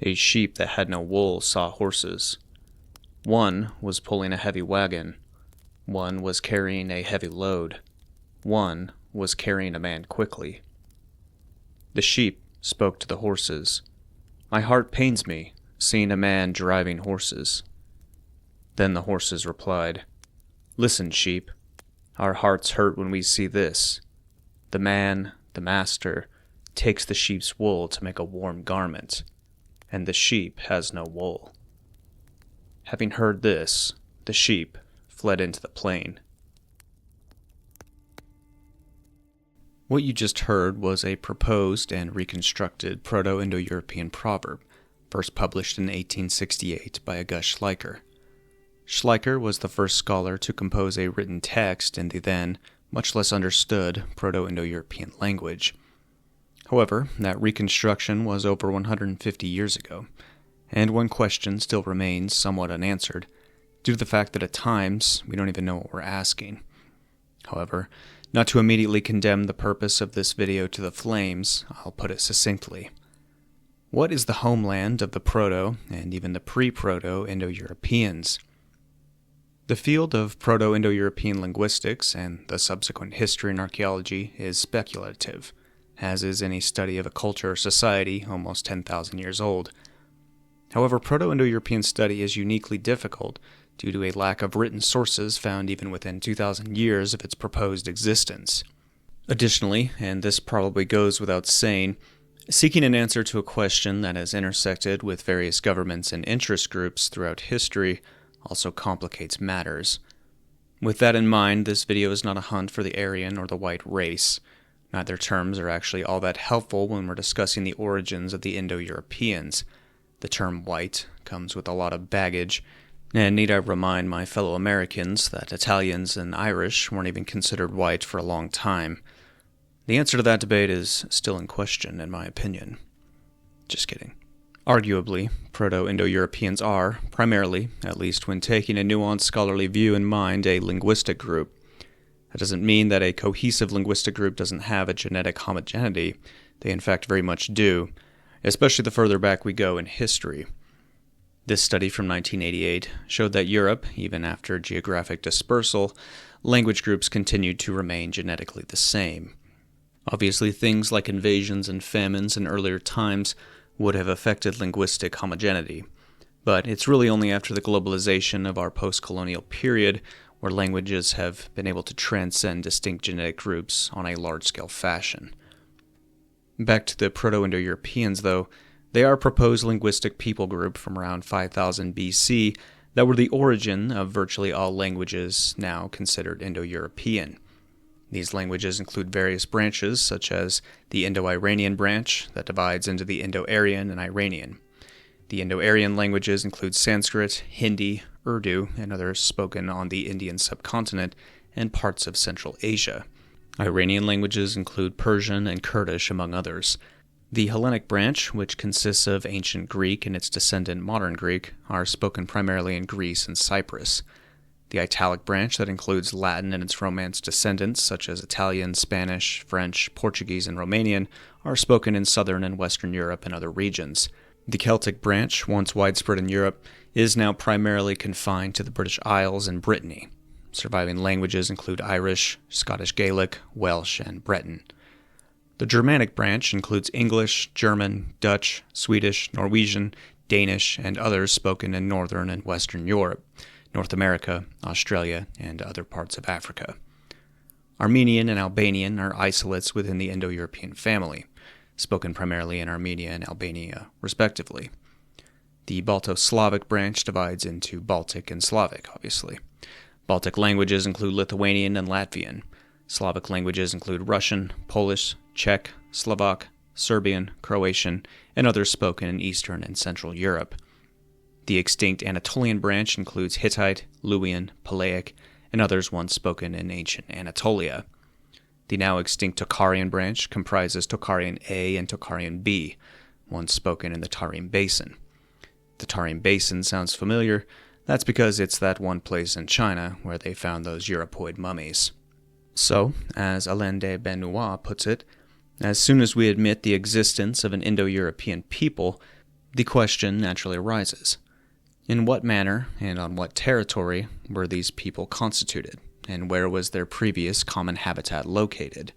A sheep that had no wool saw horses. One was pulling a heavy wagon. One was carrying a heavy load. One was carrying a man quickly. The sheep spoke to the horses. "My heart pains me, seeing a man driving horses." Then the horses replied, "Listen, sheep, our hearts hurt when we see this. The man, the master, takes the sheep's wool to make a warm garment, and the sheep has no wool." Having heard this, the sheep fled into the plain. What you just heard was a proposed and reconstructed Proto-Indo-European proverb, first published in 1868 by August Schleicher. Schleicher was the first scholar to compose a written text in the then much less understood Proto-Indo-European language. However, that reconstruction was over 150 years ago, and one question still remains somewhat unanswered, due to the fact that at times we don't even know what we're asking. However, not to immediately condemn the purpose of this video to the flames, I'll put it succinctly. What is the homeland of the Proto and even the Pre-Proto-Indo-Europeans? The field of Proto-Indo-European linguistics and the subsequent history and archaeology is speculative, as is any study of a culture or society almost 10,000 years old. However, Proto-Indo-European study is uniquely difficult due to a lack of written sources found even within 2,000 years of its proposed existence. Additionally, and this probably goes without saying, seeking an answer to a question that has intersected with various governments and interest groups throughout history also complicates matters. With that in mind, this video is not a hunt for the Aryan or the white race. Neither terms are actually all that helpful when we're discussing the origins of the Indo-Europeans. The term white comes with a lot of baggage, and need I remind my fellow Americans that Italians and Irish weren't even considered white for a long time. The answer to that debate is still in question, in my opinion. Just kidding. Arguably, Proto-Indo-Europeans are, primarily, at least when taking a nuanced scholarly view in mind, a linguistic group. That doesn't mean that a cohesive linguistic group doesn't have a genetic homogeneity. They in fact very much do, especially the further back we go in history. This study from 1988 showed that Europe, even after geographic dispersal, language groups continued to remain genetically the same. Obviously, things like invasions and famines in earlier times would have affected linguistic homogeneity, but it's really only after the globalization of our post-colonial period where languages have been able to transcend distinct genetic groups on a large-scale fashion. Back to the Proto-Indo-Europeans, though, they are a proposed linguistic people group from around 5000 BC that were the origin of virtually all languages now considered Indo-European. These languages include various branches, such as the Indo-Iranian branch that divides into the Indo-Aryan and Iranian. The Indo-Aryan languages include Sanskrit, Hindi, Urdu, and others spoken on the Indian subcontinent and parts of Central Asia. Iranian languages include Persian and Kurdish, among others. The Hellenic branch, which consists of ancient Greek and its descendant modern Greek, are spoken primarily in Greece and Cyprus. The Italic branch, that includes Latin and its Romance descendants, such as Italian, Spanish, French, Portuguese, and Romanian, are spoken in southern and western Europe and other regions. The Celtic branch, once widespread in Europe, is now primarily confined to the British Isles and Brittany. Surviving languages include Irish, Scottish Gaelic, Welsh, and Breton. The Germanic branch includes English, German, Dutch, Swedish, Norwegian, Danish, and others spoken in northern and western Europe, North America, Australia, and other parts of Africa. Armenian and Albanian are isolates within the Indo-European family, spoken primarily in Armenia and Albania, respectively. The Balto-Slavic branch divides into Baltic and Slavic, obviously. Baltic languages include Lithuanian and Latvian. Slavic languages include Russian, Polish, Czech, Slovak, Serbian, Croatian, and others spoken in Eastern and Central Europe. The extinct Anatolian branch includes Hittite, Luwian, Palaic, and others once spoken in ancient Anatolia. The now extinct Tocharian branch comprises Tocharian A and Tocharian B, once spoken in the Tarim Basin. The Tarim Basin sounds familiar. That's because it's that one place in China where they found those Europoid mummies. So, as Alaine DeBenoist puts it, as soon as we admit the existence of an Indo-European people, The question naturally arises: in what manner and on what territory were these people constituted, and where was their previous common habitat located?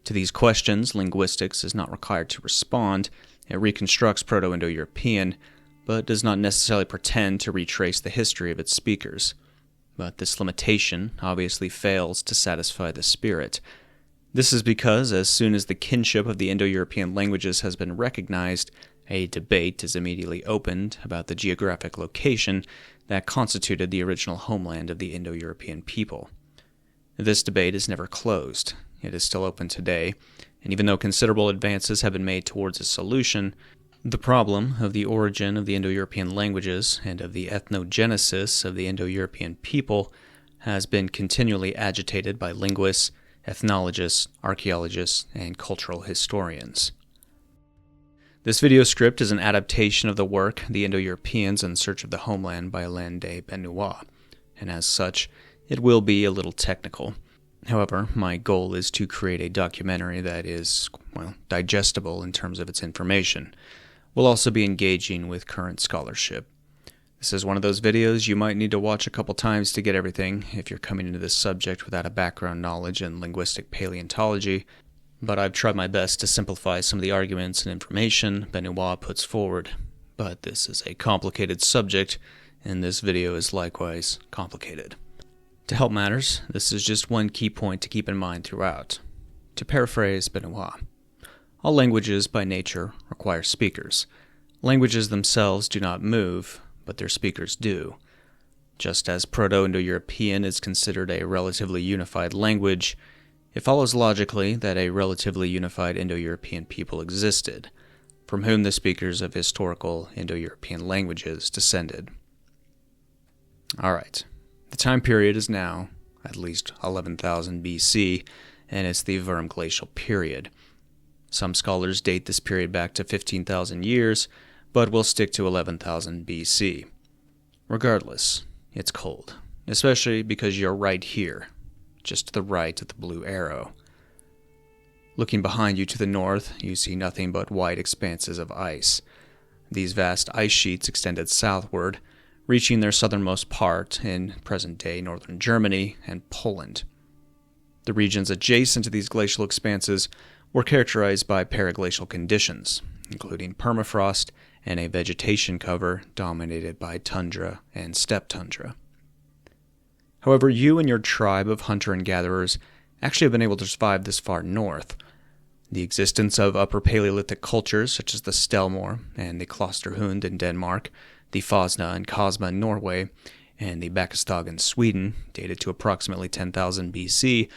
To these questions, linguistics is not required to respond. It reconstructs Proto-Indo-European, but does not necessarily pretend to retrace the history of its speakers. But this limitation obviously fails to satisfy the spirit. This is because as soon as the kinship of the Indo-European languages has been recognized, a debate is immediately opened about the geographic location that constituted the original homeland of the Indo-European people. This debate is never closed. It is still open today, and even though considerable advances have been made towards a solution, the problem of the origin of the Indo-European languages and of the ethnogenesis of the Indo-European people has been continually agitated by linguists, ethnologists, archaeologists, and cultural historians. This video script is an adaptation of the work The Indo-Europeans in Search of the Homeland by Alaine DeBenoist, and as such, it will be a little technical. However, my goal is to create a documentary that is, digestible in terms of its information. We'll also be engaging with current scholarship. This is one of those videos you might need to watch a couple times to get everything if you're coming into this subject without a background knowledge in linguistic paleontology, but I've tried my best to simplify some of the arguments and information Benoist puts forward. But this is a complicated subject, and this video is likewise complicated. To help matters, this is just one key point to keep in mind throughout. To paraphrase Benoist, all languages by nature require speakers. Languages themselves do not move, but their speakers do. Just as Proto-Indo-European is considered a relatively unified language, it follows logically that a relatively unified Indo-European people existed, from whom the speakers of historical Indo-European languages descended. Alright, the time period is now at least 11,000 BC, and it's the Würm Glacial period. Some scholars date this period back to 15,000 years, but we'll stick to 11,000 BC. Regardless, it's cold, especially because you're right here, just to the right of the blue arrow. Looking behind you to the north, you see nothing but wide expanses of ice. These vast ice sheets extended southward, reaching their southernmost part in present-day northern Germany and Poland. The regions adjacent to these glacial expanses were characterized by paraglacial conditions, including permafrost and a vegetation cover dominated by tundra and steppe tundra. However, you and your tribe of hunter and gatherers actually have been able to survive this far north. The existence of Upper Paleolithic cultures such as the Stelmore and the Klosterhund in Denmark, the Fasna and Kosma in Norway, and the Bakastag in Sweden, dated to approximately 10,000 BC,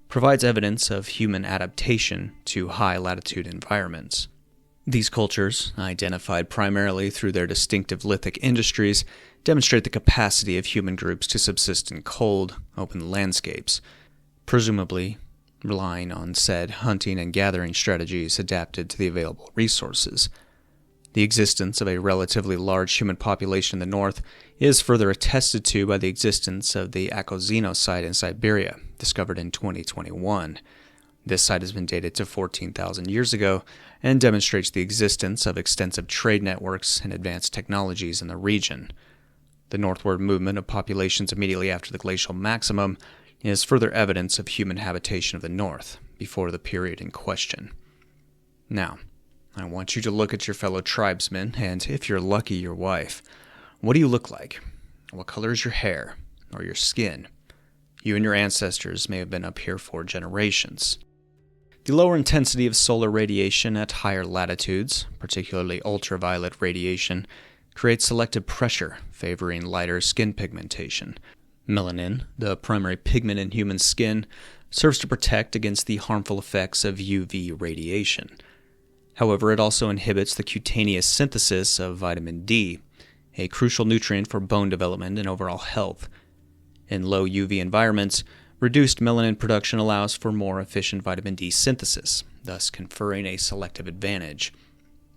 provides evidence of human adaptation to high-latitude environments. These cultures, identified primarily through their distinctive lithic industries, demonstrate the capacity of human groups to subsist in cold, open landscapes, presumably relying on said hunting and gathering strategies adapted to the available resources. The existence of a relatively large human population in the north is further attested to by the existence of the Akozino site in Siberia, discovered in 2021. This site has been dated to 14,000 years ago and demonstrates the existence of extensive trade networks and advanced technologies in the region. The northward movement of populations immediately after the glacial maximum is further evidence of human habitation of the north before the period in question. Now, I want you to look at your fellow tribesmen, and if you're lucky, your wife. What do you look like? What color is your hair, or your skin? You and your ancestors may have been up here for generations. The lower intensity of solar radiation at higher latitudes, particularly ultraviolet radiation, creates selective pressure favoring lighter skin pigmentation. Melanin, the primary pigment in human skin, serves to protect against the harmful effects of UV radiation. However, it also inhibits the cutaneous synthesis of vitamin D, a crucial nutrient for bone development and overall health. In low UV environments, reduced melanin production allows for more efficient vitamin D synthesis, thus conferring a selective advantage.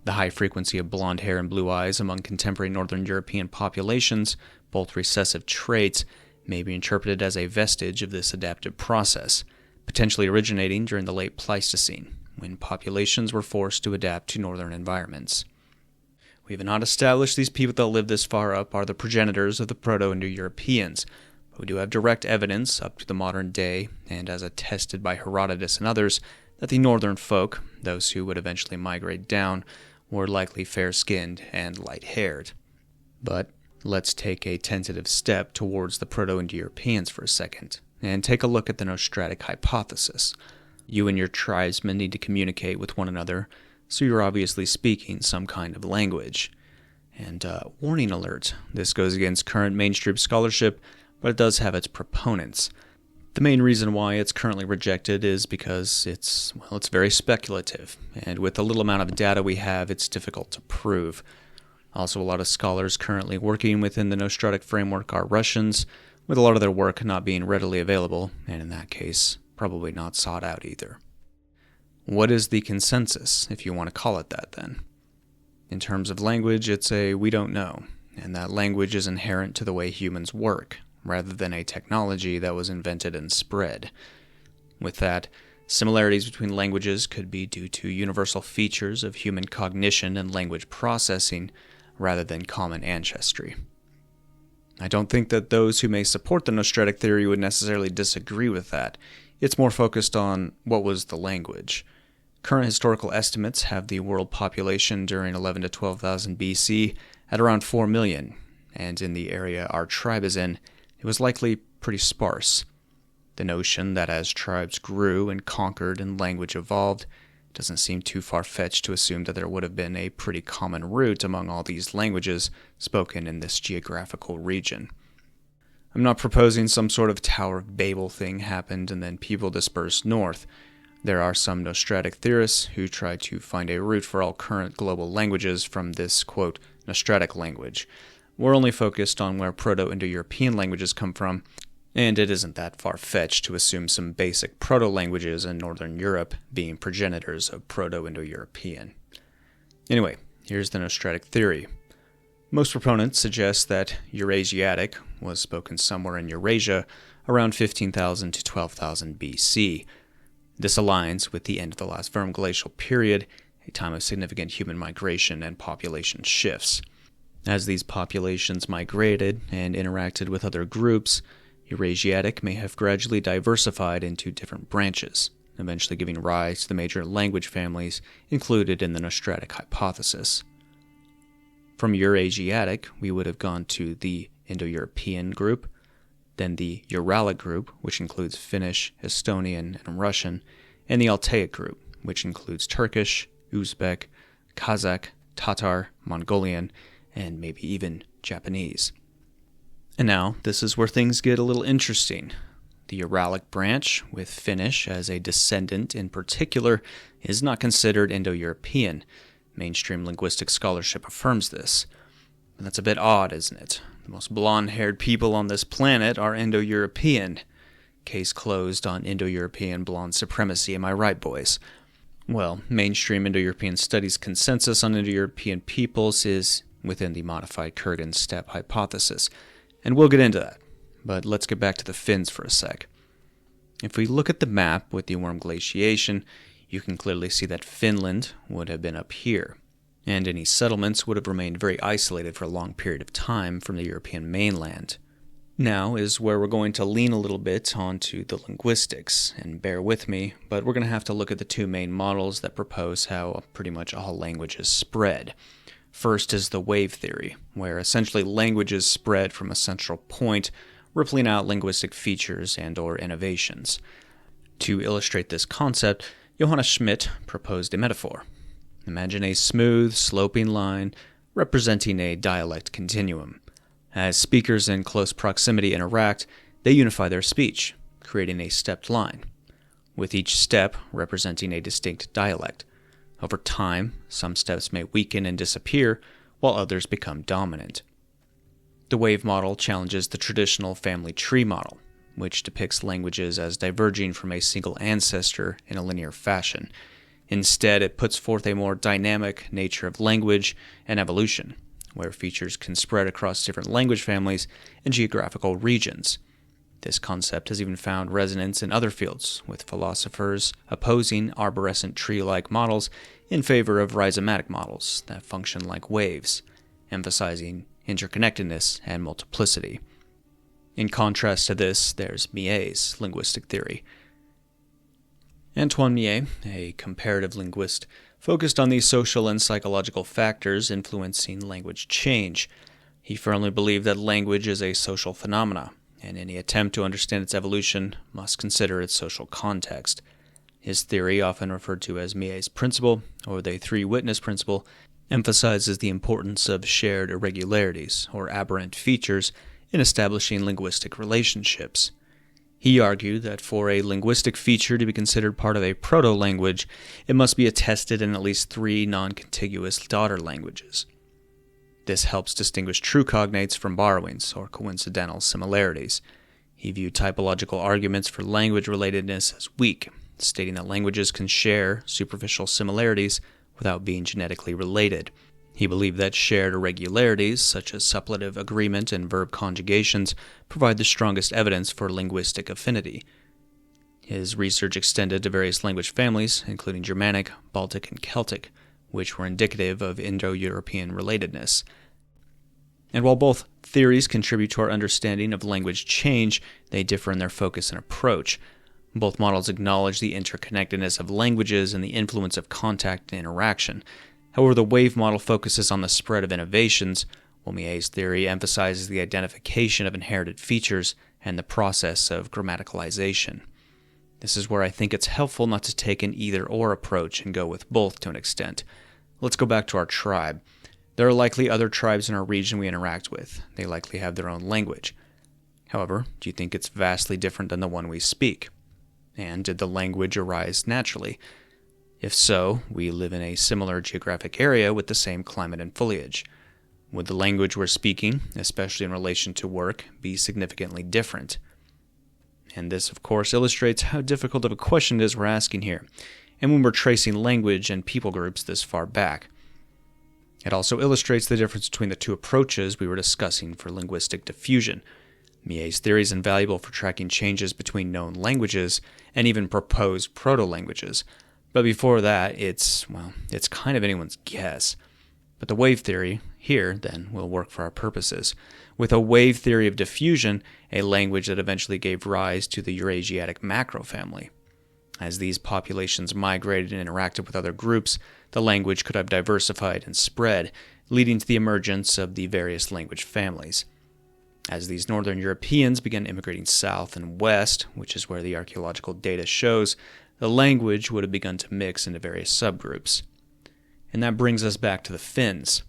The high frequency of blonde hair and blue eyes among contemporary Northern European populations, both recessive traits, may be interpreted as a vestige of this adaptive process, potentially originating during the late Pleistocene, when populations were forced to adapt to northern environments. We have not established these people that live this far up are the progenitors of the Proto-Indo-Europeans, but we do have direct evidence up to the modern day, and as attested by Herodotus and others, that the northern folk, those who would eventually migrate down, were likely fair-skinned and light-haired. But let's take a tentative step towards the Proto-Indo-Europeans for a second, and take a look at the Nostratic hypothesis. You and your tribesmen need to communicate with one another, so you're obviously speaking some kind of language. And warning alert, this goes against current mainstream scholarship, but it does have its proponents. The main reason why it's currently rejected is because it's very speculative, and with the little amount of data we have, it's difficult to prove. Also, a lot of scholars currently working within the Nostratic framework are Russians, with a lot of their work not being readily available, and in that case, probably not sought out either. What is the consensus, if you want to call it that, then? In terms of language, it's a we don't know, and that language is inherent to the way humans work, rather than a technology that was invented and spread. With that, similarities between languages could be due to universal features of human cognition and language processing, rather than common ancestry. I don't think that those who may support the Nostratic theory would necessarily disagree with that. It's more focused on what was the language. Current historical estimates have the world population during 11 to 12,000 BC at around 4 million, and in the area our tribe is in, it was likely pretty sparse. The notion that as tribes grew and conquered and language evolved doesn't seem too far-fetched to assume that there would have been a pretty common root among all these languages spoken in this geographical region. I'm not proposing some sort of Tower of Babel thing happened and then people dispersed north. There are some Nostratic theorists who try to find a root for all current global languages from this, quote, Nostratic language. We're only focused on where Proto-Indo-European languages come from, and it isn't that far-fetched to assume some basic proto-languages in Northern Europe being progenitors of Proto-Indo-European. Anyway, here's the Nostratic theory. Most proponents suggest that Eurasiatic was spoken somewhere in Eurasia around 15,000 to 12,000 BC. This aligns with the end of the last Vermglacial period, a time of significant human migration and population shifts. As these populations migrated and interacted with other groups, Eurasiatic may have gradually diversified into different branches, eventually giving rise to the major language families included in the Nostratic hypothesis. From Eurasiatic, we would have gone to the Indo-European group, then the Uralic group, which includes Finnish, Estonian, and Russian, and the Altaic group, which includes Turkish, Uzbek, Kazakh, Tatar, Mongolian, and maybe even Japanese. And now, this is where things get a little interesting. The Uralic branch, with Finnish as a descendant in particular, is not considered Indo-European. Mainstream linguistic scholarship affirms this. And that's a bit odd, isn't it? The most blonde-haired people on this planet are Indo-European. Case closed on Indo-European blonde supremacy, am I right, boys? Well, mainstream Indo-European studies consensus on Indo-European peoples is within the modified Kurgan steppe hypothesis, and we'll get into that. But let's get back to the Finns for a sec. If we look at the map with the Worm glaciation, you can clearly see that Finland would have been up here, and any settlements would have remained very isolated for a long period of time from the European mainland. Now is where we're going to lean a little bit onto the linguistics, and bear with me, but we're going to have to look at the two main models that propose how pretty much all languages spread. First is the wave theory, where essentially languages spread from a central point, rippling out linguistic features and/or innovations. To illustrate this concept, Johannes Schmidt proposed a metaphor. Imagine a smooth, sloping line representing a dialect continuum. As speakers in close proximity interact, they unify their speech, creating a stepped line, with each step representing a distinct dialect. Over time, some steps may weaken and disappear, while others become dominant. The wave model challenges the traditional family tree model, which depicts languages as diverging from a single ancestor in a linear fashion. Instead, it puts forth a more dynamic nature of language and evolution, where features can spread across different language families and geographical regions. This concept has even found resonance in other fields, with philosophers opposing arborescent tree-like models in favor of rhizomatic models that function like waves, emphasizing interconnectedness and multiplicity. In contrast to this, there's Millet's linguistic theory. Antoine Millet, a comparative linguist, focused on the social and psychological factors influencing language change. He firmly believed that language is a social phenomena, and any attempt to understand its evolution must consider its social context. His theory, often referred to as Millet's principle, or the three-witness principle, emphasizes the importance of shared irregularities, or aberrant features, in establishing linguistic relationships. He argued that for a linguistic feature to be considered part of a proto-language, it must be attested in at least three non-contiguous daughter languages. This helps distinguish true cognates from borrowings, or coincidental similarities. He viewed typological arguments for language relatedness as weak, stating that languages can share superficial similarities without being genetically related. He believed that shared irregularities, such as suppletive agreement and verb conjugations, provide the strongest evidence for linguistic affinity. His research extended to various language families, including Germanic, Baltic, and Celtic, which were indicative of Indo-European relatedness. And while both theories contribute to our understanding of language change, they differ in their focus and approach. Both models acknowledge the interconnectedness of languages and the influence of contact and interaction. However, the wave model focuses on the spread of innovations, while Millet's theory emphasizes the identification of inherited features and the process of grammaticalization. This is where I think it's helpful not to take an either-or approach and go with both to an extent. Let's go back to our tribe. There are likely other tribes in our region we interact with. They likely have their own language. However, do you think it's vastly different than the one we speak? And did the language arise naturally? If so, we live in a similar geographic area with the same climate and foliage. Would the language we're speaking, especially in relation to work, be significantly different? And this, of course, illustrates how difficult of a question it is we're asking here, and when we're tracing language and people groups this far back. It also illustrates the difference between the two approaches we were discussing for linguistic diffusion. Millet's theory is invaluable for tracking changes between known languages and even proposed proto-languages. But before that, it's kind of anyone's guess. But the wave theory here, then, will work for our purposes. With a wave theory of diffusion, a language that eventually gave rise to the Eurasiatic macrofamily. As these populations migrated and interacted with other groups, the language could have diversified and spread, leading to the emergence of the various language families. As these northern Europeans began immigrating south and west, which is where the archaeological data shows, the language would have begun to mix into various subgroups. And that brings us back to the Finns.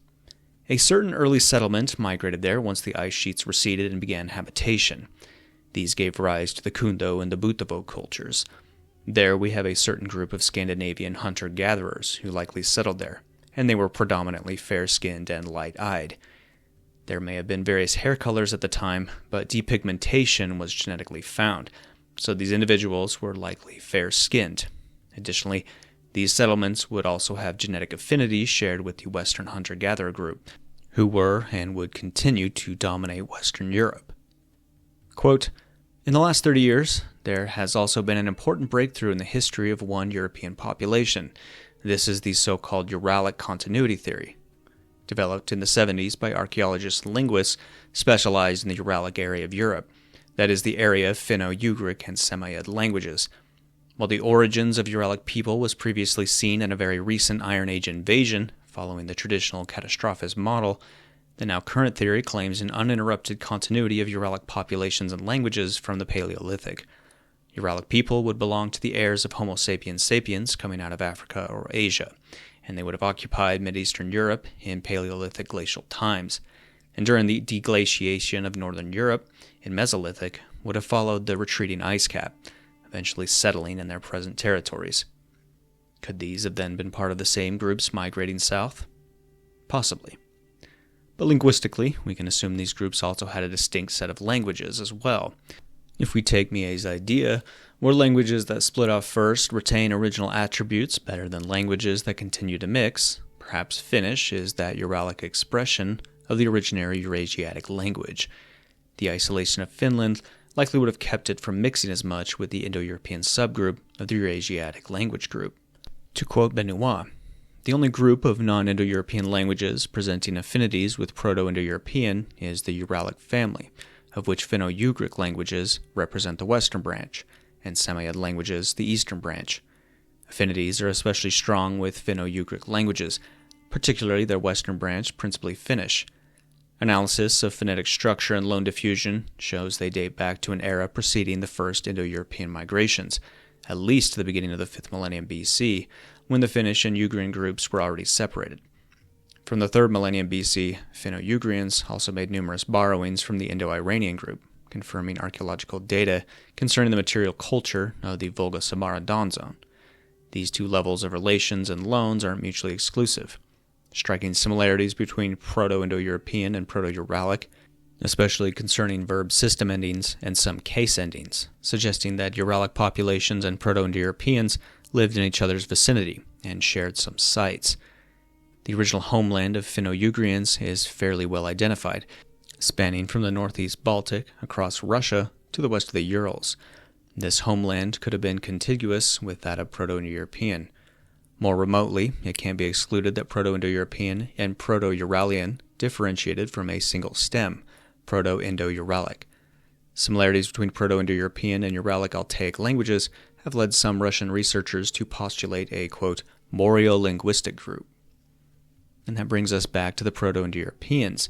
A certain early settlement migrated there once the ice sheets receded and began habitation. These gave rise to the Kundo and the Butavo cultures. There we have a certain group of Scandinavian hunter-gatherers who likely settled there, and they were predominantly fair-skinned and light-eyed. There may have been various hair colors at the time, but depigmentation was genetically found, so these individuals were likely fair-skinned. Additionally, these settlements would also have genetic affinities shared with the Western hunter-gatherer group, who were and would continue to dominate Western Europe. Quote, "In the last 30 years, there has also been an important breakthrough in the history of one European population. This is the so-called Uralic continuity theory, developed in the 70s by archaeologists and linguists specialized in the Uralic area of Europe, that is the area of Finno-Ugric and Samoyed languages. While the origins of Uralic people was previously seen in a very recent Iron Age invasion, following the traditional catastrophist model, the now current theory claims an uninterrupted continuity of Uralic populations and languages from the Paleolithic. Uralic people would belong to the heirs of Homo sapiens sapiens coming out of Africa or Asia, and they would have occupied Mid-Eastern Europe in Paleolithic glacial times, and during the deglaciation of Northern Europe in Mesolithic would have followed the retreating ice cap, eventually settling in their present territories. Could these have then been part of the same groups migrating south? Possibly. But linguistically, we can assume these groups also had a distinct set of languages as well. If we take Millet's idea, where languages that split off first retain original attributes better than languages that continue to mix, perhaps Finnish is that Uralic expression of the originary Eurasiatic language. The isolation of Finland likely would have kept it from mixing as much with the Indo-European subgroup of the Eurasiatic language group. To quote Benoist, the only group of non-Indo-European languages presenting affinities with Proto-Indo-European is the Uralic family, of which Finno-Ugric languages represent the western branch, and Samoyed languages the eastern branch. Affinities are especially strong with Finno-Ugric languages, particularly their western branch, principally Finnish. Analysis of phonetic structure and loan diffusion shows they date back to an era preceding the first Indo-European migrations, at least to the beginning of the 5th millennium BC, when the Finnish and Ugrian groups were already separated. From the 3rd millennium BC, Finno-Ugrians also made numerous borrowings from the Indo-Iranian group, confirming archaeological data concerning the material culture of the Volga-Samara Don zone. These two levels of relations and loans are mutually exclusive. Striking similarities between Proto-Indo-European and Proto-Uralic, especially concerning verb system endings and some case endings, suggesting that Uralic populations and Proto-Indo-Europeans lived in each other's vicinity and shared some sites. The original homeland of Finno-Ugrians is fairly well identified, spanning from the northeast Baltic across Russia to the west of the Urals. This homeland could have been contiguous with that of Proto-Indo-European. More remotely, it can be excluded that Proto-Indo-European and Proto-Uralian differentiated from a single stem, Proto-Indo-Uralic. Similarities between Proto-Indo-European and Uralic Altaic languages have led some Russian researchers to postulate a, quote, Mario-linguistic group. And that brings us back to the Proto-Indo-Europeans.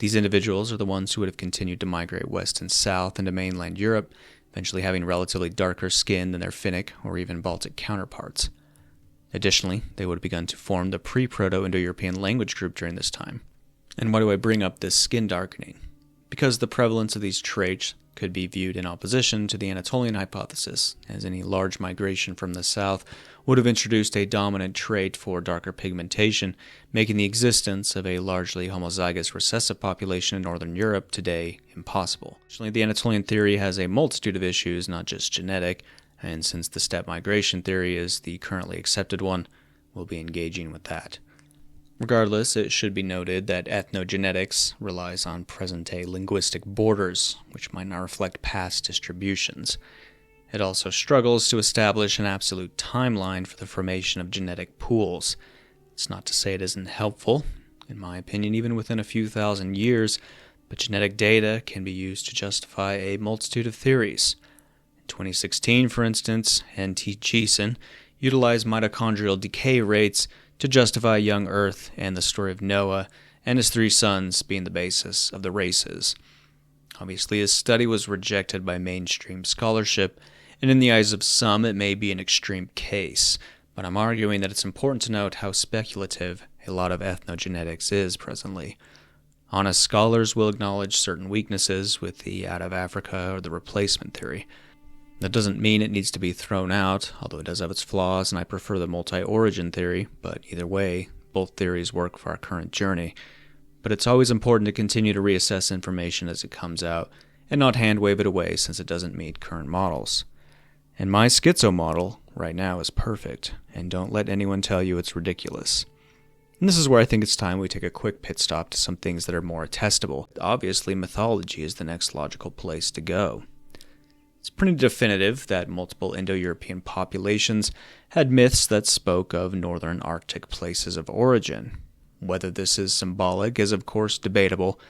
These individuals are the ones who would have continued to migrate west and south into mainland Europe, eventually having relatively darker skin than their Finnic or even Baltic counterparts. Additionally, they would have begun to form the pre-Proto-Indo-European language group during this time. And why do I bring up this skin darkening? Because the prevalence of these traits could be viewed in opposition to the Anatolian hypothesis, as any large migration from the south would have introduced a dominant trait for darker pigmentation, making the existence of a largely homozygous recessive population in northern Europe today impossible. Additionally, the Anatolian theory has a multitude of issues, not just genetic, and since the steppe migration theory is the currently accepted one, we'll be engaging with that. Regardless, it should be noted that ethnogenetics relies on present-day linguistic borders, which might not reflect past distributions. It also struggles to establish an absolute timeline for the formation of genetic pools. It's not to say it isn't helpful, in my opinion, even within a few thousand years, but genetic data can be used to justify a multitude of theories. In 2016, for instance, N.T. Geeson utilized mitochondrial decay rates to justify young Earth and the story of Noah and his 3 sons being the basis of the races. Obviously, his study was rejected by mainstream scholarship, and in the eyes of some, it may be an extreme case, but I'm arguing that it's important to note how speculative a lot of ethnogenetics is presently. Honest scholars will acknowledge certain weaknesses with the out of Africa or the replacement theory. That doesn't mean it needs to be thrown out, although it does have its flaws, and I prefer the multi-origin theory, but either way, both theories work for our current journey. But it's always important to continue to reassess information as it comes out, and not hand-wave it away since it doesn't meet current models. And my schizo model, right now, is perfect, and don't let anyone tell you it's ridiculous. And this is where I think it's time we take a quick pit stop to some things that are more attestable. Obviously, mythology is the next logical place to go. It's pretty definitive that multiple Indo-European populations had myths that spoke of northern Arctic places of origin. Whether this is symbolic is of course debatable,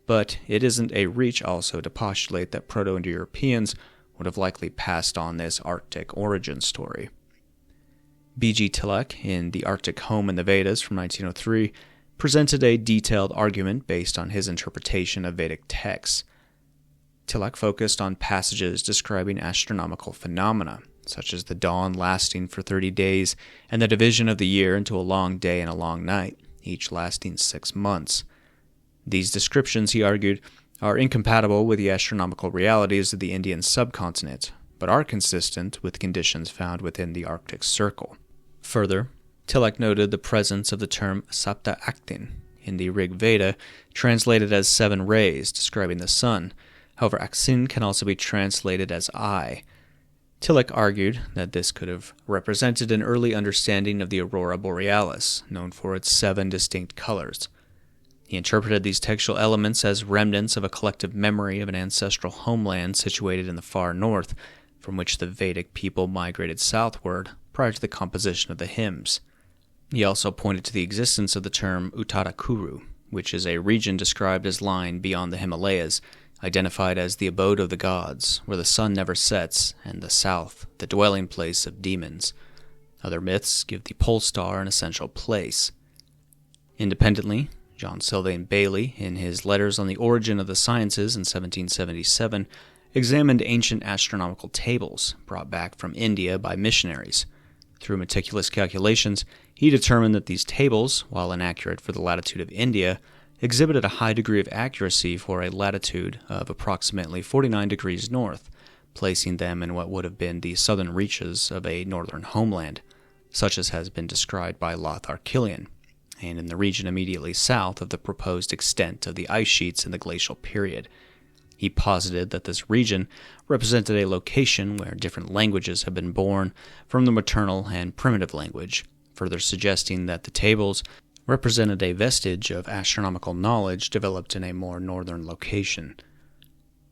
but it isn't a reach also to postulate that Proto-Indo-Europeans would have likely passed on this Arctic origin story. B.G. Tilak, in The Arctic Home in the Vedas from 1903, presented a detailed argument based on his interpretation of Vedic texts. Tilak focused on passages describing astronomical phenomena, such as the dawn lasting for 30 days and the division of the year into a long day and a long night, each lasting 6 months. These descriptions, he argued, are incompatible with the astronomical realities of the Indian subcontinent, but are consistent with conditions found within the Arctic Circle. Further, Tilak noted the presence of the term Sapta Aktin in the Rig Veda, translated as 7 rays, describing the sun. However, Aksin can also be translated as eye. Tilak argued that this could have represented an early understanding of the aurora borealis, known for its 7 distinct colors. He interpreted these textual elements as remnants of a collective memory of an ancestral homeland situated in the far north, from which the Vedic people migrated southward prior to the composition of the hymns. He also pointed to the existence of the term Uttarakuru, which is a region described as lying beyond the Himalayas, identified as the abode of the gods, where the sun never sets, and the south, the dwelling place of demons. Other myths give the pole star an essential place. Independently, John Sylvain Bailey, in his Letters on the Origin of the Sciences in 1777, examined ancient astronomical tables brought back from India by missionaries. Through meticulous calculations, he determined that these tables, while inaccurate for the latitude of India, exhibited a high degree of accuracy for a latitude of approximately 49 degrees north, placing them in what would have been the southern reaches of a northern homeland, such as has been described by Lothar Killian, and in the region immediately south of the proposed extent of the ice sheets in the glacial period. He posited that this region represented a location where different languages had been born from the maternal and primitive language, further suggesting that the tables represented a vestige of astronomical knowledge developed in a more northern location.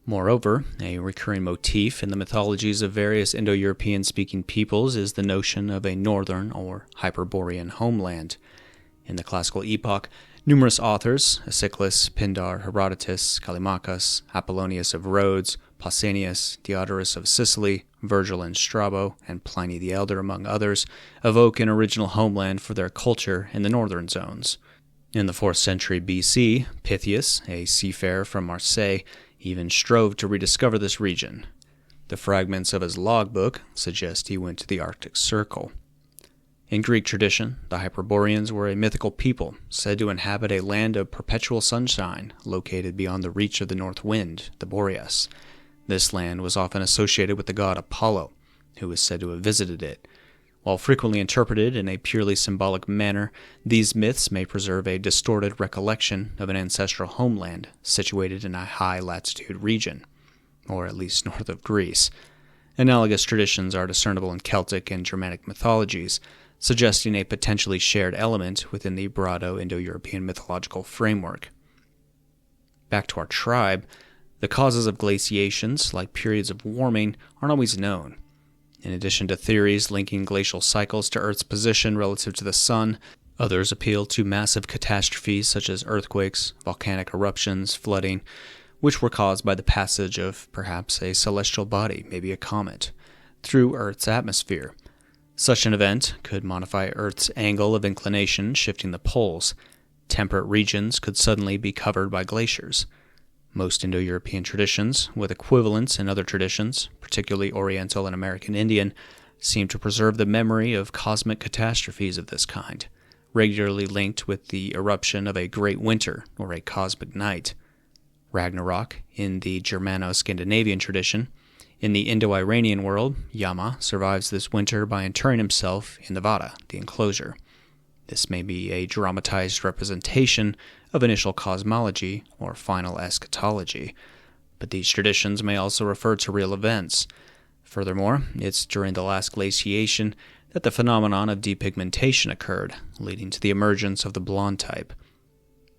Moreover, a recurring motif in the mythologies of various Indo-European-speaking peoples is the notion of a northern or Hyperborean homeland. In the classical epoch, numerous authors, Aeschylus, Pindar, Herodotus, Callimachus, Apollonius of Rhodes, Pausanias, Diodorus of Sicily, Virgil and Strabo, and Pliny the Elder, among others, evoke an original homeland for their culture in the northern zones. In the 4th century BC, Pythias, a seafarer from Marseille, even strove to rediscover this region. The fragments of his logbook suggest he went to the Arctic Circle. In Greek tradition, the Hyperboreans were a mythical people said to inhabit a land of perpetual sunshine located beyond the reach of the north wind, the Boreas. This land was often associated with the god Apollo, who is said to have visited it. While frequently interpreted in a purely symbolic manner, these myths may preserve a distorted recollection of an ancestral homeland situated in a high-latitude region, or at least north of Greece. Analogous traditions are discernible in Celtic and Germanic mythologies, suggesting a potentially shared element within the broader Indo-European mythological framework. Back to our tribe, the causes of glaciations, like periods of warming, aren't always known. In addition to theories linking glacial cycles to Earth's position relative to the Sun, others appeal to massive catastrophes such as earthquakes, volcanic eruptions, flooding, which were caused by the passage of perhaps a celestial body, maybe a comet, through Earth's atmosphere. Such an event could modify Earth's angle of inclination, shifting the poles. Temperate regions could suddenly be covered by glaciers. Most Indo-European traditions, with equivalents in other traditions, particularly Oriental and American Indian, seem to preserve the memory of cosmic catastrophes of this kind, regularly linked with the eruption of a great winter or a cosmic night. Ragnarok, in the Germano-Scandinavian tradition. In the Indo-Iranian world, Yama survives this winter by interring himself in the Vada, the enclosure. This may be a dramatized representation of initial cosmology or final eschatology, but these traditions may also refer to real events. Furthermore, it's during the last glaciation that the phenomenon of depigmentation occurred, leading to the emergence of the blonde type.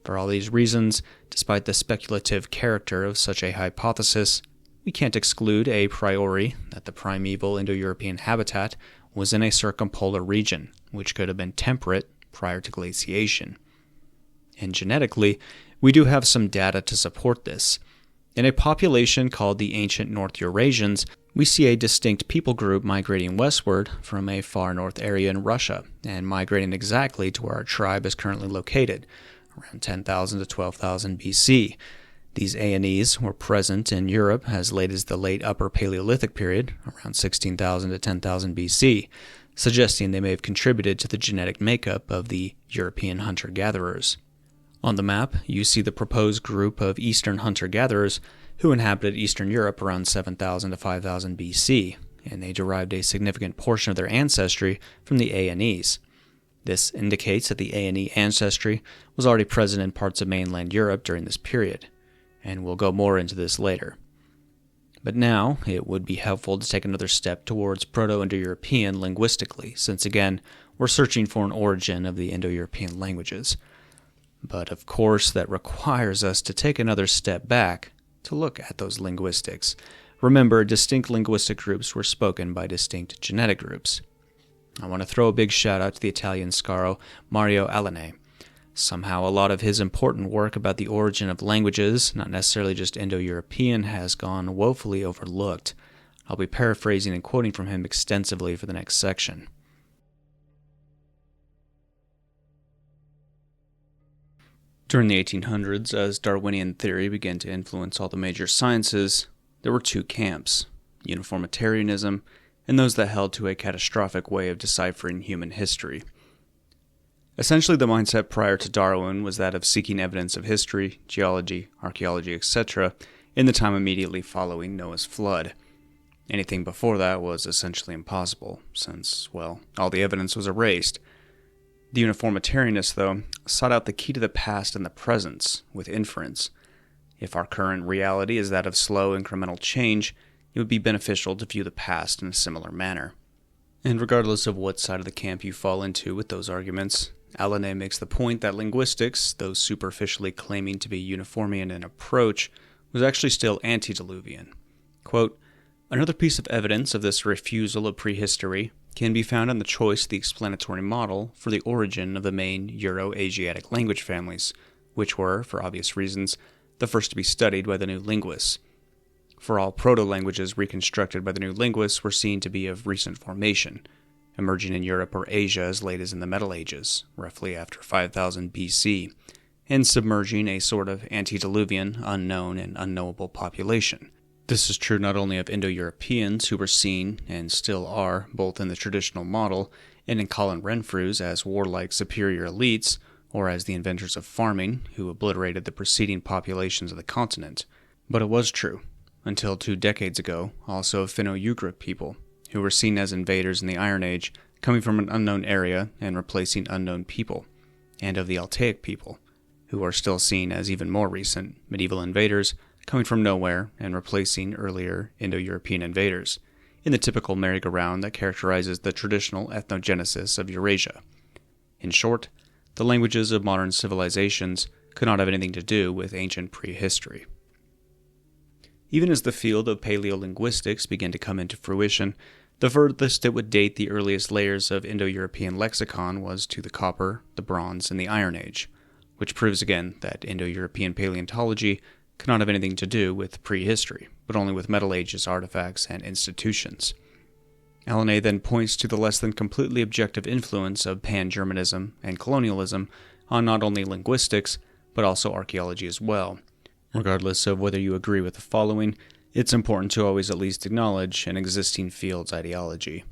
For all these reasons, despite the speculative character of such a hypothesis, we can't exclude a priori that the primeval Indo-European habitat was in a circumpolar region, which could have been temperate prior to glaciation. And genetically, we do have some data to support this. In a population called the ancient North Eurasians, we see a distinct people group migrating westward from a far north area in Russia, and migrating exactly to where our tribe is currently located, around 10,000 to 12,000 BC. These ANEs were present in Europe as late as the late Upper Paleolithic period, around 16,000 to 10,000 BC, suggesting they may have contributed to the genetic makeup of the European hunter-gatherers. On the map, you see the proposed group of Eastern hunter-gatherers who inhabited Eastern Europe around 7,000 to 5,000 BC, and they derived a significant portion of their ancestry from the ANEs. This indicates that the ANE ancestry was already present in parts of mainland Europe during this period, and we'll go more into this later. But now, it would be helpful to take another step towards Proto-Indo-European linguistically, since again, we're searching for an origin of the Indo-European languages. But of course, that requires us to take another step back to look at those linguistics. Remember, distinct linguistic groups were spoken by distinct genetic groups. I want to throw a big shout out to the Italian scaro Mario Alinei. Somehow a lot of his important work about the origin of languages, not necessarily just Indo-European, has gone woefully overlooked. I'll be paraphrasing and quoting from him extensively for the next section. During the 1800s, as Darwinian theory began to influence all the major sciences, there were two camps, uniformitarianism and those that held to a catastrophic way of deciphering human history. Essentially, the mindset prior to Darwin was that of seeking evidence of history, geology, archaeology, etc. in the time immediately following Noah's flood. Anything before that was essentially impossible, since, well, all the evidence was erased. The uniformitarianists, though, sought out the key to the past and the present with inference. If our current reality is that of slow incremental change, it would be beneficial to view the past in a similar manner. And regardless of what side of the camp you fall into with those arguments, Alinei makes the point that linguistics, though superficially claiming to be uniformian in approach, was actually still antediluvian. Quote, "Another piece of evidence of this refusal of prehistory can be found in the choice of the explanatory model for the origin of the main Euro-Asiatic language families, which were, for obvious reasons, the first to be studied by the new linguists. For all proto-languages reconstructed by the new linguists were seen to be of recent formation, emerging in Europe or Asia as late as in the Middle Ages, roughly after 5000 BC, and submerging a sort of antediluvian, unknown, and unknowable population. This is true not only of Indo-Europeans who were seen, and still are, both in the traditional model and in Colin Renfrew's as warlike superior elites, or as the inventors of farming, who obliterated the preceding populations of the continent. But it was true, until 2 decades ago, also of Finno-Ugric people, who were seen as invaders in the Iron Age, coming from an unknown area and replacing unknown people, and of the Altaic people, who are still seen as even more recent medieval invaders, coming from nowhere and replacing earlier Indo-European invaders, in the typical merry-go-round that characterizes the traditional ethnogenesis of Eurasia. In short, the languages of modern civilizations could not have anything to do with ancient prehistory. Even as the field of paleolinguistics began to come into fruition, the furthest it would date the earliest layers of Indo-European lexicon was to the Copper, the Bronze, and the Iron Age, which proves again that Indo-European paleontology could not have anything to do with prehistory, but only with Middle Ages artifacts and institutions. Alinei then points to the less than completely objective influence of pan-Germanism and colonialism on not only linguistics, but also archaeology as well. Regardless of whether you agree with the following, it's important to always at least acknowledge an existing field's ideology.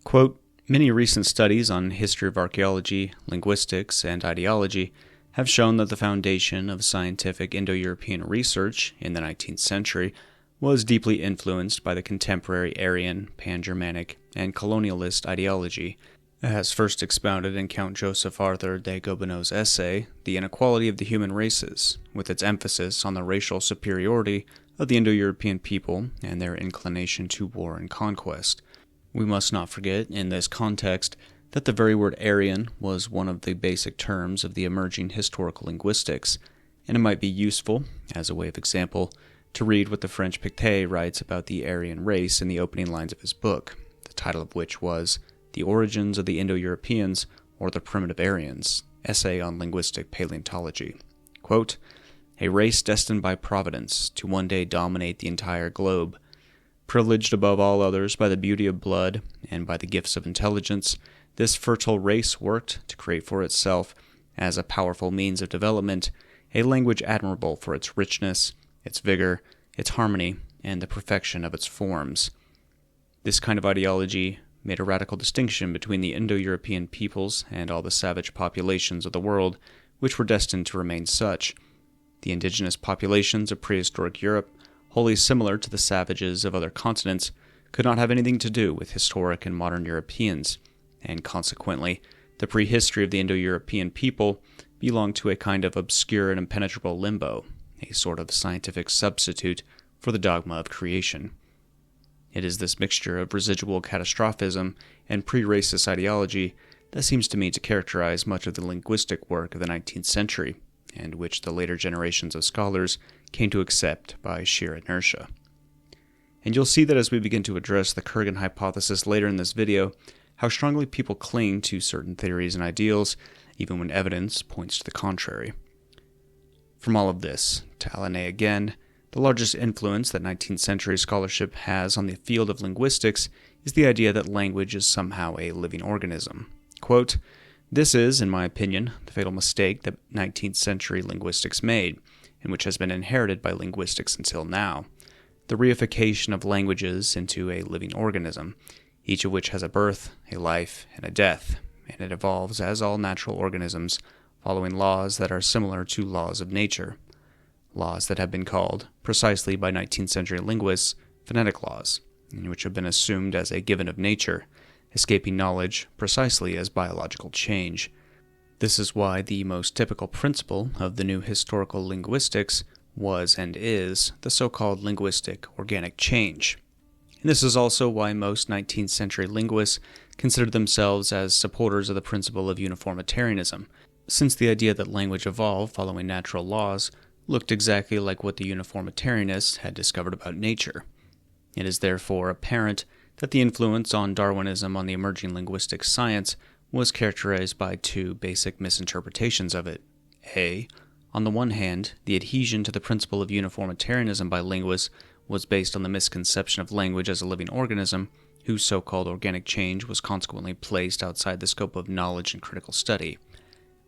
Quote, "Many recent studies on history of archaeology, linguistics, and ideology have shown that the foundation of scientific Indo-European research in the 19th century was deeply influenced by the contemporary Aryan, Pan-Germanic, and colonialist ideology, as first expounded in Count Joseph Arthur de Gobineau's essay, The Inequality of the Human Races, with its emphasis on the racial superiority of the Indo-European people and their inclination to war and conquest. We must not forget, in this context, that the very word Aryan was one of the basic terms of the emerging historical linguistics, and it might be useful, as a way of example, to read what the French Pictet writes about the Aryan race in the opening lines of his book, the title of which was The Origins of the Indo-Europeans, or the Primitive Aryans, Essay on Linguistic Paleontology. Quote, "A race destined by Providence to one day dominate the entire globe. Privileged above all others by the beauty of blood and by the gifts of intelligence, this fertile race worked to create for itself, as a powerful means of development, a language admirable for its richness, its vigor, its harmony, and the perfection of its forms. This kind of ideology made a radical distinction between the Indo-European peoples and all the savage populations of the world, which were destined to remain such. The indigenous populations of prehistoric Europe, wholly similar to the savages of other continents, could not have anything to do with historic and modern Europeans, and consequently, the prehistory of the Indo-European people belonged to a kind of obscure and impenetrable limbo, a sort of scientific substitute for the dogma of creation. It is this mixture of residual catastrophism and pre-racist ideology that seems to me to characterize much of the linguistic work of the 19th century and which the later generations of scholars came to accept by sheer inertia. And you'll see that as we begin to address the Kurgan hypothesis later in this video, how strongly people cling to certain theories and ideals, even when evidence points to the contrary. From all of this, to Alinei again, the largest influence that 19th century scholarship has on the field of linguistics is the idea that language is somehow a living organism. Quote, "This is, in my opinion, the fatal mistake that 19th century linguistics made, and which has been inherited by linguistics until now. The reification of languages into a living organism, each of which has a birth, a life, and a death, and it evolves, as all natural organisms, following laws that are similar to laws of nature. Laws that have been called, precisely by 19th century linguists, phonetic laws, and which have been assumed as a given of nature, escaping knowledge precisely as biological change. This is why the most typical principle of the new historical linguistics was and is the so-called linguistic organic change. And this is also why most 19th century linguists considered themselves as supporters of the principle of uniformitarianism, since the idea that language evolved following natural laws looked exactly like what the uniformitarianists had discovered about nature. It is therefore apparent that the influence on Darwinism on the emerging linguistic science was characterized by two basic misinterpretations of it. A. On the one hand, the adhesion to the principle of uniformitarianism by linguists was based on the misconception of language as a living organism, whose so-called organic change was consequently placed outside the scope of knowledge and critical study.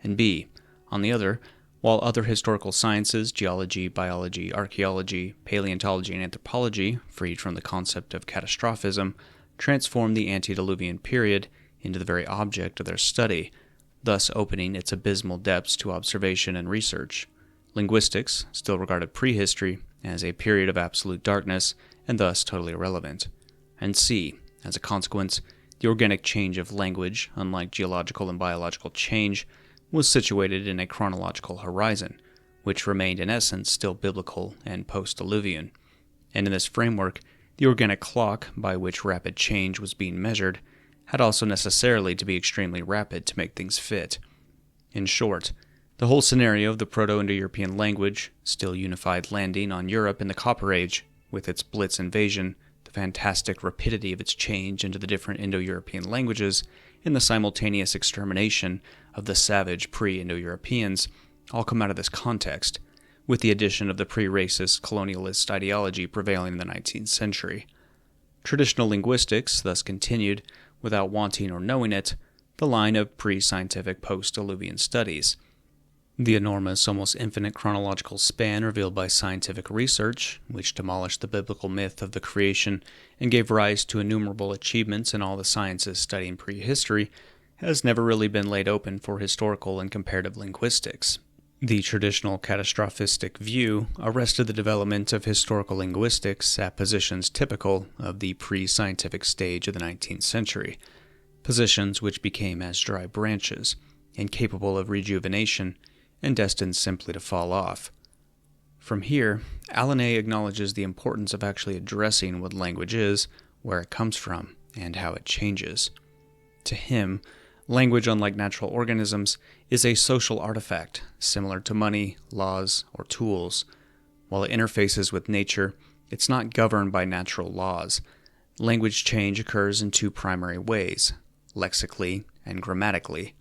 And B. On the other, while other historical sciences, geology, biology, archaeology, paleontology, and anthropology, freed from the concept of catastrophism, transformed the antediluvian period into the very object of their study, thus opening its abysmal depths to observation and research. Linguistics still regarded prehistory as a period of absolute darkness and thus totally irrelevant. And C. As a consequence, the organic change of language, unlike geological and biological change, was situated in a chronological horizon, which remained in essence still biblical and post-diluvian. And in this framework, the organic clock by which rapid change was being measured had also necessarily to be extremely rapid to make things fit. In short, the whole scenario of the Proto-Indo-European language, still unified landing on Europe in the Copper Age, with its Blitz invasion, the fantastic rapidity of its change into the different Indo-European languages, and the simultaneous extermination of the savage pre-Indo-Europeans, all come out of this context, with the addition of the pre-racist colonialist ideology prevailing in the 19th century. Traditional linguistics thus continued, without wanting or knowing it, the line of pre-scientific post-diluvian studies. The enormous, almost infinite chronological span revealed by scientific research, which demolished the biblical myth of the creation and gave rise to innumerable achievements in all the sciences studying prehistory, has never really been laid open for historical and comparative linguistics. The traditional catastrophistic view arrested the development of historical linguistics at positions typical of the pre-scientific stage of the 19th century, positions which became as dry branches, incapable of rejuvenation, and destined simply to fall off. From here, Alinei acknowledges the importance of actually addressing what language is, where it comes from, and how it changes. To him, language, unlike natural organisms, is a social artifact, similar to money, laws, or tools. While it interfaces with nature, it's not governed by natural laws. Language change occurs in two primary ways, lexically and grammatically.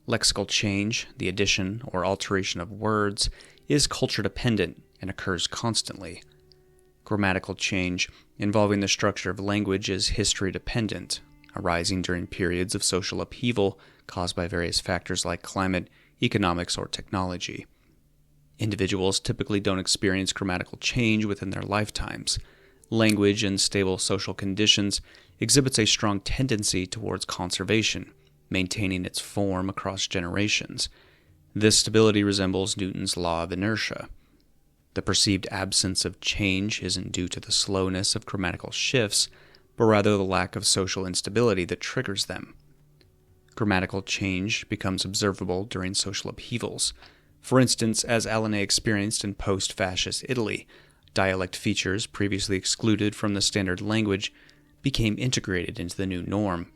Lexical change, the addition or alteration of words, is culture-dependent and occurs constantly. Grammatical change, involving the structure of language, is history-dependent, arising during periods of social upheaval caused by various factors like climate, economics, or technology. Individuals typically don't experience grammatical change within their lifetimes. Language in stable social conditions exhibits a strong tendency towards conservation, maintaining its form across generations. This stability resembles Newton's law of inertia. The perceived absence of change isn't due to the slowness of grammatical shifts, but rather the lack of social instability that triggers them. Grammatical change becomes observable during social upheavals. For instance, as Alinei experienced in post-fascist Italy, dialect features previously excluded from the standard language became integrated into the new norm.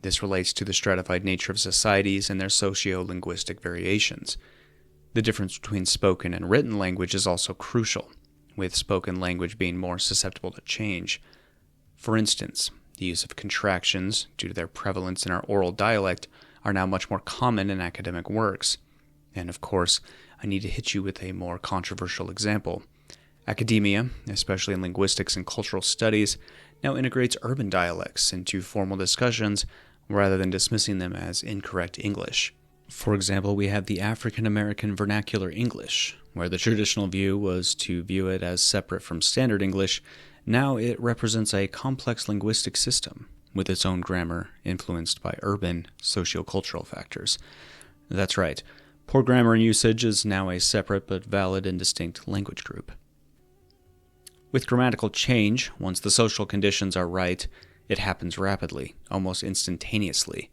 This relates to the stratified nature of societies and their socio-linguistic variations. The difference between spoken and written language is also crucial, with spoken language being more susceptible to change. For instance, the use of contractions, due to their prevalence in our oral dialect, are now much more common in academic works. And of course, I need to hit you with a more controversial example. Academia, especially in linguistics and cultural studies, now integrates urban dialects into formal discussions rather than dismissing them as incorrect English. For example, we have the African American Vernacular English, where the traditional view was to view it as separate from Standard English. Now it represents a complex linguistic system, with its own grammar influenced by urban sociocultural factors. That's right, poor grammar and usage is now a separate but valid and distinct language group. With grammatical change, once the social conditions are right, it happens rapidly, almost instantaneously.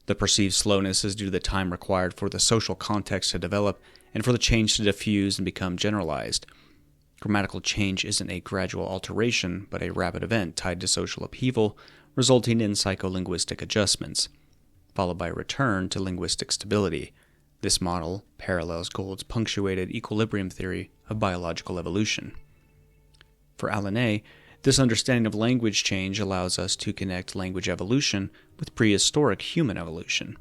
The perceived slowness is due to the time required for the social context to develop and for the change to diffuse and become generalized. Grammatical change isn't a gradual alteration, but a rapid event tied to social upheaval, resulting in psycholinguistic adjustments, followed by a return to linguistic stability. This model parallels Gould's punctuated equilibrium theory of biological evolution. For Alinei, this understanding of language change allows us to connect language evolution with prehistoric human evolution.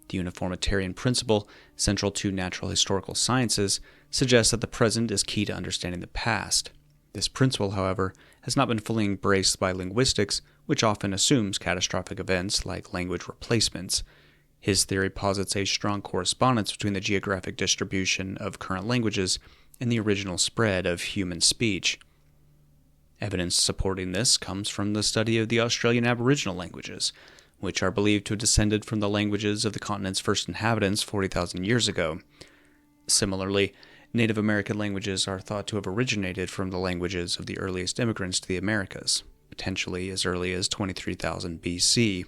The uniformitarian principle, central to natural historical sciences, suggests that the present is key to understanding the past. This principle, however, has not been fully embraced by linguistics, which often assumes catastrophic events like language replacements. His theory posits a strong correspondence between the geographic distribution of current languages and the original spread of human speech. Evidence supporting this comes from the study of the Australian Aboriginal languages, which are believed to have descended from the languages of the continent's first inhabitants 40,000 years ago. Similarly, Native American languages are thought to have originated from the languages of the earliest immigrants to the Americas, potentially as early as 23,000 BC.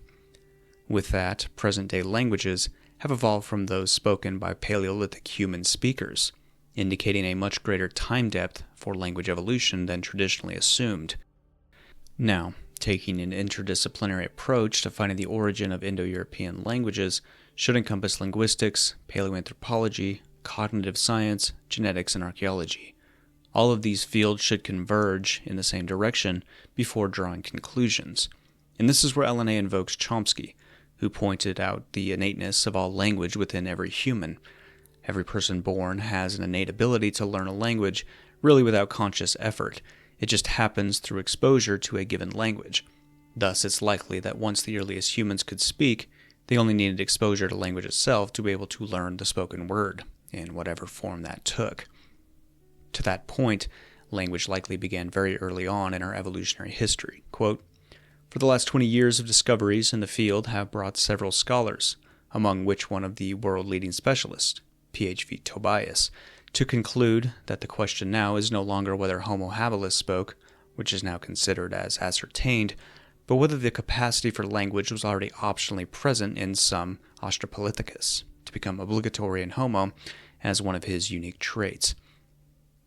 With that, present-day languages have evolved from those spoken by Paleolithic human speakers, indicating a much greater time depth for language evolution than traditionally assumed. Now, taking an interdisciplinary approach to finding the origin of Indo-European languages should encompass linguistics, paleoanthropology, cognitive science, genetics, and archaeology. All of these fields should converge in the same direction before drawing conclusions. And this is where Alinei invokes Chomsky, who pointed out the innateness of all language within every human. Every person born has an innate ability to learn a language, really without conscious effort. It just happens through exposure to a given language. Thus, it's likely that once the earliest humans could speak, they only needed exposure to language itself to be able to learn the spoken word, in whatever form that took. To that point, language likely began very early on in our evolutionary history. Quote, "For the last 20 years of discoveries in the field have brought several scholars, among which one of the world-leading specialists, P.H.V. Tobias, to conclude that the question now is no longer whether Homo habilis spoke, which is now considered as ascertained, but whether the capacity for language was already optionally present in some Australopithecus, to become obligatory in Homo as one of his unique traits."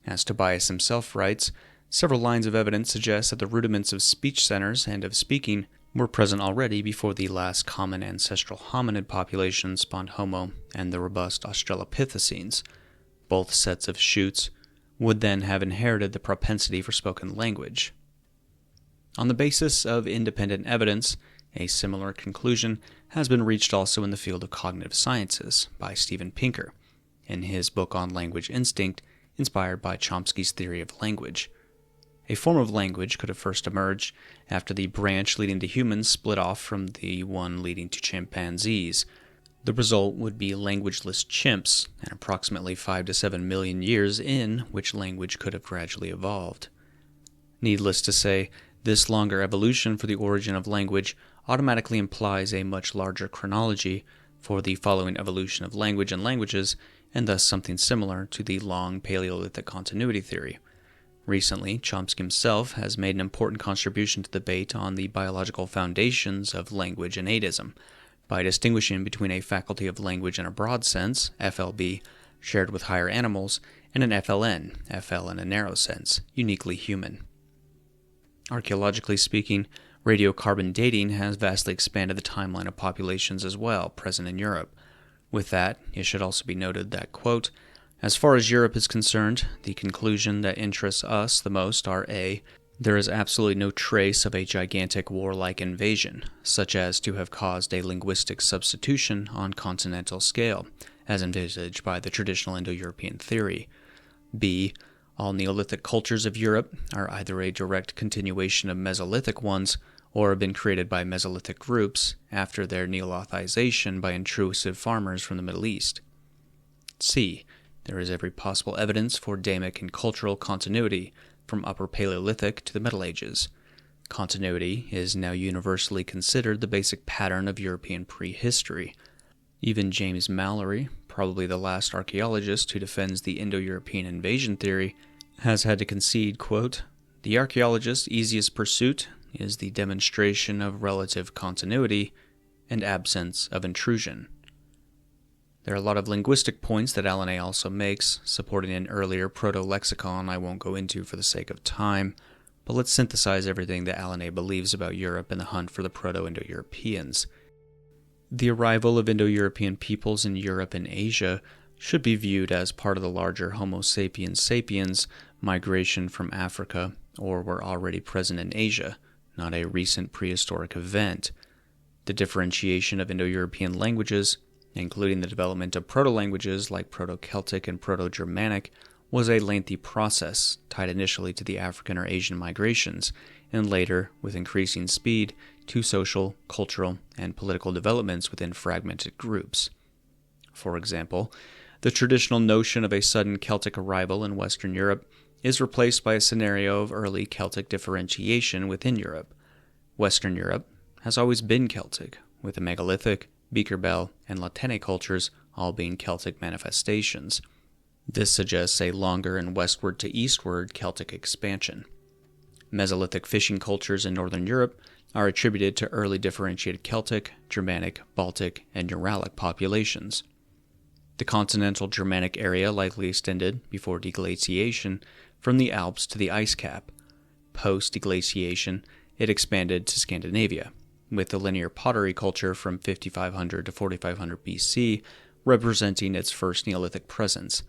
As Tobias himself writes, several lines of evidence suggest that the rudiments of speech centers and of speaking were present already before the last common ancestral hominid population spawned Homo and the robust Australopithecines. Both sets of shoots would then have inherited the propensity for spoken language. On the basis of independent evidence, a similar conclusion has been reached also in the field of cognitive sciences by Steven Pinker, in his book on language instinct, inspired by Chomsky's theory of language. A form of language could have first emerged after the branch leading to humans split off from the one leading to chimpanzees. The result would be languageless chimps, and approximately 5 to 7 million years in which language could have gradually evolved. Needless to say, this longer evolution for the origin of language automatically implies a much larger chronology for the following evolution of language and languages, and thus something similar to the long Paleolithic continuity theory. Recently, Chomsky himself has made an important contribution to the debate on the biological foundations of language innatism, by distinguishing between a faculty of language in a broad sense, FLB, shared with higher animals, and an FLN, FL in a narrow sense, uniquely human. Archaeologically speaking, radiocarbon dating has vastly expanded the timeline of populations as well, present in Europe. With that, it should also be noted that, quote, As far as Europe is concerned, the conclusion that interests us the most are A. There is absolutely no trace of a gigantic warlike invasion, such as to have caused a linguistic substitution on continental scale, as envisaged by the traditional Indo-European theory. B. All Neolithic cultures of Europe are either a direct continuation of Mesolithic ones or have been created by Mesolithic groups after their Neolithization by intrusive farmers from the Middle East. C. There is every possible evidence for damic and cultural continuity from Upper Paleolithic to the Middle Ages. Continuity is now universally considered the basic pattern of European prehistory. Even James Mallory, probably the last archaeologist who defends the Indo-European invasion theory, has had to concede, quote, "The archaeologist's easiest pursuit is the demonstration of relative continuity and absence of intrusion." There are a lot of linguistic points that Alinei also makes, supporting an earlier proto-lexicon I won't go into for the sake of time, but let's synthesize everything that Alinei believes about Europe and the hunt for the Proto-Indo-Europeans. The arrival of Indo-European peoples in Europe and Asia should be viewed as part of the larger Homo sapiens sapiens migration from Africa or were already present in Asia, not a recent prehistoric event. The differentiation of Indo-European languages, including the development of proto-languages like Proto-Celtic and Proto-Germanic, was a lengthy process tied initially to the African or Asian migrations, and later, with increasing speed, to social, cultural, and political developments within fragmented groups. For example, the traditional notion of a sudden Celtic arrival in Western Europe is replaced by a scenario of early Celtic differentiation within Europe. Western Europe has always been Celtic, with the megalithic, Beaker Bell, and Latene cultures all being Celtic manifestations. This suggests a longer and westward to eastward Celtic expansion. Mesolithic fishing cultures in Northern Europe are attributed to early differentiated Celtic, Germanic, Baltic, and Uralic populations. The continental Germanic area likely extended, before deglaciation, from the Alps to the ice cap. Post-deglaciation, it expanded to Scandinavia, with the linear pottery culture from 5500 to 4500 BC representing its first Neolithic presence.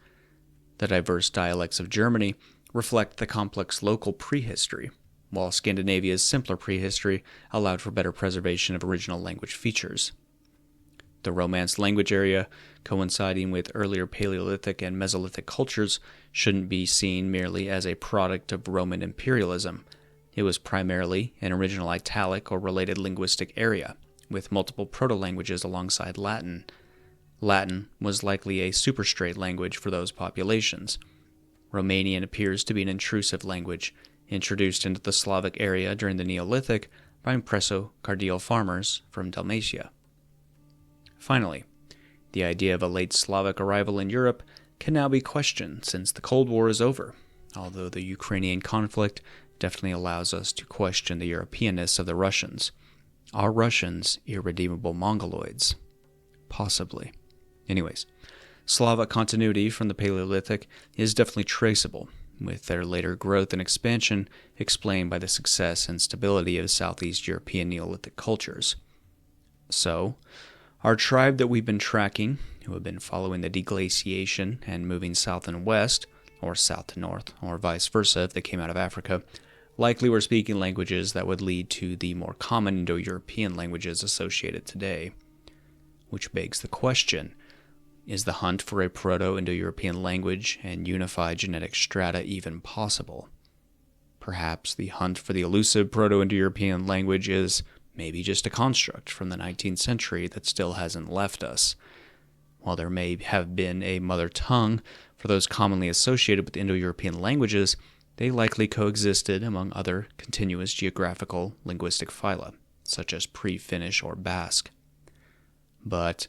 The diverse dialects of Germany reflect the complex local prehistory, while Scandinavia's simpler prehistory allowed for better preservation of original language features. The Romance language area, coinciding with earlier Paleolithic and Mesolithic cultures, shouldn't be seen merely as a product of Roman imperialism. It was primarily an original Italic or related linguistic area, with multiple proto-languages alongside Latin. Latin was likely a superstrate language for those populations. Romanian appears to be an intrusive language, introduced into the Slavic area during the Neolithic by Impresso-Cardial farmers from Dalmatia. Finally, the idea of a late Slavic arrival in Europe can now be questioned since the Cold War is over, although the Ukrainian conflict definitely allows us to question the Europeanness of the Russians. Are Russians irredeemable Mongoloids? Possibly. Anyways, Slavic continuity from the Paleolithic is definitely traceable, with their later growth and expansion explained by the success and stability of Southeast European Neolithic cultures. So, our tribe that we've been tracking, who have been following the deglaciation and moving south and west, or south to north, or vice versa if they came out of Africa, likely were speaking languages that would lead to the more common Indo-European languages associated today. Which begs the question, is the hunt for a Proto-Indo-European language and unified genetic strata even possible? Perhaps the hunt for the elusive Proto-Indo-European language is maybe just a construct from the 19th century that still hasn't left us. While there may have been a mother tongue for those commonly associated with Indo-European languages, they likely coexisted among other continuous geographical linguistic phyla, such as Pre-Finnish or Basque. But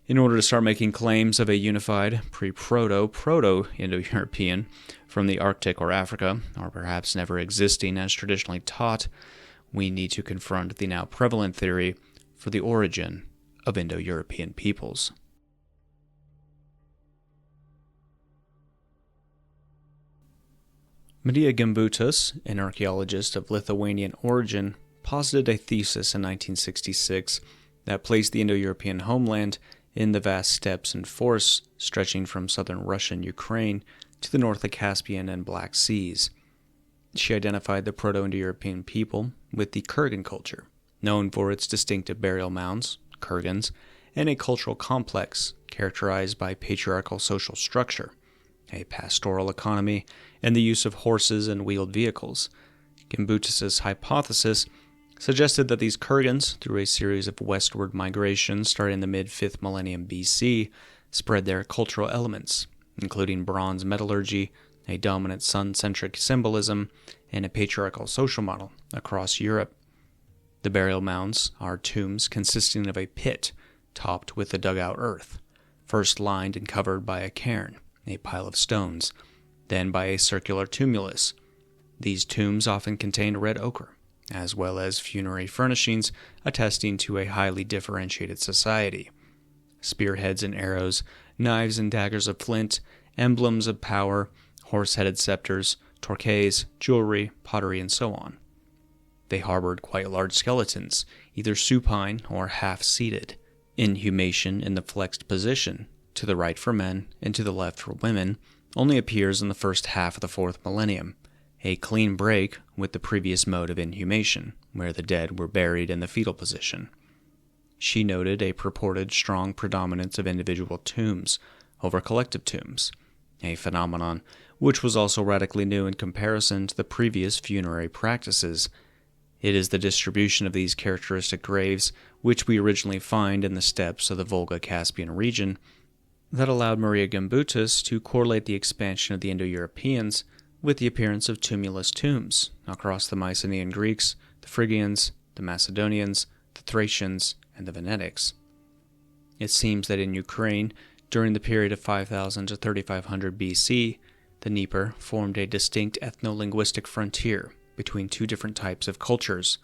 in order to start making claims of a unified Proto-Indo-European from the Arctic or Africa, or perhaps never existing as traditionally taught, we need to confront the now prevalent theory for the origin of Indo-European peoples. Medea Gimbutas, an archaeologist of Lithuanian origin, posited a thesis in 1966 that placed the Indo-European homeland in the vast steppes and forests stretching from southern Russia and Ukraine to the north of Caspian and Black Seas. She identified the Proto-Indo-European people with the Kurgan culture, known for its distinctive burial mounds, kurgans, and a cultural complex characterized by patriarchal social structure, a pastoral economy, and the use of horses and wheeled vehicles. Gimbutas's hypothesis suggested that these kurgans, through a series of westward migrations starting in the mid-5th millennium BC, spread their cultural elements, including bronze metallurgy, a dominant sun-centric symbolism, and a patriarchal social model across Europe. The burial mounds are tombs consisting of a pit topped with the dug-out earth, first lined and covered by a cairn, a pile of stones, then by a circular tumulus. These tombs often contained red ochre, as well as funerary furnishings attesting to a highly differentiated society. Spearheads and arrows, knives and daggers of flint, emblems of power, horse-headed scepters, torques, jewelry, pottery, and so on. They harbored quite large skeletons, either supine or half-seated. Inhumation in the flexed position, to the right for men and to the left for women, only appears in the first half of the 4th millennium, a clean break with the previous mode of inhumation, where the dead were buried in the fetal position. She noted a purported strong predominance of individual tombs over collective tombs, a phenomenon which was also radically new in comparison to the previous funerary practices. It is the distribution of these characteristic graves, which we originally find in the steppes of the Volga-Caspian region, that allowed Maria Gimbutas to correlate the expansion of the Indo-Europeans with the appearance of tumulus tombs across the Mycenaean Greeks, the Phrygians, the Macedonians, the Thracians, and the Venetics. It seems that in Ukraine, during the period of 5000 to 3500 BC, the Dnieper formed a distinct ethno-linguistic frontier between two different types of cultures.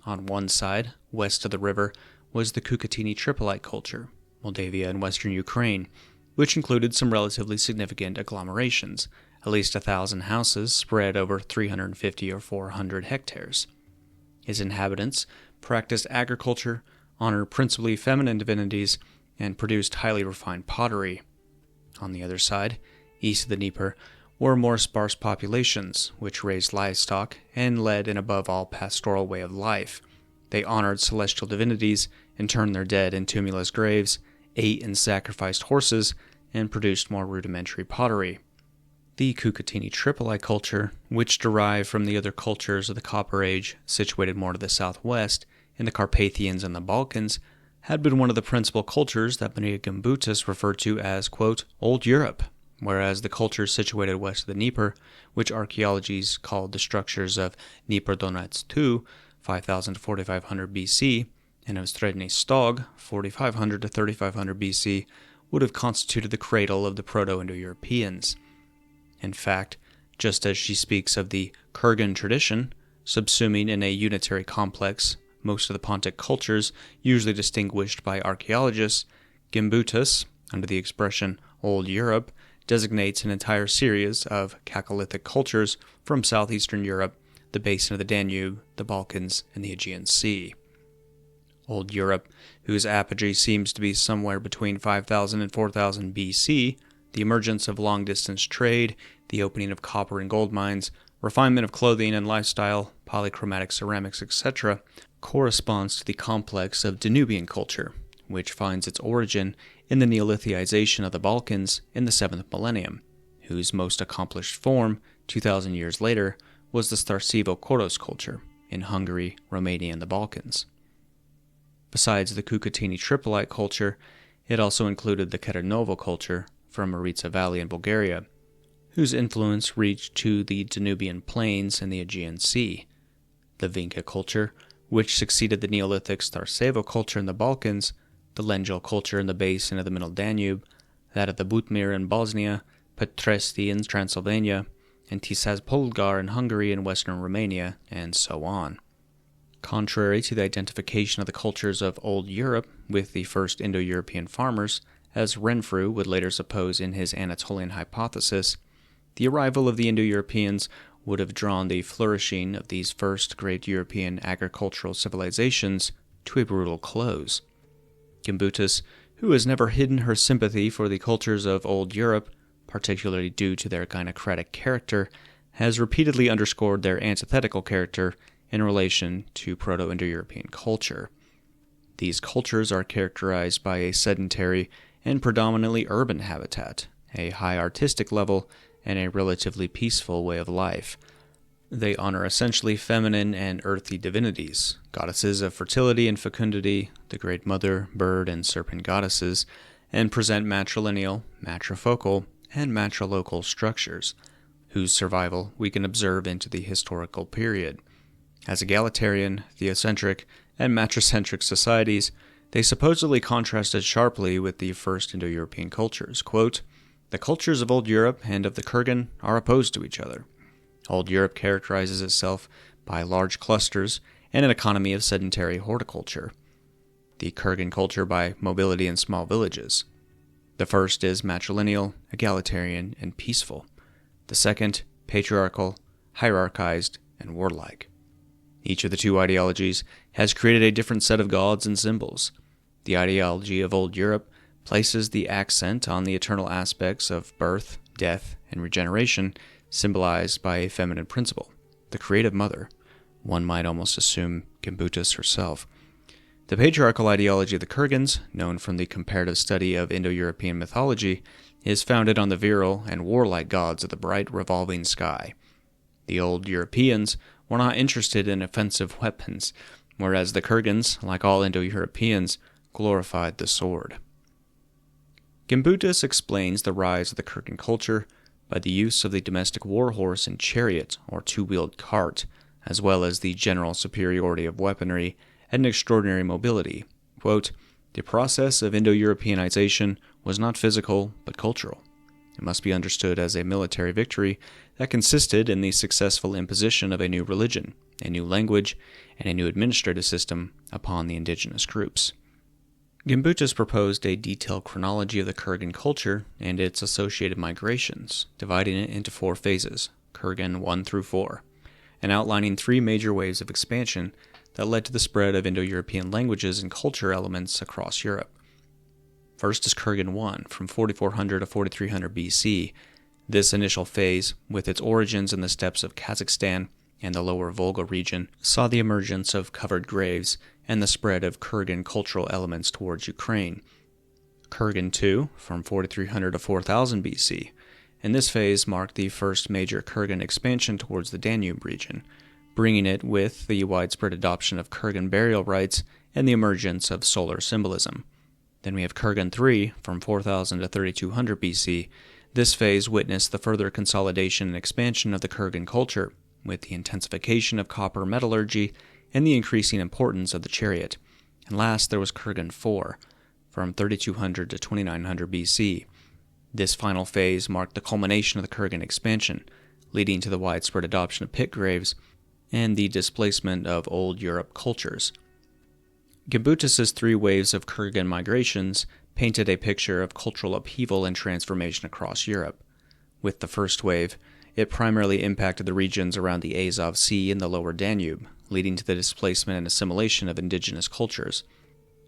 On one side, west of the river, was the Kukatini Tripolite culture, Moldavia and western Ukraine, which included some relatively significant agglomerations, at least 1,000 houses spread over 350 or 400 hectares. Its inhabitants practiced agriculture, honored principally feminine divinities, and produced highly refined pottery. On the other side, east of the Dnieper, were more sparse populations, which raised livestock and led an above all pastoral way of life. They honored celestial divinities, interned their dead in tumulus graves, ate and sacrificed horses, and produced more rudimentary pottery. The Kukatini Tripolite culture, which derived from the other cultures of the Copper Age situated more to the southwest, in the Carpathians and the Balkans, had been one of the principal cultures that Maria Gimbutas referred to as, quote, Old Europe, whereas the cultures situated west of the Dnieper, which archaeologies called the structures of Dnieper Donets II, 5000 to 4500 BC, and of Sredny Stog, 4500 to 3500 BC, would have constituted the cradle of the Proto-Indo-Europeans. In fact, just as she speaks of the Kurgan tradition, subsuming in a unitary complex most of the Pontic cultures usually distinguished by archaeologists, Gimbutas, under the expression Old Europe, designates an entire series of Chalcolithic cultures from southeastern Europe, the basin of the Danube, the Balkans, and the Aegean Sea. Old Europe, whose apogee seems to be somewhere between 5000 and 4000 BC, the emergence of long-distance trade, the opening of copper and gold mines, refinement of clothing and lifestyle, polychromatic ceramics, etc., corresponds to the complex of Danubian culture, which finds its origin in the Neolithicization of the Balkans in the 7th millennium, whose most accomplished form, 2,000 years later, was the Starcevo-Koros culture in Hungary, Romania, and the Balkans. Besides the Kukatini Tripolite culture, it also included the Keternovo culture from Maritsa Valley in Bulgaria, whose influence reached to the Danubian plains and the Aegean Sea, the Vinca culture, which succeeded the Neolithic Starcevo culture in the Balkans, the Lengel culture in the basin of the Middle Danube, that of the Butmir in Bosnia, Petresti in Transylvania, and Tisza-Polgar in Hungary and western Romania, and so on. Contrary to the identification of the cultures of Old Europe with the first Indo-European farmers, as Renfrew would later suppose in his Anatolian hypothesis, the arrival of the Indo-Europeans would have drawn the flourishing of these first great European agricultural civilizations to a brutal close. Gimbutas, who has never hidden her sympathy for the cultures of Old Europe, particularly due to their gynocratic character, has repeatedly underscored their antithetical character in relation to Proto-Indo-European culture. These cultures are characterized by a sedentary and predominantly urban habitat, a high artistic level, and a relatively peaceful way of life. They honor essentially feminine and earthy divinities, goddesses of fertility and fecundity, the Great Mother, bird, and serpent goddesses, and present matrilineal, matrifocal, and matrilocal structures, whose survival we can observe into the historical period. As egalitarian, theocentric, and matricentric societies, they supposedly contrasted sharply with the first Indo-European cultures. Quote, "The cultures of Old Europe and of the Kurgan are opposed to each other. Old Europe characterizes itself by large clusters and an economy of sedentary horticulture. The Kurgan culture by mobility in small villages. The first is matrilineal, egalitarian, and peaceful. The second, patriarchal, hierarchized, and warlike. Each of the two ideologies has created a different set of gods and symbols. The ideology of Old Europe places the accent on the eternal aspects of birth, death, and regeneration, symbolized by a feminine principle, the creative mother. One might almost assume Gimbutas herself. The patriarchal ideology of the Kurgans, known from the comparative study of Indo-European mythology, is founded on the virile and warlike gods of the bright revolving sky. The Old Europeans were not interested in offensive weapons, whereas the Kurgans, like all Indo-Europeans, glorified the sword." Gimbutas explains the rise of the Kurgan culture by the use of the domestic warhorse and chariot or two-wheeled cart, as well as the general superiority of weaponry and extraordinary mobility. Quote, "The process of Indo-Europeanization was not physical but cultural. It must be understood as a military victory that consisted in the successful imposition of a new religion, a new language, and a new administrative system upon the indigenous groups." Gimbutas proposed a detailed chronology of the Kurgan culture and its associated migrations, dividing it into 4 phases, Kurgan 1 through 4, and outlining 3 major waves of expansion that led to the spread of Indo-European languages and culture elements across Europe. First is Kurgan 1, from 4400 to 4300 BC. This initial phase, with its origins in the steppes of Kazakhstan and the lower Volga region, saw the emergence of covered graves and the spread of Kurgan cultural elements towards Ukraine. Kurgan 2, from 4300 to 4000 BC. In this phase marked the first major Kurgan expansion towards the Danube region, bringing it with the widespread adoption of Kurgan burial rites and the emergence of solar symbolism. Then we have Kurgan 3, from 4000 to 3200 BC. This phase witnessed the further consolidation and expansion of the Kurgan culture, with the intensification of copper metallurgy and the increasing importance of the chariot. And last, there was Kurgan 4, from 3200 to 2900 BC. This final phase marked the culmination of the Kurgan expansion, leading to the widespread adoption of pit graves and the displacement of Old Europe cultures. Gimbutas' 3 waves of Kurgan migrations painted a picture of cultural upheaval and transformation across Europe. With the first wave, it primarily impacted the regions around the Azov Sea and the lower Danube, leading to the displacement and assimilation of indigenous cultures.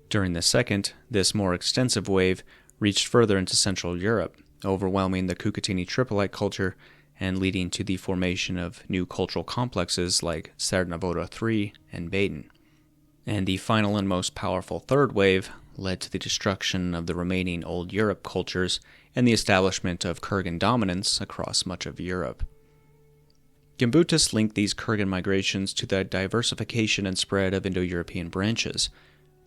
During the second, this more extensive wave reached further into Central Europe, overwhelming the Cucutini Tripolite culture and leading to the formation of new cultural complexes like Cernavoda III and Baden. And the final and most powerful third wave led to the destruction of the remaining Old Europe cultures and the establishment of Kurgan dominance across much of Europe. Gimbutas linked these Kurgan migrations to the diversification and spread of Indo-European branches.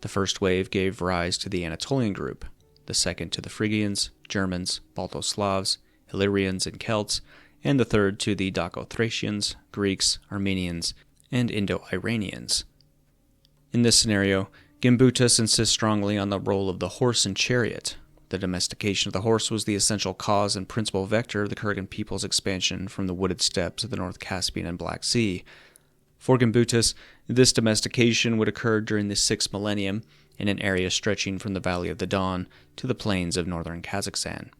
The first wave gave rise to the Anatolian group, the second to the Phrygians, Germans, Balto-Slavs, Illyrians, and Celts, and the third to the Daco-Thracians, Greeks, Armenians, and Indo-Iranians. In this scenario, Gimbutas insists strongly on the role of the horse and chariot. The domestication of the horse was the essential cause and principal vector of the Kurgan people's expansion from the wooded steppes of the North Caspian and Black Sea. For Gimbutas, this domestication would occur during the 6th millennium in an area stretching from the Valley of the Don to the plains of northern Kazakhstan.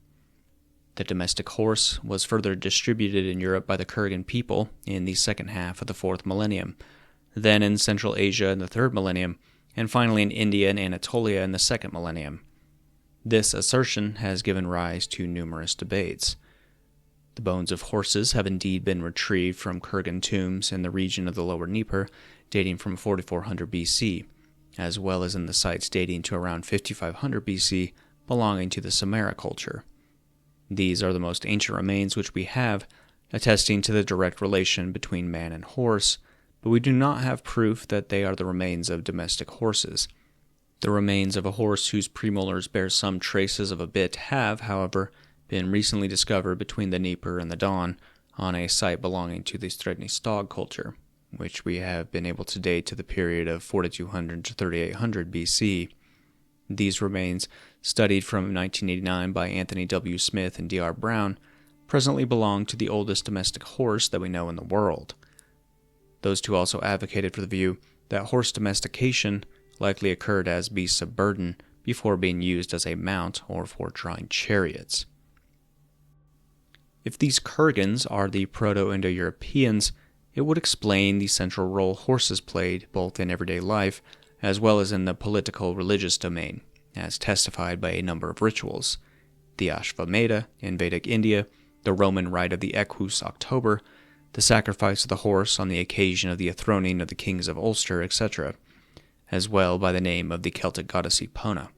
The domestic horse was further distributed in Europe by the Kurgan people in the second half of the 4th millennium, then in Central Asia in the 3rd millennium, and finally in India and Anatolia in the 2nd millennium. This assertion has given rise to numerous debates. The bones of horses have indeed been retrieved from Kurgan tombs in the region of the Lower Dnieper, dating from 4400 BC, as well as in the sites dating to around 5500 BC, belonging to the Samara culture. These are the most ancient remains which we have, attesting to the direct relation between man and horse, but we do not have proof that they are the remains of domestic horses. The remains of a horse whose premolars bear some traces of a bit have, however, been recently discovered between the Dnieper and the Don on a site belonging to the Srednji Stog culture, which we have been able to date to the period of 4200 to 3800 BC. These remains, studied from 1989 by Anthony W. Smith and D.R. Brown, presently belong to the oldest domestic horse that we know in the world. Those two also advocated for the view that horse domestication likely occurred as beasts of burden before being used as a mount or for drawing chariots. If these Kurgans are the Proto-Indo-Europeans, it would explain the central role horses played both in everyday life as well as in the political-religious domain, as testified by a number of rituals: the Ashvamedha in Vedic India, the Roman rite of the Equus October, the sacrifice of the horse on the occasion of the enthroning of the kings of Ulster, etc., as well by the name of the Celtic goddess Epona,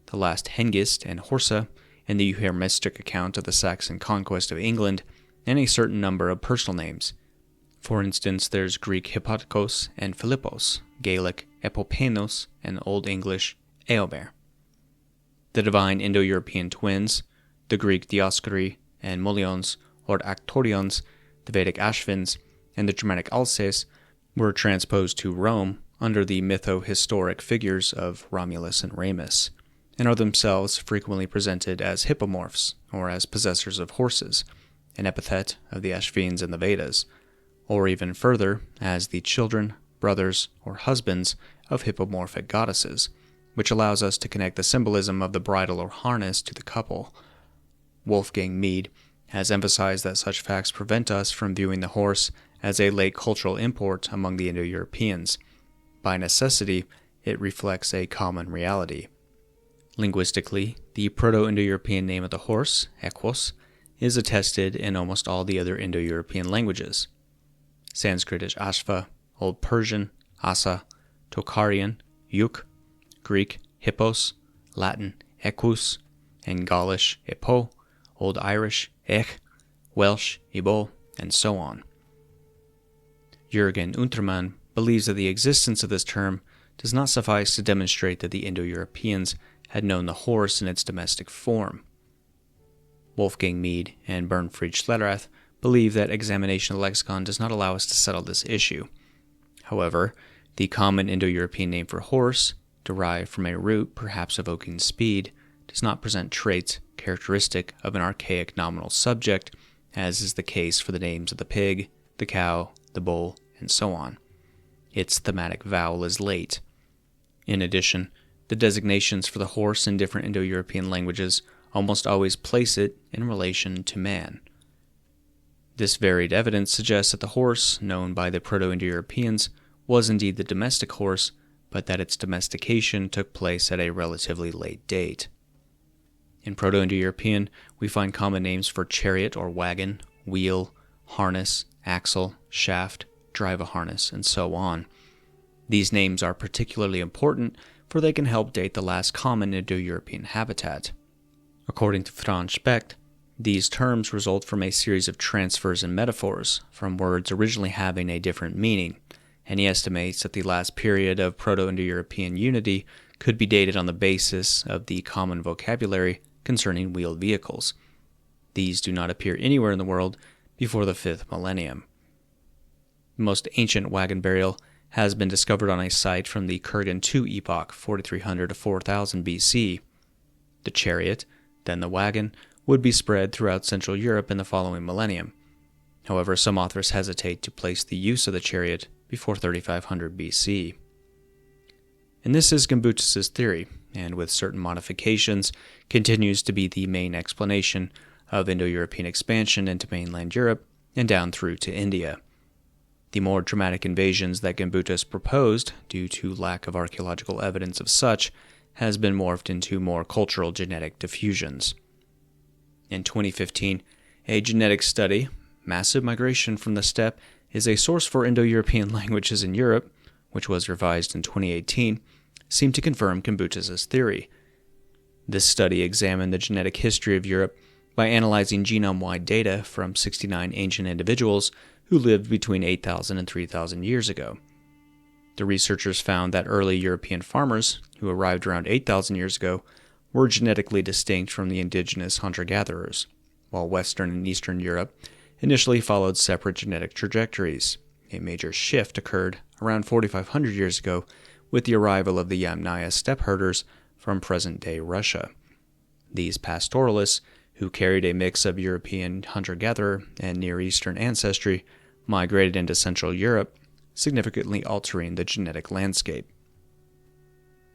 the last Hengist and Horsa in the Euhemistic account of the Saxon conquest of England, and a certain number of personal names. For instance, there's Greek Hippotokos and Philippos, Gaelic Epopenos, and Old English Eomer. The divine Indo-European twins, the Greek Dioscuri and Molions or Actorions, the Vedic Ashvins, and the Germanic Alces were transposed to Rome under the mytho-historic figures of Romulus and Remus, and are themselves frequently presented as hippomorphs, or as possessors of horses, an epithet of the Ashvins in the Vedas, or even further, as the children, brothers, or husbands of hippomorphic goddesses, which allows us to connect the symbolism of the bridle or harness to the couple. Wolfgang Mead has emphasized that such facts prevent us from viewing the horse as a late cultural import among the Indo-Europeans. By necessity, it reflects a common reality. Linguistically, the Proto-Indo-European name of the horse, Equus, is attested in almost all the other Indo-European languages. Sanskrit is Ashva, Old Persian, Asa, Tocharian, Yuk, Greek, Hippos, Latin, Equus, and Gaulish, Epo, Old Irish, Ech, Welsh, Ibo, and so on. Jürgen Untermann believes that the existence of this term does not suffice to demonstrate that the Indo-Europeans had known the horse in its domestic form. Wolfgang Mead and Bernfried Schlerath believe that examination of the lexicon does not allow us to settle this issue. However, the common Indo-European name for horse, derived from a root perhaps evoking speed, does not present traits characteristic of an archaic nominal subject, as is the case for the names of the pig, the cow, the bull, and so on. Its thematic vowel is late. In addition, the designations for the horse in different Indo-European languages almost always place it in relation to man. This varied evidence suggests that the horse, known by the Proto-Indo-Europeans, was indeed the domestic horse, but that its domestication took place at a relatively late date. In Proto-Indo-European, we find common names for chariot or wagon, wheel, harness, axle, shaft, drive a harness, and so on. These names are particularly important, for they can help date the last common Indo-European habitat. According to Franz Specht, these terms result from a series of transfers and metaphors from words originally having a different meaning, and he estimates that the last period of Proto-Indo-European unity could be dated on the basis of the common vocabulary concerning wheeled vehicles. These do not appear anywhere in the world before the 5th millennium. The most ancient wagon burial has been discovered on a site from the Kurgan II epoch, 4300 to 4000 BC. The chariot, then the wagon, would be spread throughout Central Europe in the following millennium. However, some authors hesitate to place the use of the chariot before 3500 BC. And this is Gimbutas's theory, and with certain modifications, continues to be the main explanation of Indo-European expansion into mainland Europe and down through to India. The more dramatic invasions that Gimbutas proposed, due to lack of archaeological evidence of such, has been morphed into more cultural genetic diffusions. In 2015, a genetic study, Massive Migration from the Steppe, is a source for Indo-European languages in Europe, which was revised in 2018, seemed to confirm Gimbutas's theory. This study examined the genetic history of Europe by analyzing genome-wide data from 69 ancient individuals who lived between 8,000 and 3,000 years ago. The researchers found that early European farmers, who arrived around 8,000 years ago, were genetically distinct from the indigenous hunter-gatherers, while Western and Eastern Europe initially followed separate genetic trajectories. A major shift occurred around 4,500 years ago with the arrival of the Yamnaya steppe herders from present-day Russia. These pastoralists, who carried a mix of European hunter-gatherer and Near Eastern ancestry, migrated into Central Europe, significantly altering the genetic landscape.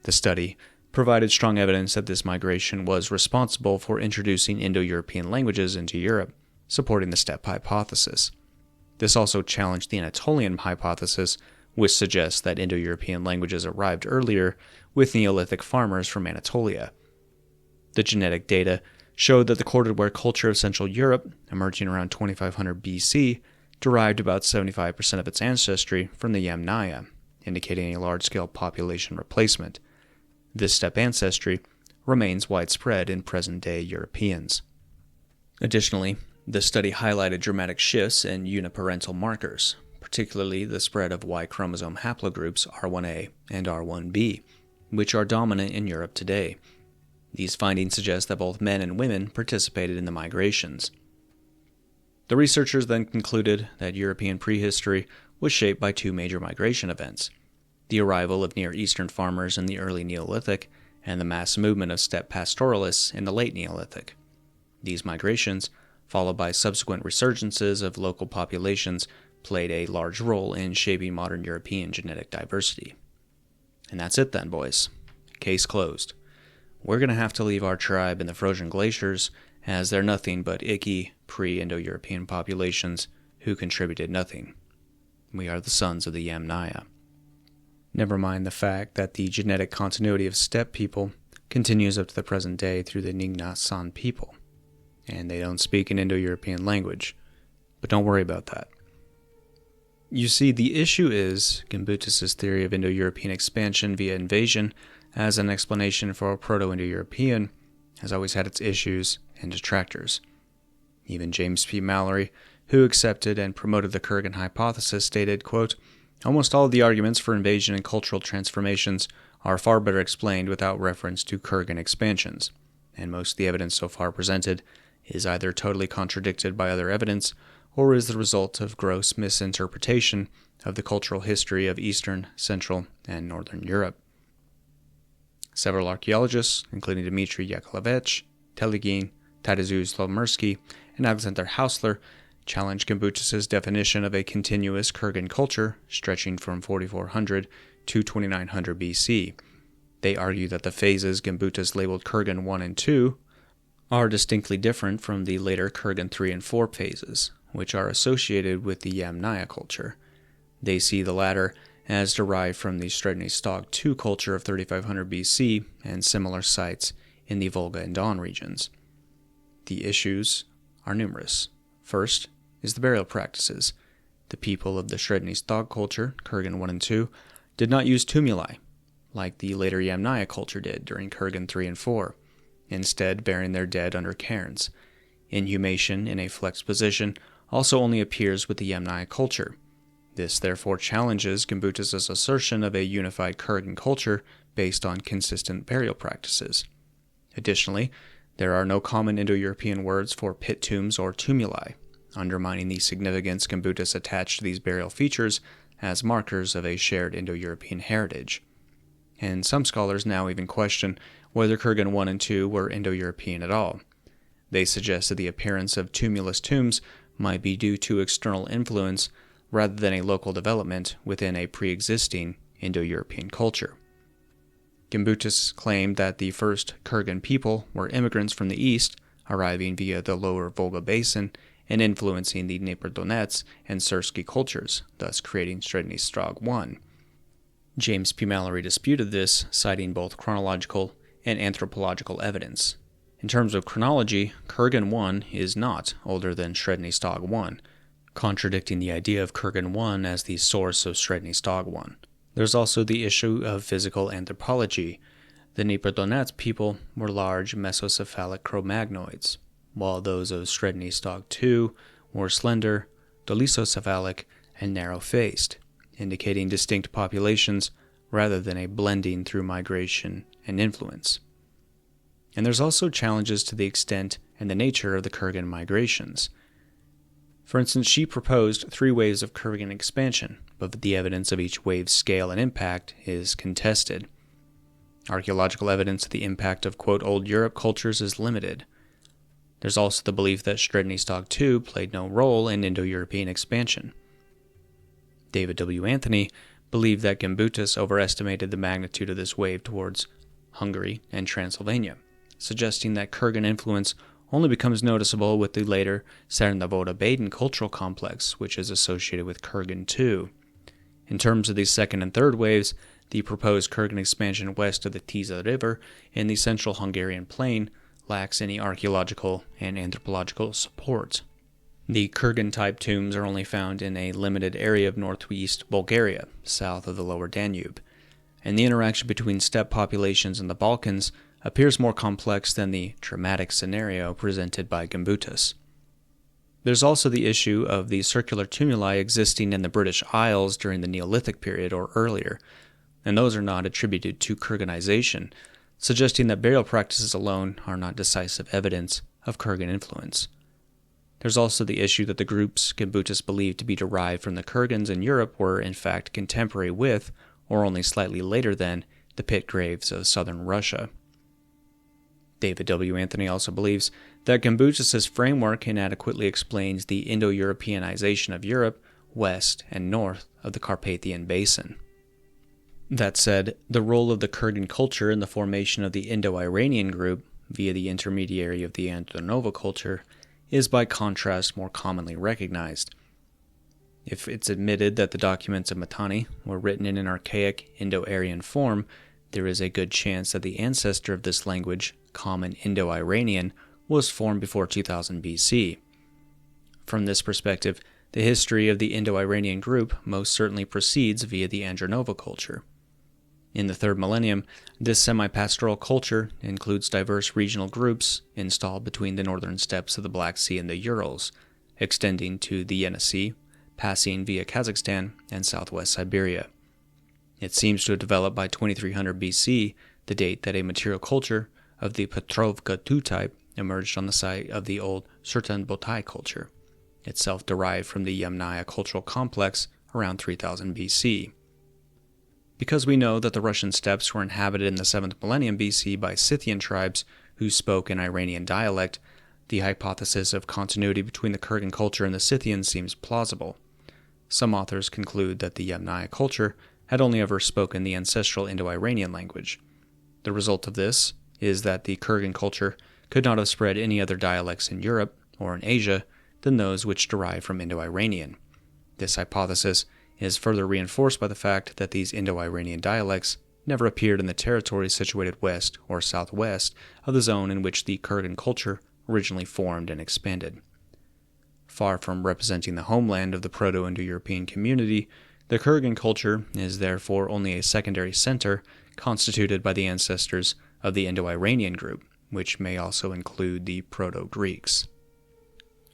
The study provided strong evidence that this migration was responsible for introducing Indo-European languages into Europe, supporting the steppe hypothesis. This also challenged the Anatolian hypothesis, which suggests that Indo-European languages arrived earlier with Neolithic farmers from Anatolia. The genetic data showed that the corded-ware culture of Central Europe, emerging around 2500 BC, derived about 75% of its ancestry from the Yamnaya, indicating a large-scale population replacement. This steppe ancestry remains widespread in present-day Europeans. Additionally, the study highlighted dramatic shifts in uniparental markers, particularly the spread of Y chromosome haplogroups R1a and R1b, which are dominant in Europe today. These findings suggest that both men and women participated in the migrations. The researchers then concluded that European prehistory was shaped by two major migration events: the arrival of Near Eastern farmers in the early Neolithic and the mass movement of steppe pastoralists in the late Neolithic. These migrations, followed by subsequent resurgences of local populations, played a large role in shaping modern European genetic diversity. And that's it then, boys. Case closed. We're going to have to leave our tribe in the frozen glaciers, as they're nothing but icky pre-Indo-European populations who contributed nothing. We are the sons of the Yamnaya. Never mind the fact that the genetic continuity of steppe people continues up to the present day through the Nyingma San people, and they don't speak an Indo-European language, but don't worry about that. You see, the issue is Gimbutas's theory of Indo-European expansion via invasion as an explanation for Proto-Indo-European has always had its issues and detractors. Even James P. Mallory, who accepted and promoted the Kurgan hypothesis, stated, quote, "Almost all of the arguments for invasion and cultural transformations are far better explained without reference to Kurgan expansions, and most of the evidence so far presented is either totally contradicted by other evidence or is the result of gross misinterpretation of the cultural history of Eastern, Central, and Northern Europe." Several archaeologists, including Dmitry Yakovlevich, Telegin, Tadeusz Slomersky, and Alexander Hausler, challenged Gimbutas's definition of a continuous Kurgan culture stretching from 4400 to 2900 BC. They argue that the phases Gimbutas labeled Kurgan 1 and 2 are distinctly different from the later Kurgan 3 and 4 phases, which are associated with the Yamnaya culture. They see the latter as derived from the Sredny Stog II culture of 3500 BC and similar sites in the Volga and Don regions. The issues are numerous. First is the burial practices. The people of the Sredny Stog culture, Kurgan 1 and 2, did not use tumuli, like the later Yamnaya culture did during Kurgan 3 and 4, instead burying their dead under cairns. Inhumation in a flexed position also only appears with the Yamnaya culture. This therefore challenges Gimbutas's assertion of a unified Kurgan culture based on consistent burial practices. Additionally, there are no common Indo-European words for pit tombs or tumuli, undermining the significance Gimbutas attached to these burial features as markers of a shared Indo-European heritage. And some scholars now even question whether Kurgan 1 and 2 were Indo-European at all. They suggested the appearance of tumulus tombs might be due to external influence rather than a local development within a pre-existing Indo-European culture. Gimbutas claimed that the first Kurgan people were immigrants from the east, arriving via the lower Volga basin and influencing the Dnepr-Donetsk and Sersky cultures, thus creating Sredny Stog I. James P. Mallory disputed this, citing both chronological and anthropological evidence. In terms of chronology, Kurgan I is not older than Sredni Stog I, contradicting the idea of Kurgan I as the source of Sredni Stog I. There's also the issue of physical anthropology. The Dnipro-Donetsk people were large mesocephalic Cro-Magnoids, while those of Sredni Stog II were slender, dolichocephalic, and narrow-faced, indicating distinct populations rather than a blending through migration and influence. And there's also challenges to the extent and the nature of the Kurgan migrations. For instance, she proposed 3 waves of Kurgan expansion, but the evidence of each wave's scale and impact is contested. Archaeological evidence of the impact of, quote, Old Europe cultures is limited. There's also the belief that Sredni Stog II played no role in Indo-European expansion. David W. Anthony believed that Gimbutas overestimated the magnitude of this wave towards Hungary and Transylvania, suggesting that Kurgan influence only becomes noticeable with the later Cernavoda-Baden cultural complex, which is associated with Kurgan II. In terms of the second and third waves, the proposed Kurgan expansion west of the Tisza River in the central Hungarian plain lacks any archaeological and anthropological support. The Kurgan-type tombs are only found in a limited area of northeast Bulgaria, south of the lower Danube, and the interaction between steppe populations in the Balkans appears more complex than the dramatic scenario presented by Gimbutas. There's also the issue of the circular tumuli existing in the British Isles during the Neolithic period or earlier, and those are not attributed to Kurganization, suggesting that burial practices alone are not decisive evidence of Kurgan influence. There's also the issue that the groups Gimbutas believed to be derived from the Kurgans in Europe were in fact contemporary with, or only slightly later than, the pit graves of southern Russia. David W. Anthony also believes that Gimbutas' framework inadequately explains the Indo-Europeanization of Europe west and north of the Carpathian Basin. That said, the role of the Kurgan culture in the formation of the Indo-Iranian group, via the intermediary of the Andronova culture, is by contrast more commonly recognized. If it's admitted that the documents of Mitanni were written in an archaic Indo-Aryan form, there is a good chance that the ancestor of this language, Common Indo-Iranian, was formed before 2000 BC. From this perspective, the history of the Indo-Iranian group most certainly proceeds via the Andronova culture. In the 3rd millennium, this semi-pastoral culture includes diverse regional groups installed between the northern steppes of the Black Sea and the Urals, extending to the Yenisei, passing via Kazakhstan and southwest Siberia. It seems to have developed by 2300 BC, the date that a material culture of the Petrovka II type emerged on the site of the old Surten-Botai culture, itself derived from the Yamnaya cultural complex around 3000 BC. Because we know that the Russian steppes were inhabited in the 7th millennium BC by Scythian tribes who spoke an Iranian dialect, the hypothesis of continuity between the Kurgan culture and the Scythians seems plausible. Some authors conclude that the Yamnaya culture had only ever spoken the ancestral Indo-Iranian language. The result of this is that the Kurgan culture could not have spread any other dialects in Europe or in Asia than those which derive from Indo-Iranian. This hypothesis is further reinforced by the fact that these Indo-Iranian dialects never appeared in the territories situated west or southwest of the zone in which the Kurgan culture originally formed and expanded. Far from representing the homeland of the Proto-Indo-European community, the Kurgan culture is therefore only a secondary center constituted by the ancestors of the Indo-Iranian group, which may also include the Proto-Greeks.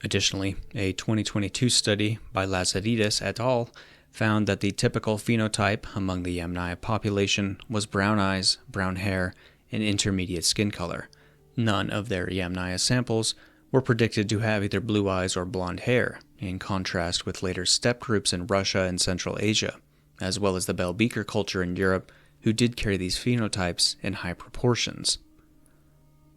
Additionally, a 2022 study by Lazaridis et al. Found that the typical phenotype among the Yamnaya population was brown eyes, brown hair, and intermediate skin color. None of their Yamnaya samples were predicted to have either blue eyes or blonde hair, in contrast with later steppe groups in Russia and Central Asia, as well as the Bell-Beaker culture in Europe, who did carry these phenotypes in high proportions.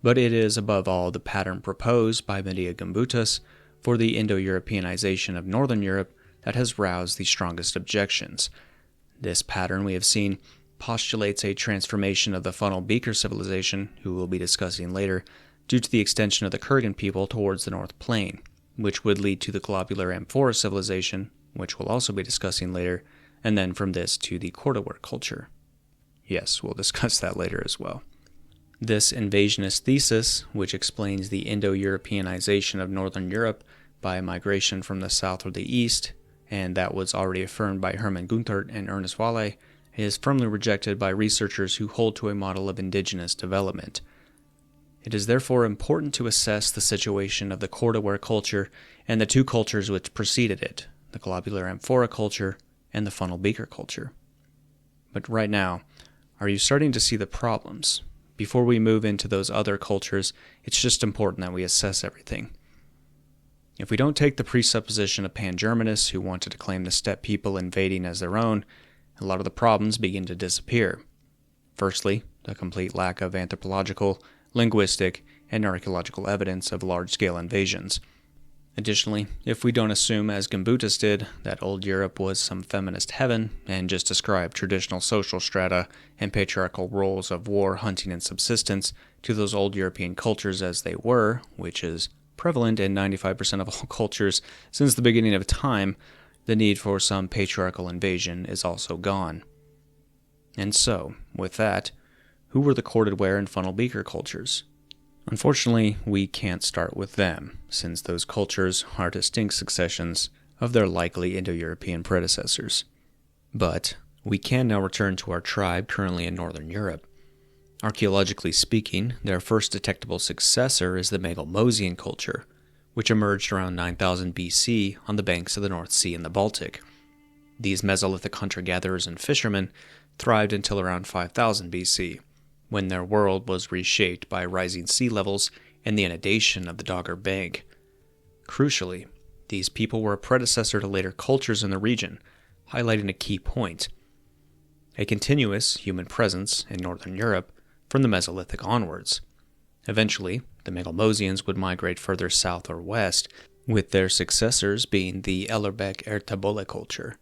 But it is above all the pattern proposed by Medea Gimbutas for the Indo-Europeanization of Northern Europe that has roused the strongest objections. This pattern, we have seen, postulates a transformation of the funnel beaker civilization, who we'll be discussing later, due to the extension of the Kurgan people towards the North Plain, which would lead to the globular amphora civilization, which we'll also be discussing later, and then from this to the Cordovar culture. Yes, we'll discuss that later as well. This invasionist thesis, which explains the Indo-Europeanization of Northern Europe by migration from the south or the east, and that was already affirmed by Hermann Gunthert and Ernest Wallay, is firmly rejected by researchers who hold to a model of indigenous development. It is therefore important to assess the situation of the Cordovar culture and the two cultures which preceded it, the globular amphora culture and the funnel beaker culture. But right now, are you starting to see the problems? Before we move into those other cultures, it's just important that we assess everything. If we don't take the presupposition of pan-Germanists who wanted to claim the steppe people invading as their own, a lot of the problems begin to disappear. Firstly, the complete lack of anthropological, linguistic, and archaeological evidence of large-scale invasions. Additionally, if we don't assume, as Gimbutas did, that old Europe was some feminist heaven and just ascribe traditional social strata and patriarchal roles of war, hunting, and subsistence to those old European cultures as they were, which is prevalent in 95% of all cultures since the beginning of time, the need for some patriarchal invasion is also gone. And so, with that, who were the corded ware and funnel beaker cultures? Unfortunately, we can't start with them, since those cultures are distinct successions of their likely Indo-European predecessors. But we can now return to our tribe currently in Northern Europe. Archaeologically speaking, their first detectable successor is the Megalmosian culture, which emerged around 9000 BC on the banks of the North Sea and the Baltic. These Mesolithic hunter-gatherers and fishermen thrived until around 5000 BC, when their world was reshaped by rising sea levels and the inundation of the Dogger Bank. Crucially, these people were a predecessor to later cultures in the region, highlighting a key point: a continuous human presence in Northern Europe from the Mesolithic onwards. Eventually, the Megalmosians would migrate further south or west, with their successors being the Ellerbeck-Ertabolle culture.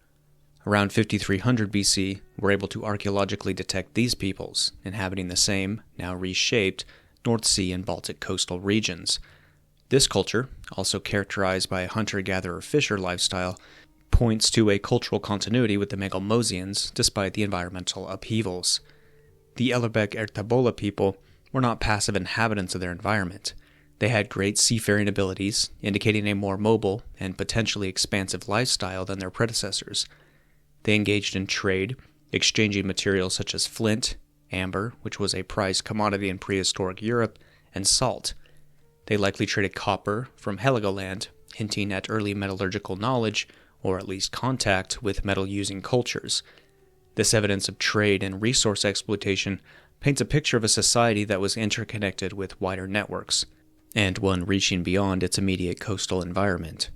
Around 5300 BC, we're able to archaeologically detect these peoples, inhabiting the same, now reshaped, North Sea and Baltic coastal regions. This culture, also characterized by a hunter-gatherer-fisher lifestyle, points to a cultural continuity with the Megalmosians despite the environmental upheavals. The Ellerbeck-Ertabolle people were not passive inhabitants of their environment. They had great seafaring abilities, indicating a more mobile and potentially expansive lifestyle than their predecessors. They engaged in trade, exchanging materials such as flint, amber, which was a prized commodity in prehistoric Europe, and salt. They likely traded copper from Heligoland, hinting at early metallurgical knowledge, or at least contact with metal-using cultures. This evidence of trade and resource exploitation paints a picture of a society that was interconnected with wider networks, and one reaching beyond its immediate coastal environment.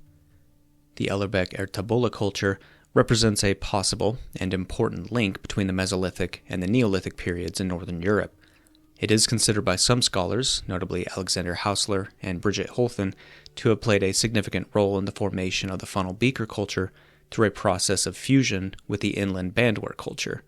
The Ellerbeck-Ertabolle culture represents a possible and important link between the Mesolithic and the Neolithic periods in Northern Europe. It is considered by some scholars, notably Alexander Hausler and Brigitte Holthen, to have played a significant role in the formation of the funnel beaker culture through a process of fusion with the inland bandware culture.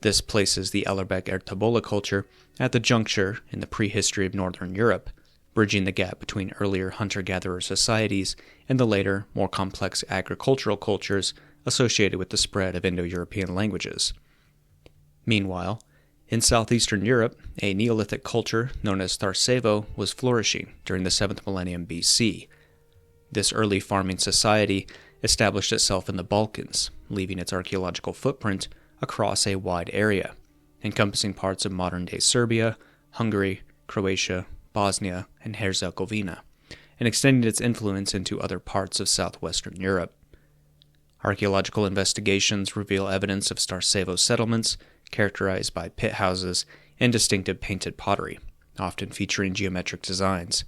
This places the Ellerbeck-Ertabolle culture at the juncture in the prehistory of Northern Europe, bridging the gap between earlier hunter-gatherer societies and the later, more complex agricultural cultures associated with the spread of Indo-European languages. Meanwhile, in southeastern Europe, a Neolithic culture known as Tharsevo was flourishing during the 7th millennium BC. This early farming society established itself in the Balkans, leaving its archaeological footprint across a wide area, encompassing parts of modern-day Serbia, Hungary, Croatia, Bosnia, and Herzegovina, and extending its influence into other parts of southwestern Europe. Archaeological investigations reveal evidence of Starcevo settlements characterized by pit houses and distinctive painted pottery, often featuring geometric designs.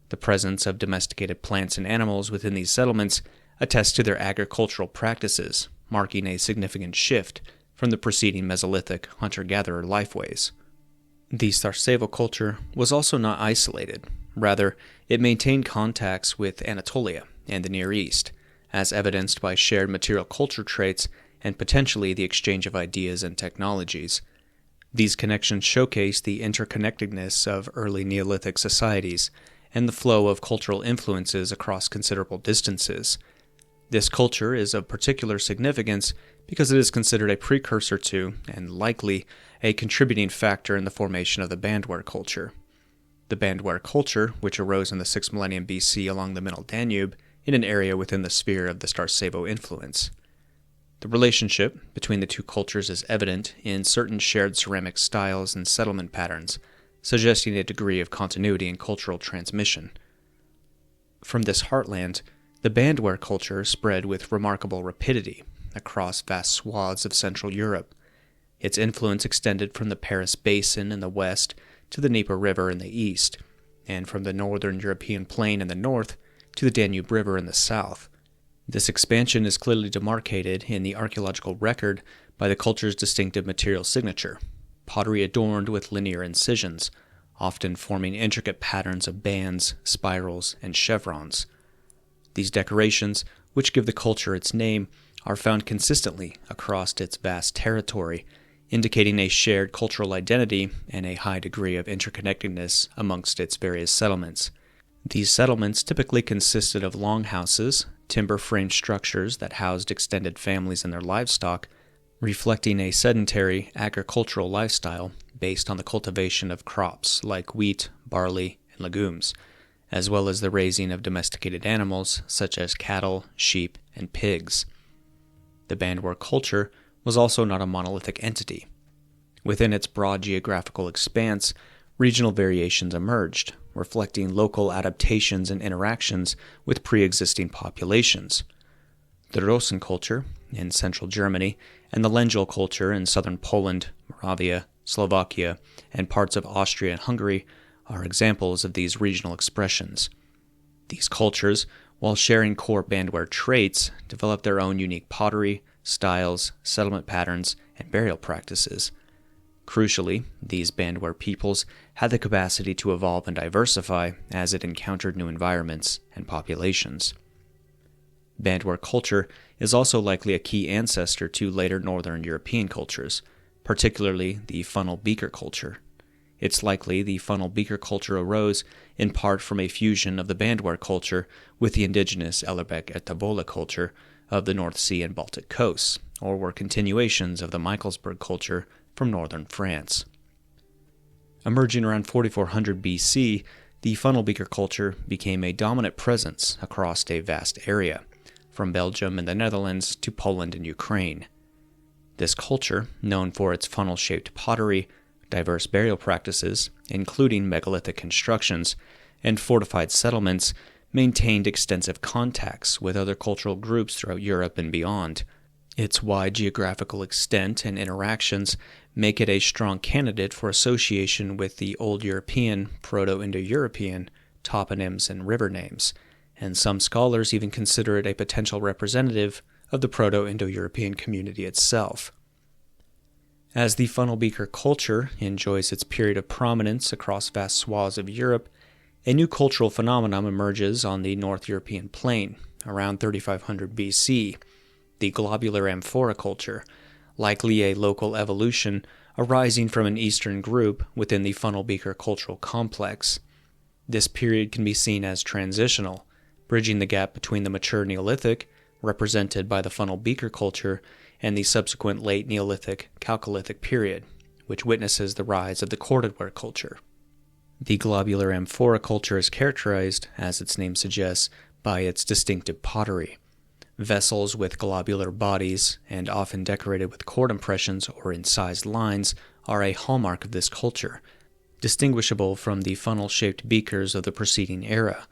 The presence of domesticated plants and animals within these settlements attests to their agricultural practices, marking a significant shift from the preceding Mesolithic hunter-gatherer lifeways. The Starcevo culture was also not isolated. Rather, it maintained contacts with Anatolia and the Near East, as evidenced by shared material culture traits and potentially the exchange of ideas and technologies. These connections showcase the interconnectedness of early Neolithic societies and the flow of cultural influences across considerable distances. This culture is of particular significance because it is considered a precursor to, and likely a contributing factor in the formation of the bandware culture. The bandware culture, which arose in the 6th millennium BC along the Middle Danube, in an area within the sphere of the Starcevo influence. The relationship between the two cultures is evident in certain shared ceramic styles and settlement patterns, suggesting a degree of continuity in cultural transmission. From this heartland, the bandware culture spread with remarkable rapidity across vast swaths of Central Europe. Its influence extended from the Paris Basin in the west to the Dnieper River in the east, and from the northern European plain in the north to the Danube River in the south. This expansion is clearly demarcated in the archaeological record by the culture's distinctive material signature, pottery adorned with linear incisions, often forming intricate patterns of bands, spirals, and chevrons. These decorations, which give the culture its name, are found consistently across its vast territory, indicating a shared cultural identity and a high degree of interconnectedness amongst its various settlements. These settlements typically consisted of longhouses, timber-framed structures that housed extended families and their livestock, reflecting a sedentary agricultural lifestyle based on the cultivation of crops like wheat, barley, and legumes, as well as the raising of domesticated animals such as cattle, sheep, and pigs. The bandware culture was also not a monolithic entity. Within its broad geographical expanse, regional variations emerged, reflecting local adaptations and interactions with pre-existing populations. The Rosen culture in central Germany and the Lengel culture in southern Poland, Moravia, Slovakia, and parts of Austria and Hungary are examples of these regional expressions. These cultures, while sharing core bandware traits, developed their own unique pottery, styles, settlement patterns, and burial practices. Crucially, these bandware peoples had the capacity to evolve and diversify as it encountered new environments and populations. Bandware culture is also likely a key ancestor to later Northern European cultures, particularly the funnel beaker culture. It's likely the funnel beaker culture arose in part from a fusion of the bandware culture with the indigenous Ellerbeck et Tavola culture of the North Sea and Baltic coasts, or were continuations of the Michaelsburg culture from northern France. Emerging around 4400 BC, the funnel beaker culture became a dominant presence across a vast area, from Belgium and the Netherlands to Poland and Ukraine. This culture, known for its funnel-shaped pottery, diverse burial practices, including megalithic constructions, and fortified settlements, maintained extensive contacts with other cultural groups throughout Europe and beyond. Its wide geographical extent and interactions make it a strong candidate for association with the Old European, Proto-Indo-European toponyms and river names, and some scholars even consider it a potential representative of the Proto-Indo-European community itself. As the funnel beaker culture enjoys its period of prominence across vast swaths of Europe, a new cultural phenomenon emerges on the North European plain around 3500 BC, the globular amphora culture, likely a local evolution arising from an Eastern group within the funnel beaker cultural complex. This period can be seen as transitional, bridging the gap between the mature Neolithic, represented by the funnel beaker culture, and the subsequent late Neolithic Chalcolithic period, which witnesses the rise of the cordedware culture. The globular amphora culture is characterized, as its name suggests, by its distinctive pottery. Vessels with globular bodies, and often decorated with cord impressions or incised lines, are a hallmark of this culture, distinguishable from the funnel-shaped beakers of the preceding era.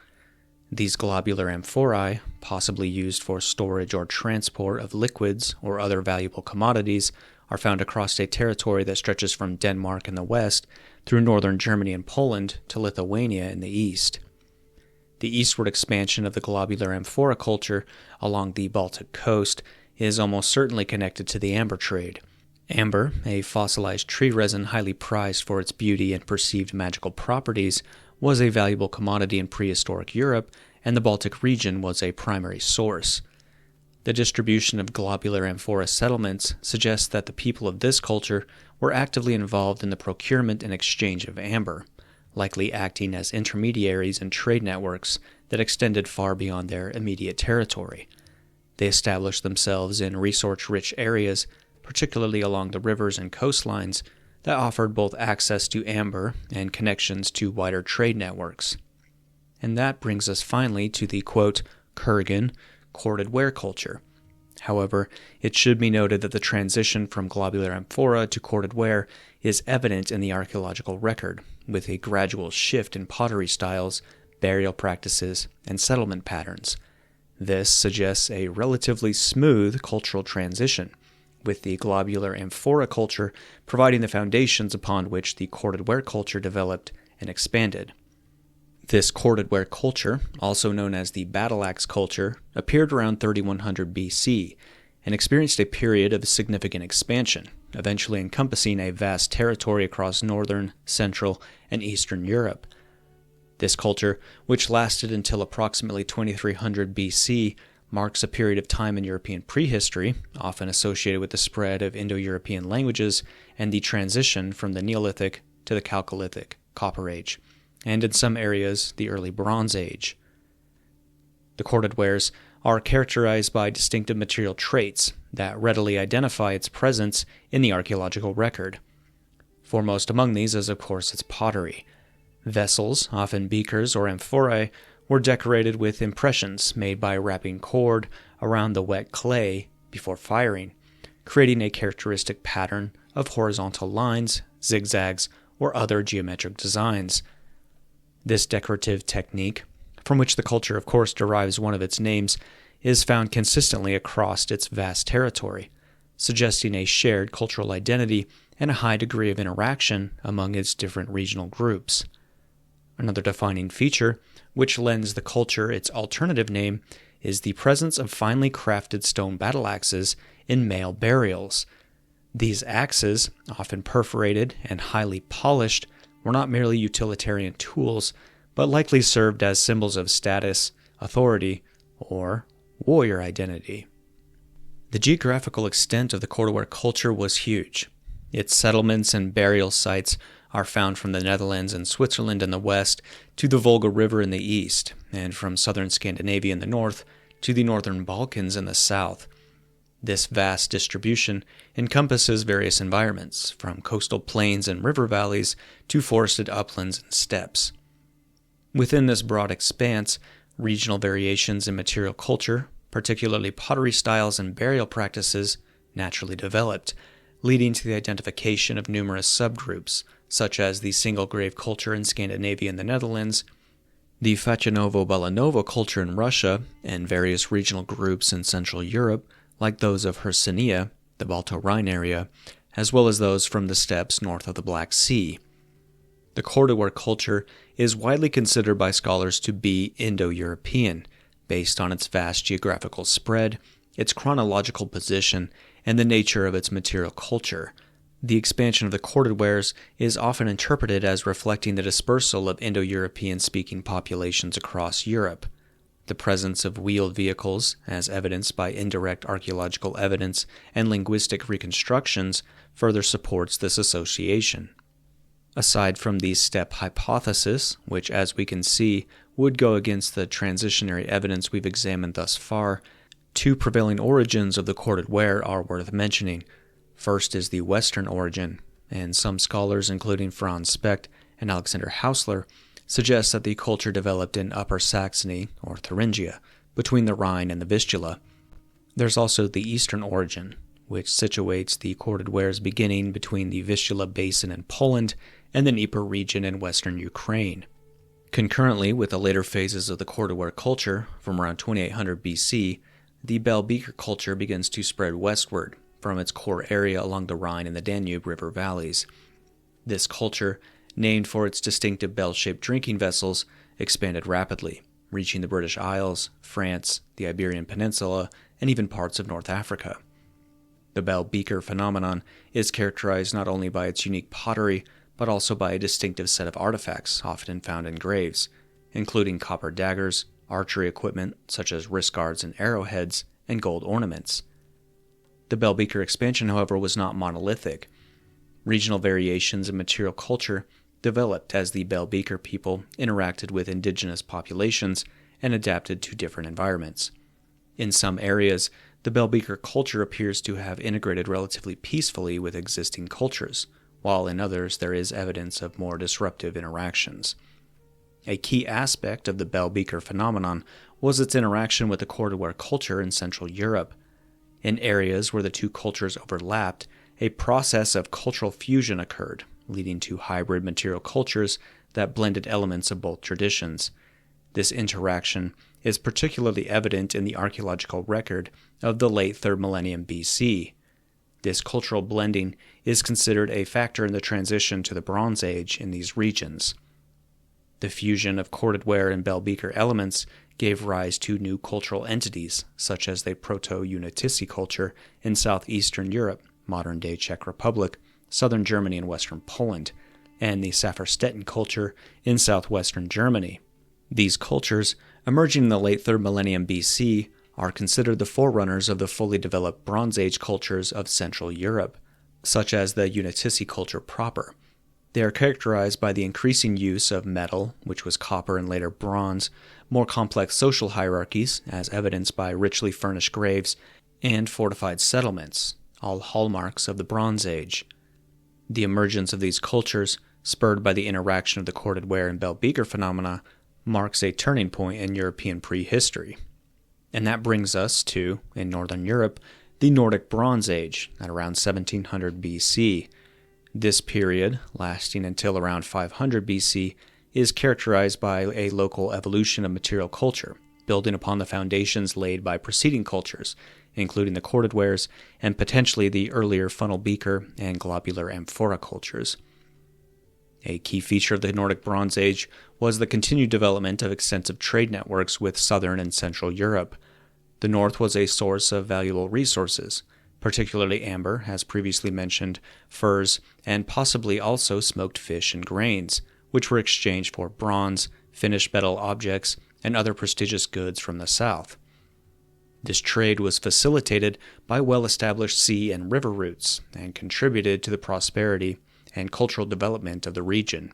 These globular amphorae, possibly used for storage or transport of liquids or other valuable commodities, are found across a territory that stretches from Denmark in the west through northern Germany and Poland to Lithuania in the east. The eastward expansion of the globular amphora culture along the Baltic coast is almost certainly connected to the amber trade. Amber, a fossilized tree resin highly prized for its beauty and perceived magical properties, was a valuable commodity in prehistoric Europe, and the Baltic region was a primary source. The distribution of globular amphora settlements suggests that the people of this culture were actively involved in the procurement and exchange of amber, likely acting as intermediaries in trade networks that extended far beyond their immediate territory. They established themselves in resource-rich areas, particularly along the rivers and coastlines, that offered both access to amber and connections to wider trade networks. And that brings us finally to the, quote, Kurgan, corded ware culture. However, it should be noted that the transition from globular amphora to corded ware is evident in the archaeological record, with a gradual shift in pottery styles, burial practices, and settlement patterns. This suggests a relatively smooth cultural transition, with the globular amphora culture providing the foundations upon which the corded ware culture developed and expanded. This corded ware culture, also known as the battle axe culture, appeared around 3100 BC and experienced a period of significant expansion, eventually encompassing a vast territory across northern, central, and eastern Europe. This culture, which lasted until approximately 2300 BC, marks a period of time in European prehistory, often associated with the spread of Indo-European languages and the transition from the Neolithic to the Chalcolithic Copper Age, and in some areas, the early Bronze Age. The corded wares are characterized by distinctive material traits that readily identify its presence in the archaeological record. Foremost among these is, of course, its pottery. Vessels, often beakers or amphorae, were decorated with impressions made by wrapping cord around the wet clay before firing, creating a characteristic pattern of horizontal lines, zigzags, or other geometric designs. This decorative technique, from which the culture of course derives one of its names, is found consistently across its vast territory, suggesting a shared cultural identity and a high degree of interaction among its different regional groups. Another defining feature, which lends the culture its alternative name, is the presence of finely crafted stone battle axes in male burials. These axes, often perforated and highly polished, were not merely utilitarian tools, but likely served as symbols of status, authority, or warrior identity. The geographical extent of the corded ware culture was huge. Its settlements and burial sites are found from the Netherlands and Switzerland in the west to the Volga River in the east, and from southern Scandinavia in the north to the northern Balkans in the south. This vast distribution encompasses various environments, from coastal plains and river valleys to forested uplands and steppes. Within this broad expanse, regional variations in material culture, particularly pottery styles and burial practices, naturally developed, leading to the identification of numerous subgroups, such as the single grave culture in Scandinavia and the Netherlands, the Fatchanovo-Balanovo culture in Russia, and various regional groups in Central Europe, like those of Hercynia, the Balto-Rhine area, as well as those from the steppes north of the Black Sea. The corded ware culture is widely considered by scholars to be Indo-European, based on its vast geographical spread, its chronological position, and the nature of its material culture. The expansion of the corded wares is often interpreted as reflecting the dispersal of Indo-European-speaking populations across Europe. The presence of wheeled vehicles, as evidenced by indirect archaeological evidence and linguistic reconstructions, further supports this association. Aside from the steppe hypothesis, which, as we can see, would go against the transitionary evidence we've examined thus far, two prevailing origins of the corded ware are worth mentioning. First is the Western origin, and some scholars, including Franz Specht and Alexander Hausler, suggest that the culture developed in Upper Saxony, or Thuringia, between the Rhine and the Vistula. There's also the Eastern origin, which situates the corded wares beginning between the Vistula Basin in Poland and the Dnieper region in western Ukraine. Concurrently with the later phases of the corded ware culture, from around 2800 BC, the bell-beaker culture begins to spread westward from its core area along the Rhine and the Danube River valleys. This culture, named for its distinctive bell-shaped drinking vessels, expanded rapidly, reaching the British Isles, France, the Iberian Peninsula, and even parts of North Africa. The bell-beaker phenomenon is characterized not only by its unique pottery, but also by a distinctive set of artifacts often found in graves, including copper daggers, archery equipment such as wrist guards and arrowheads, and gold ornaments. The bell-beaker expansion, however, was not monolithic. Regional variations in material culture developed as the bell-beaker people interacted with indigenous populations and adapted to different environments. In some areas, the bell beaker culture appears to have integrated relatively peacefully with existing cultures, while in others there is evidence of more disruptive interactions. A key aspect of the bell beaker phenomenon was its interaction with the cordware culture in Central Europe. In areas where the two cultures overlapped, a process of cultural fusion occurred, leading to hybrid material cultures that blended elements of both traditions. This interaction is particularly evident in the archaeological record of the late 3rd millennium BC. This cultural blending is considered a factor in the transition to the Bronze Age in these regions. The fusion of cordware and bell beaker elements gave rise to new cultural entities, such as the Proto-Indo-European culture in southeastern Europe, modern-day Czech Republic, southern Germany and western Poland, and the Safarstetten culture in southwestern Germany. These cultures, emerging in the late 3rd millennium BC, are considered the forerunners of the fully developed Bronze Age cultures of Central Europe, such as the Unitici culture proper. They are characterized by the increasing use of metal, which was copper and later bronze, more complex social hierarchies, as evidenced by richly furnished graves, and fortified settlements, all hallmarks of the Bronze Age. The emergence of these cultures, spurred by the interaction of the cordware and bell beaker phenomena, marks a turning point in European prehistory. And that brings us to, in Northern Europe, the Nordic Bronze Age at around 1700 BC. This period, lasting until around 500 BC, is characterized by a local evolution of material culture, building upon the foundations laid by preceding cultures, including the cordwares and potentially the earlier funnel beaker and globular amphora cultures. A key feature of the Nordic Bronze Age was the continued development of extensive trade networks with southern and central Europe. The north was a source of valuable resources, particularly amber, as previously mentioned, furs, and possibly also smoked fish and grains, which were exchanged for bronze, finished metal objects, and other prestigious goods from the south. This trade was facilitated by well-established sea and river routes and contributed to the prosperity and cultural development of the region.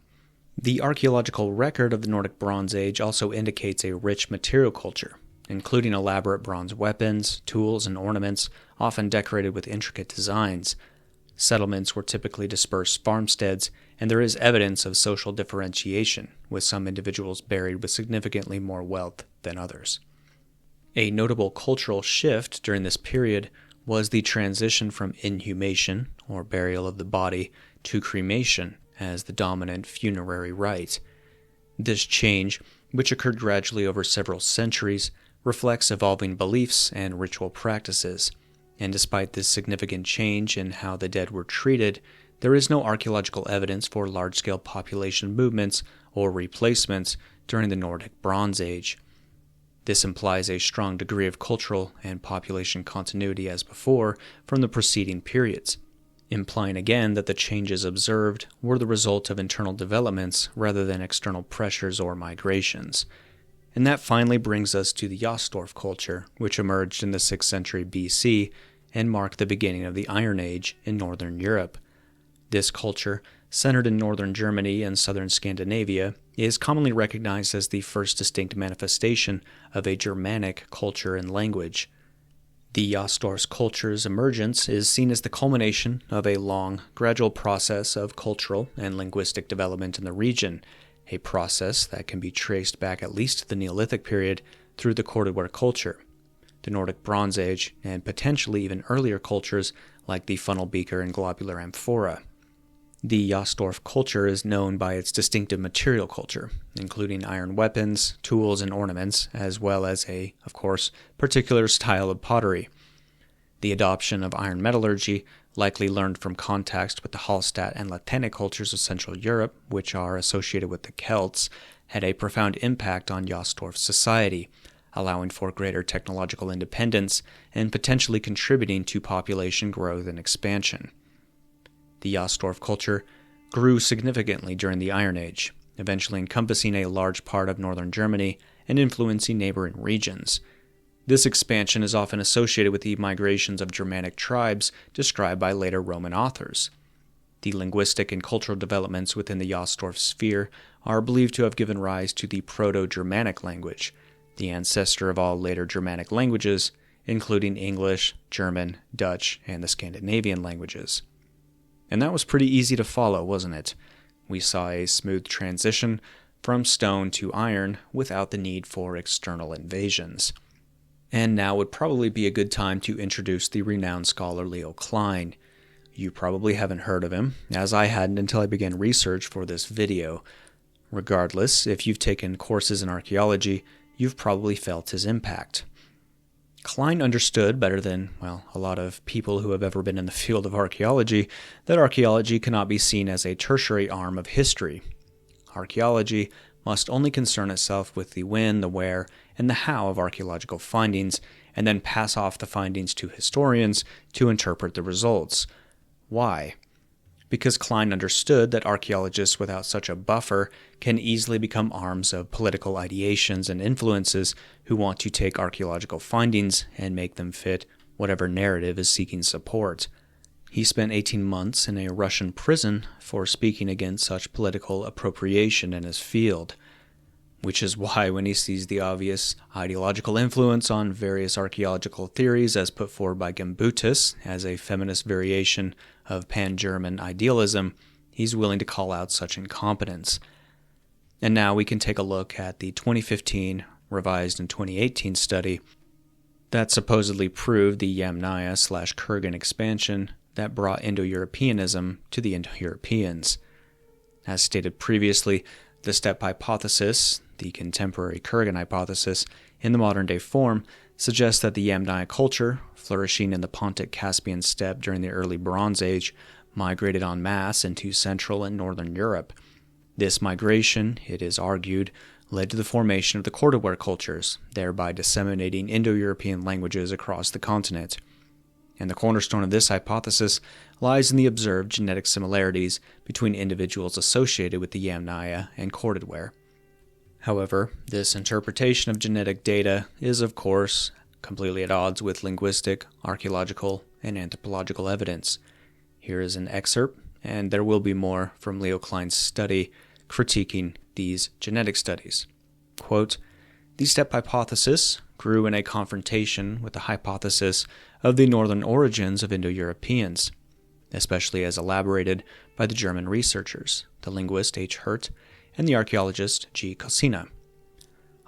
The archaeological record of the Nordic Bronze Age also indicates a rich material culture, including elaborate bronze weapons, tools, and ornaments, often decorated with intricate designs. Settlements were typically dispersed farmsteads, and there is evidence of social differentiation, with some individuals buried with significantly more wealth than others. A notable cultural shift during this period was the transition from inhumation, or burial of the body, to cremation as the dominant funerary rite. This change, which occurred gradually over several centuries, reflects evolving beliefs and ritual practices, and despite this significant change in how the dead were treated, there is no archaeological evidence for large-scale population movements or replacements during the Nordic Bronze Age. This implies a strong degree of cultural and population continuity as before from the preceding periods, implying again that the changes observed were the result of internal developments rather than external pressures or migrations. And that finally brings us to the Jastorf culture, which emerged in the 6th century BC and marked the beginning of the Iron Age in northern Europe. This culture, centered in northern Germany and southern Scandinavia, is commonly recognized as the first distinct manifestation of a Germanic culture and language. The Jastorf culture's emergence is seen as the culmination of a long, gradual process of cultural and linguistic development in the region, a process that can be traced back at least to the Neolithic period through the cordware culture, the Nordic Bronze Age, and potentially even earlier cultures like the funnel beaker and globular amphora. The Jastorf culture is known by its distinctive material culture, including iron weapons, tools, and ornaments, as well as a, of course, particular style of pottery. The adoption of iron metallurgy, likely learned from context with the Hallstatt and Latinic cultures of Central Europe, which are associated with the Celts, had a profound impact on Jastorf society, allowing for greater technological independence and potentially contributing to population growth and expansion. The Jastorf culture grew significantly during the Iron Age, eventually encompassing a large part of northern Germany and influencing neighboring regions. This expansion is often associated with the migrations of Germanic tribes described by later Roman authors. The linguistic and cultural developments within the Jastorf sphere are believed to have given rise to the Proto-Germanic language, the ancestor of all later Germanic languages, including English, German, Dutch, and the Scandinavian languages. And that was pretty easy to follow, wasn't it? We saw a smooth transition from stone to iron without the need for external invasions. And now would probably be a good time to introduce the renowned scholar Leo Klein. You probably haven't heard of him, as I hadn't until I began research for this video. Regardless, if you've taken courses in archaeology, you've probably felt his impact. Klein understood better than, a lot of people who have ever been in the field of archaeology, that archaeology cannot be seen as a tertiary arm of history. Archaeology must only concern itself with the when, the where, and the how of archaeological findings, and then pass off the findings to historians to interpret the results. Why? Because Klein understood that archaeologists without such a buffer can easily become arms of political ideations and influences who want to take archaeological findings and make them fit whatever narrative is seeking support. He spent 18 months in a Russian prison for speaking against such political appropriation in his field, which is why when he sees the obvious ideological influence on various archaeological theories as put forward by Gimbutas as a feminist variation of pan-German idealism, he's willing to call out such incompetence. And now we can take a look at the 2015, revised in 2018 study that supposedly proved the Yamnaya/Kurgan expansion that brought Indo-Europeanism to the Indo-Europeans. As stated previously, the steppe hypothesis, the contemporary Kurgan hypothesis, in the modern-day form, suggests that the Yamnaya culture, flourishing in the Pontic-Caspian steppe during the early Bronze Age, migrated en masse into Central and Northern Europe. This migration, it is argued, led to the formation of the Cordovere cultures, thereby disseminating Indo-European languages across the continent. And the cornerstone of this hypothesis lies in the observed genetic similarities between individuals associated with the Yamnaya and Cordovere. However, this interpretation of genetic data is, of course, completely at odds with linguistic, archaeological, and anthropological evidence. Here is an excerpt, and there will be more from Leo Klein's study critiquing these genetic studies. Quote, "The steppe hypothesis grew in a confrontation with the hypothesis of the northern origins of Indo-Europeans, especially as elaborated by the German researchers, the linguist H. Hirt, and the archaeologist G. Kosina.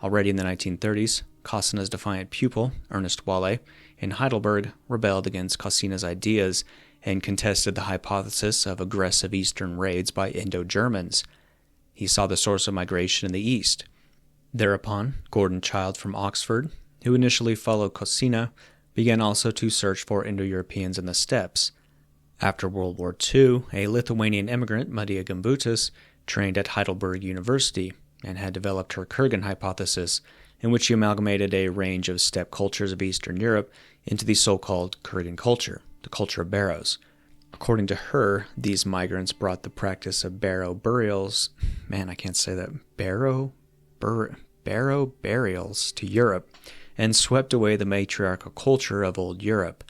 Already in the 1930s, Kosina's defiant pupil, Ernest Wallé, in Heidelberg, rebelled against Kosina's ideas and contested the hypothesis of aggressive eastern raids by Indo-Germans. He saw the source of migration in the east. Thereupon, Gordon Childe from Oxford, who initially followed Kosina, began also to search for Indo-Europeans in the steppes. After World War II, a Lithuanian immigrant, Maria Gimbutas, trained at Heidelberg University and had developed her Kurgan hypothesis, in which she amalgamated a range of steppe cultures of Eastern Europe into the so-called Kurgan culture, the culture of barrows. According to her, these migrants brought the practice of barrow burials, barrow burials to Europe, and swept away the matriarchal culture of old Europe.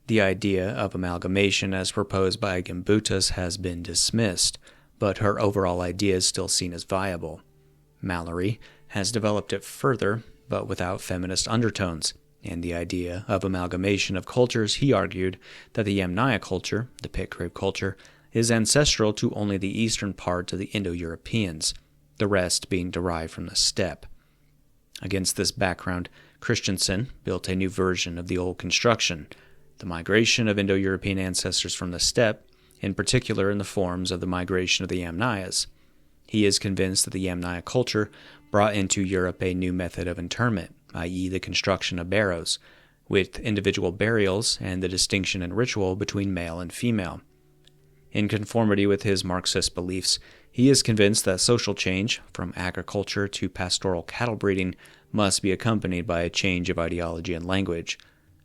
The idea of amalgamation as proposed by Gimbutas has been dismissed, but her overall idea is still seen as viable. Mallory has developed it further, but without feminist undertones, and the idea of amalgamation of cultures, he argued that the Yamnaya culture, the pit grave culture, is ancestral to only the eastern part of the Indo-Europeans, the rest being derived from the steppe. Against this background, Christensen built a new version of the old construction, the migration of Indo-European ancestors from the steppe, in particular in the forms of the migration of the Yamnayas. He is convinced that the Yamnaya culture brought into Europe a new method of interment, i.e. the construction of barrows, with individual burials and the distinction in ritual between male and female. In conformity with his Marxist beliefs, he is convinced that social change, from agriculture to pastoral cattle breeding, must be accompanied by a change of ideology and language,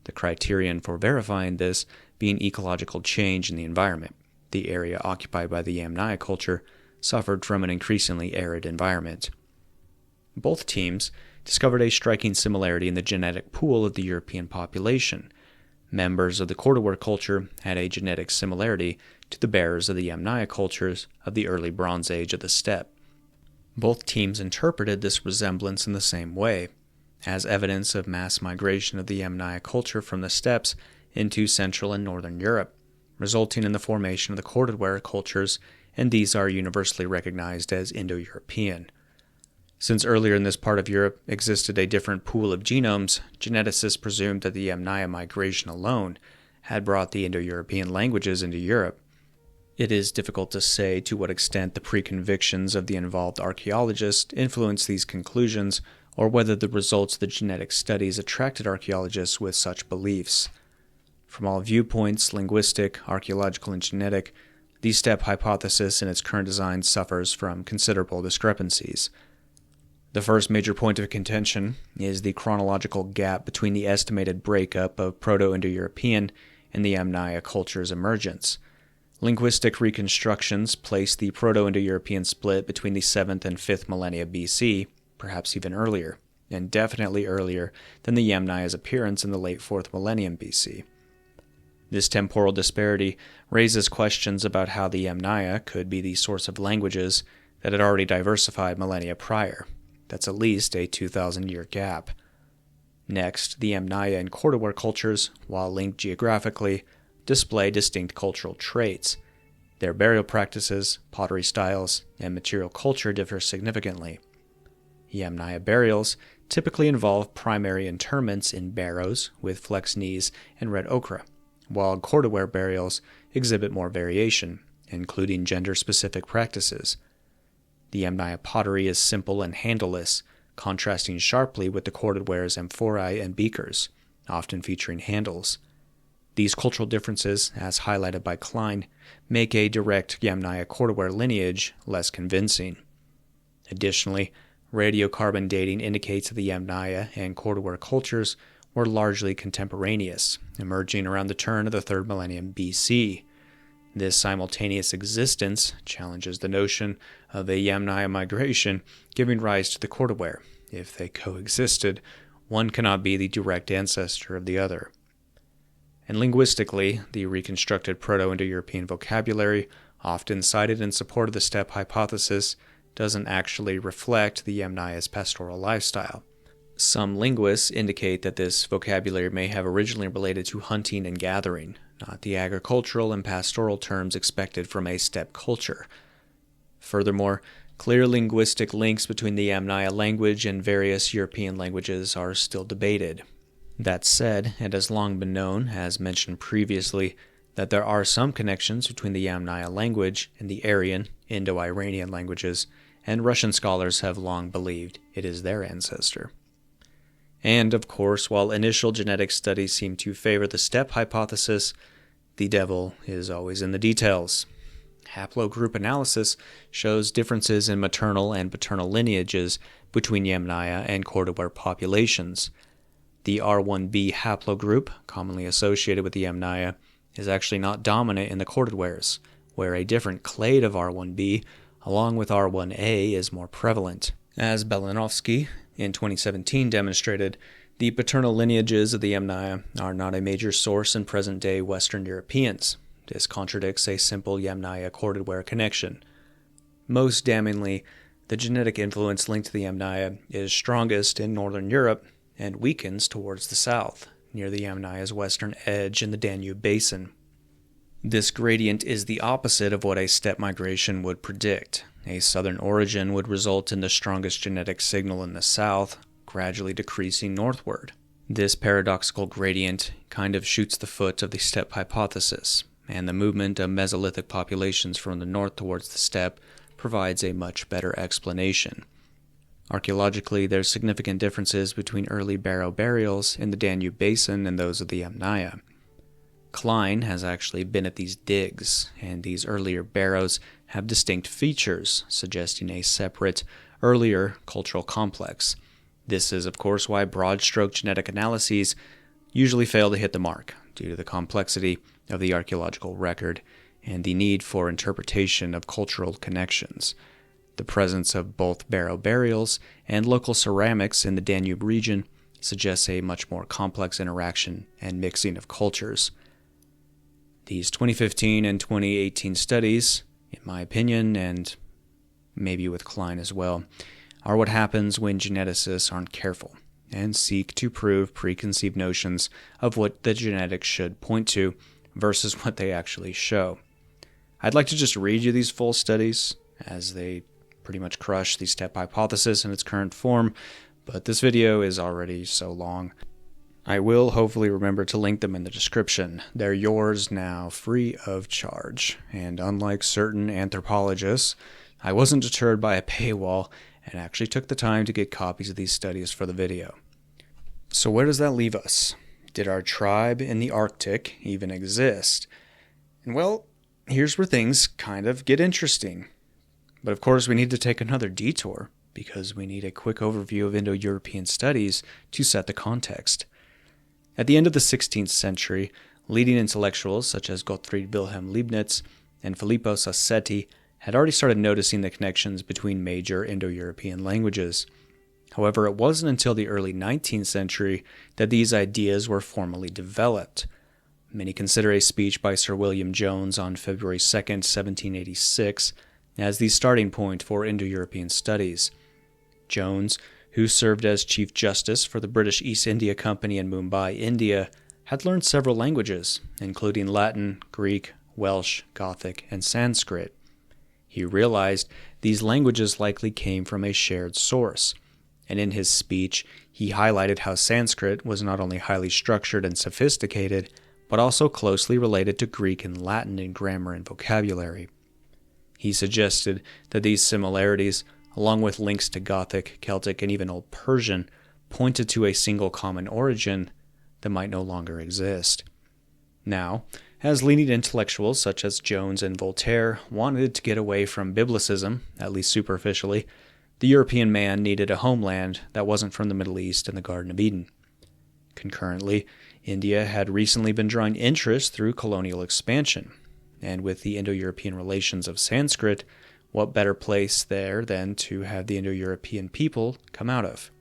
the criterion for verifying this being ecological change in the environment. The area occupied by the Yamnaya culture suffered from an increasingly arid environment. Both teams discovered a striking similarity in the genetic pool of the European population. Members of the Cordovere culture had a genetic similarity to the bearers of the Yamnaya cultures of the early Bronze Age of the steppe. Both teams interpreted this resemblance in the same way, as evidence of mass migration of the Yamnaya culture from the steppes into Central and Northern Europe, resulting in the formation of the corded-ware cultures, and these are universally recognized as Indo-European. Since earlier in this part of Europe existed a different pool of genomes, geneticists presumed that the Yamnaya migration alone had brought the Indo-European languages into Europe. It is difficult to say to what extent the preconvictions of the involved archaeologists influenced these conclusions, or whether the results of the genetic studies attracted archaeologists with such beliefs. From all viewpoints, linguistic, archaeological, and genetic, the steppe hypothesis in its current design suffers from considerable discrepancies. The first major point of contention is the chronological gap between the estimated breakup of Proto-Indo-European and the Yamnaya culture's emergence. Linguistic reconstructions place the Proto-Indo-European split between the 7th and 5th millennia BC, perhaps even earlier, and definitely earlier than the Yamnaya's appearance in the late 4th millennium BC. This temporal disparity raises questions about how the Yamnaya could be the source of languages that had already diversified millennia prior. That's at least a 2,000-year gap. Next, the Yamnaya and corded-ware cultures, while linked geographically, display distinct cultural traits. Their burial practices, pottery styles, and material culture differ significantly. Yamnaya burials typically involve primary interments in barrows with flexed knees and red ochre, while corded-ware burials exhibit more variation, including gender-specific practices. The Yamnaya pottery is simple and handleless, contrasting sharply with the corded-ware's amphorae and beakers, often featuring handles. These cultural differences, as highlighted by Klein, make a direct Yamnaya corded-ware lineage less convincing. Additionally, radiocarbon dating indicates that the Yamnaya and corded-ware cultures were largely contemporaneous, emerging around the turn of the 3rd millennium BC. This simultaneous existence challenges the notion of a Yamnaya migration giving rise to the corded-ware. If they coexisted, one cannot be the direct ancestor of the other. And linguistically, the reconstructed Proto-Indo-European vocabulary, often cited in support of the steppe hypothesis, doesn't actually reflect the Yamnaya's pastoral lifestyle. Some linguists indicate that this vocabulary may have originally related to hunting and gathering, not the agricultural and pastoral terms expected from a steppe culture. Furthermore, clear linguistic links between the Yamnaya language and various European languages are still debated. That said, it has long been known, as mentioned previously, that there are some connections between the Yamnaya language and the Aryan, Indo-Iranian languages, and Russian scholars have long believed it is their ancestor. And, of course, while initial genetic studies seem to favor the steppe hypothesis, the devil is always in the details. Haplogroup analysis shows differences in maternal and paternal lineages between Yamnaya and corded-ware populations. The R1b haplogroup, commonly associated with the Yamnaya, is actually not dominant in the corded-wares, where a different clade of R1b, along with R1a, is more prevalent. As Belinovsky in 2017 demonstrated, the paternal lineages of the Yamnaya are not a major source in present-day Western Europeans. This contradicts a simple Yamnaya corded-ware connection. Most damningly, the genetic influence linked to the Yamnaya is strongest in Northern Europe and weakens towards the south, near the Yamnaya's western edge in the Danube basin. This gradient is the opposite of what a steppe migration would predict. A southern origin would result in the strongest genetic signal in the south, gradually decreasing northward. This paradoxical gradient kind of shoots the foot of the steppe hypothesis, and the movement of Mesolithic populations from the north towards the steppe provides a much better explanation. Archaeologically, there are significant differences between early barrow burials in the Danube basin and those of the Yamnaya. Klein has actually been at these digs, and these earlier barrows have distinct features, suggesting a separate, earlier cultural complex. This is, of course, why broad-stroke genetic analyses usually fail to hit the mark, due to the complexity of the archaeological record and the need for interpretation of cultural connections. The presence of both barrow burials and local ceramics in the Danube region suggests a much more complex interaction and mixing of cultures. These 2015 and 2018 studies, in my opinion, and maybe with Klein as well, are what happens when geneticists aren't careful and seek to prove preconceived notions of what the genetics should point to versus what they actually show. I'd like to just read you these full studies, as they pretty much crush the step hypothesis in its current form, but this video is already so long. I will hopefully remember to link them in the description. They're yours now, free of charge. And unlike certain anthropologists, I wasn't deterred by a paywall and actually took the time to get copies of these studies for the video. So where does that leave us? Did our tribe in the Arctic even exist? And well, here's where things kind of get interesting. But of course we need to take another detour, because we need a quick overview of Indo-European studies to set the context. At the end of the 16th century, leading intellectuals such as Gottfried Wilhelm Leibniz and Filippo Sassetti had already started noticing the connections between major Indo-European languages. However, it wasn't until the early 19th century that these ideas were formally developed. Many consider a speech by Sir William Jones on February 2, 1786, as the starting point for Indo-European studies. Jones, who served as Chief Justice for the British East India Company in Mumbai, India, had learned several languages, including Latin, Greek, Welsh, Gothic, and Sanskrit. He realized these languages likely came from a shared source, and in his speech, he highlighted how Sanskrit was not only highly structured and sophisticated, but also closely related to Greek and Latin in grammar and vocabulary. He suggested that these similarities, along with links to Gothic, Celtic, and even Old Persian, pointed to a single common origin that might no longer exist. Now, as leading intellectuals such as Jones and Voltaire wanted to get away from biblicism, at least superficially, the European man needed a homeland that wasn't from the Middle East and the Garden of Eden. Concurrently, India had recently been drawing interest through colonial expansion, and with the Indo-European relations of Sanskrit, what better place there than to have the Indo-European people come out of?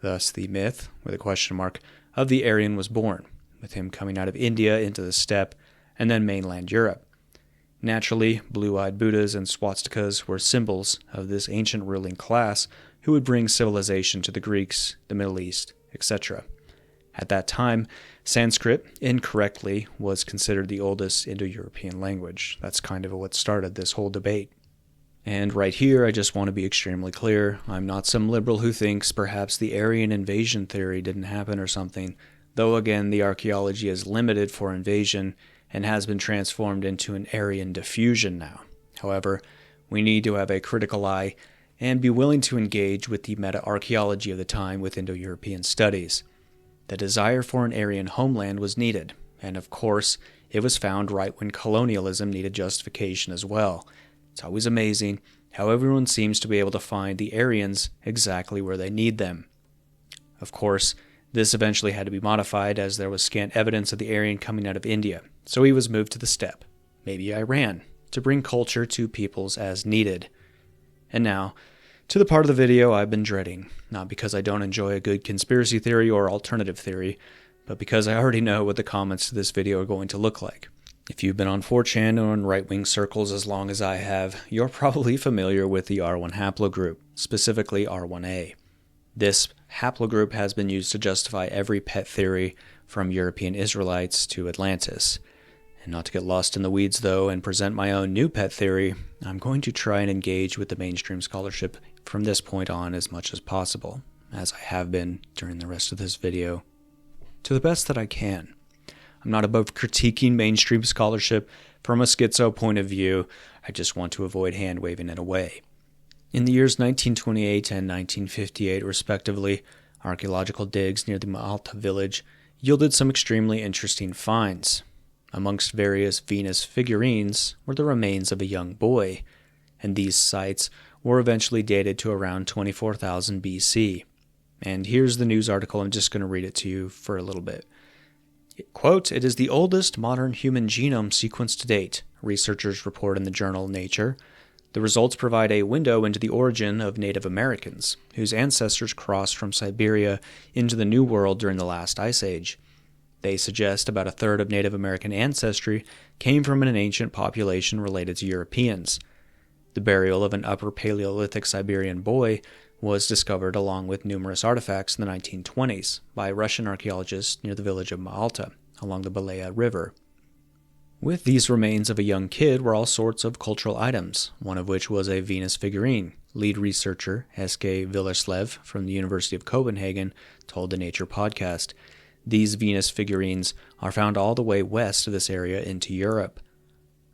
Thus, the myth, with a question mark, of the Aryan was born, with him coming out of India into the steppe, and then mainland Europe. Naturally, blue-eyed Buddhas and swastikas were symbols of this ancient ruling class who would bring civilization to the Greeks, the Middle East, etc. At that time, Sanskrit, incorrectly, was considered the oldest Indo-European language. That's kind of what started this whole debate. And right here, I just want to be extremely clear. I'm not some liberal who thinks perhaps the Aryan invasion theory didn't happen or something, though again, the archaeology is limited for invasion and has been transformed into an Aryan diffusion now. However, we need to have a critical eye and be willing to engage with the meta-archaeology of the time with Indo-European studies. The desire for an Aryan homeland was needed, and of course, it was found right when colonialism needed justification as well. It's always amazing how everyone seems to be able to find the Aryans exactly where they need them. Of course, this eventually had to be modified as there was scant evidence of the Aryan coming out of India, so he was moved to the steppe, maybe Iran, to bring culture to peoples as needed. And now, to the part of the video I've been dreading, not because I don't enjoy a good conspiracy theory or alternative theory, but because I already know what the comments to this video are going to look like. If you've been on 4chan or in right-wing circles as long as I have, you're probably familiar with the R1 haplogroup, specifically R1a. This haplogroup has been used to justify every pet theory from European Israelites to Atlantis. And not to get lost in the weeds, though, and present my own new pet theory, I'm going to try and engage with the mainstream scholarship from this point on as much as possible, as I have been during the rest of this video, to the best that I can. I'm not above critiquing mainstream scholarship from a schizo point of view. I just want to avoid hand-waving it away. In the years 1928 and 1958, respectively, archaeological digs near the Malta village yielded some extremely interesting finds. Amongst various Venus figurines were the remains of a young boy, and these sites were eventually dated to around 24,000 BC. And here's the news article. I'm just going to read it to you for a little bit. Quote, "It is the oldest modern human genome sequence to date," researchers report in the journal Nature. The results provide a window into the origin of Native Americans, whose ancestors crossed from Siberia into the New World during the last ice age. They suggest about a third of Native American ancestry came from an ancient population related to Europeans. The burial of an Upper Paleolithic Siberian boy was discovered along with numerous artifacts in the 1920s by Russian archaeologists near the village of Malta, along the Balea River. With these remains of a young kid were all sorts of cultural items, one of which was a Venus figurine. Lead researcher Eske Villerslev from the University of Copenhagen told the Nature podcast. These Venus figurines are found all the way west of this area into Europe.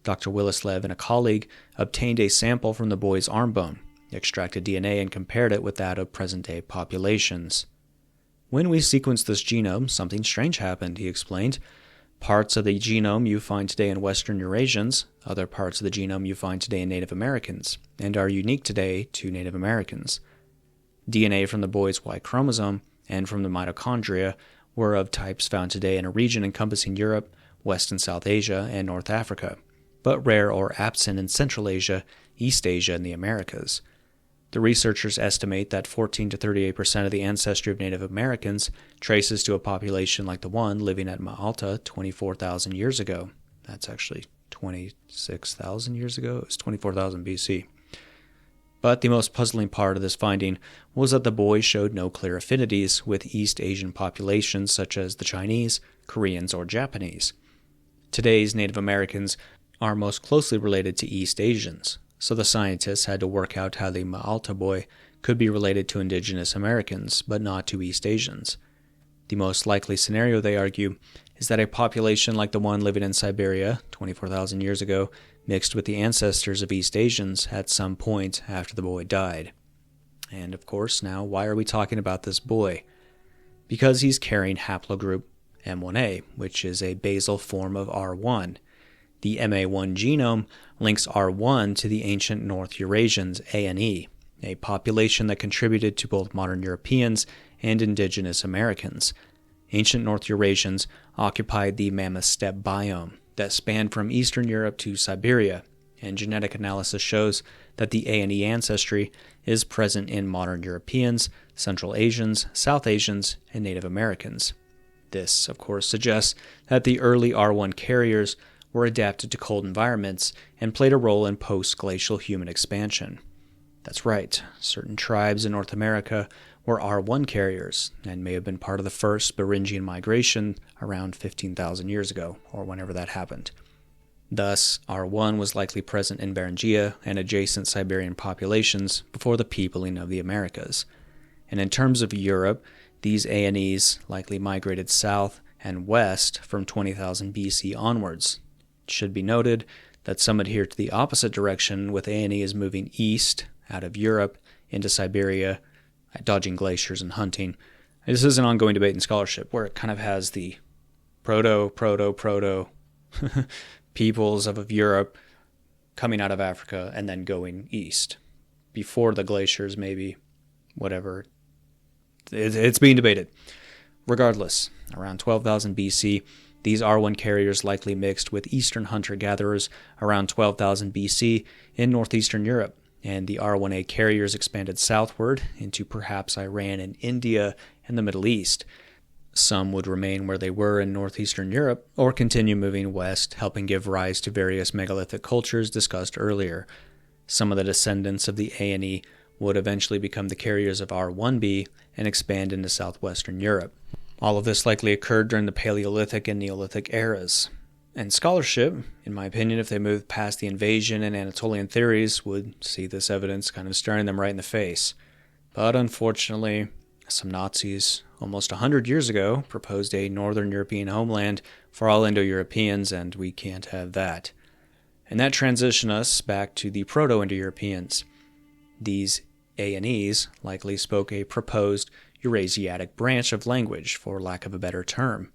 Dr. Willerslev and a colleague obtained a sample from the boy's arm bone, extracted DNA, and compared it with that of present-day populations. When we sequenced this genome, something strange happened, he explained. Parts of the genome you find today in Western Eurasians, other parts of the genome you find today in Native Americans, and are unique today to Native Americans. DNA from the boy's Y chromosome and from the mitochondria were of types found today in a region encompassing Europe, West and South Asia, and North Africa, but rare or absent in Central Asia, East Asia, and the Americas. The researchers estimate that 14 to 38% of the ancestry of Native Americans traces to a population like the one living at Malta 24,000 years ago. That's actually 26,000 years ago. It was 24,000 BC. But the most puzzling part of this finding was that the boy showed no clear affinities with East Asian populations such as the Chinese, Koreans, or Japanese. Today's Native Americans are most closely related to East Asians, so the scientists had to work out how the Malta boy could be related to indigenous Americans, but not to East Asians. The most likely scenario, they argue, is that a population like the one living in Siberia 24,000 years ago mixed with the ancestors of East Asians at some point after the boy died. And of course, now, why are we talking about this boy? Because he's carrying haplogroup M1A, which is a basal form of R1. The MA1 genome links R1 to the ancient North Eurasians, ANE, a population that contributed to both modern Europeans and indigenous Americans. Ancient North Eurasians occupied the Mammoth Steppe biome that spanned from Eastern Europe to Siberia, and genetic analysis shows that the ANE ancestry is present in modern Europeans, Central Asians, South Asians, and Native Americans. This, of course, suggests that the early R1 carriers were adapted to cold environments and played a role in post-glacial human expansion. That's right, certain tribes in North America were R1 carriers and may have been part of the first Beringian migration around 15,000 years ago, or whenever that happened. Thus, R1 was likely present in Beringia and adjacent Siberian populations before the peopling of the Americas. And in terms of Europe, these ANEs likely migrated south and west from 20,000 BC onwards. It should be noted that some adhere to the opposite direction, with ANEs moving east out of Europe into Siberia, dodging glaciers and hunting. This is an ongoing debate in scholarship where it kind of has the proto peoples of Europe coming out of Africa and then going east. Before the glaciers, maybe, whatever. It's being debated. Regardless, around 12,000 BC, these R1 carriers likely mixed with Eastern hunter-gatherers around 12,000 BC in northeastern Europe, and the R1A carriers expanded southward into perhaps Iran and India and the Middle East. Some would remain where they were in northeastern Europe or continue moving west, helping give rise to various megalithic cultures discussed earlier. Some of the descendants of the ANE would eventually become the carriers of R1b and expand into southwestern Europe. All of this likely occurred during the Paleolithic and Neolithic eras. And scholarship, in my opinion, if they moved past the invasion and Anatolian theories, would see this evidence kind of staring them right in the face. But unfortunately, some Nazis almost 100 years ago proposed a Northern European homeland for all Indo-Europeans, and we can't have that. And that transitioned us back to the Proto-Indo-Europeans. These ANEs likely spoke a proposed Eurasiatic branch of language, for lack of a better term.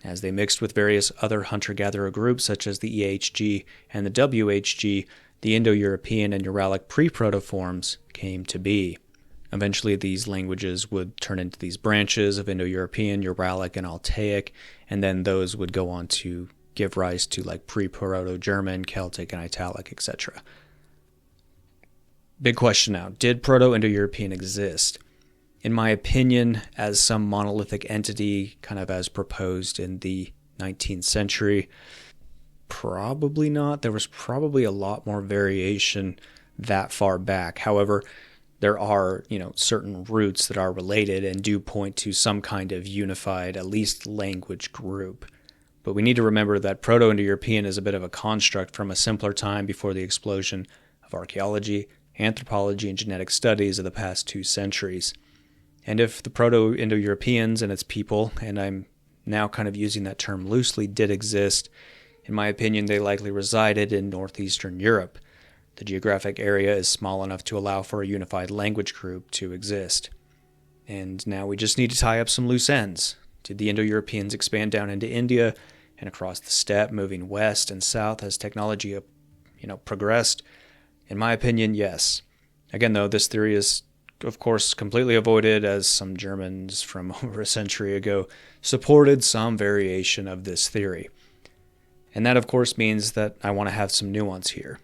As they mixed with various other hunter-gatherer groups such as the EHG and the WHG, the Indo-European and Uralic pre-proto forms came to be. Eventually, these languages would turn into these branches of Indo-European, Uralic, and Altaic, and then those would go on to give rise to like Pre-Proto-German, Celtic, and Italic, etc. Big question now, did Proto-Indo-European exist? In my opinion, as some monolithic entity, kind of as proposed in the 19th century, probably not. There was probably a lot more variation that far back. However, there are, certain roots that are related and do point to some kind of unified, at least language group. But we need to remember that Proto-Indo-European is a bit of a construct from a simpler time before the explosion of archaeology, anthropology, and genetic studies of the past 2 centuries. And if the Proto-Indo-Europeans and its people, and I'm now kind of using that term loosely, did exist, in my opinion, they likely resided in northeastern Europe. The geographic area is small enough to allow for a unified language group to exist. And now we just need to tie up some loose ends. Did the Indo-Europeans expand down into India and across the steppe, moving west and south as technology, progressed? In my opinion, yes. Again, though, this theory is, of course, completely avoided, as some Germans from over a century ago supported some variation of this theory. And that, of course, means that I want to have some nuance here.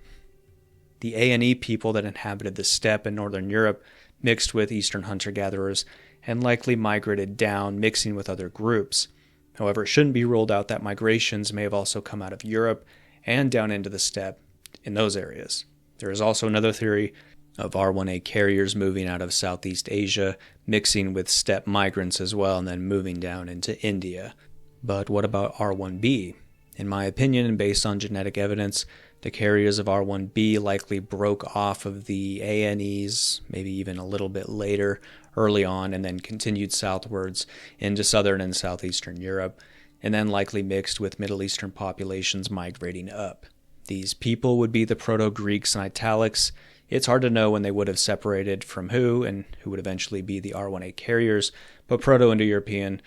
The A&E people that inhabited the steppe in northern Europe mixed with eastern hunter-gatherers and likely migrated down, mixing with other groups. However, it shouldn't be ruled out that migrations may have also come out of Europe and down into the steppe in those areas. There is also another theory of R1A carriers moving out of Southeast Asia, mixing with steppe migrants as well, and then moving down into India. But what about R1B? In my opinion, and based on genetic evidence, the carriers of R1b likely broke off of the ANEs, maybe even a little bit later, early on, and then continued southwards into southern and southeastern Europe, and then likely mixed with Middle Eastern populations migrating up. These people would be the Proto-Greeks in italics. It's hard to know when they would have separated from who, and who would eventually be the R1A carriers, but Proto-Indo-European,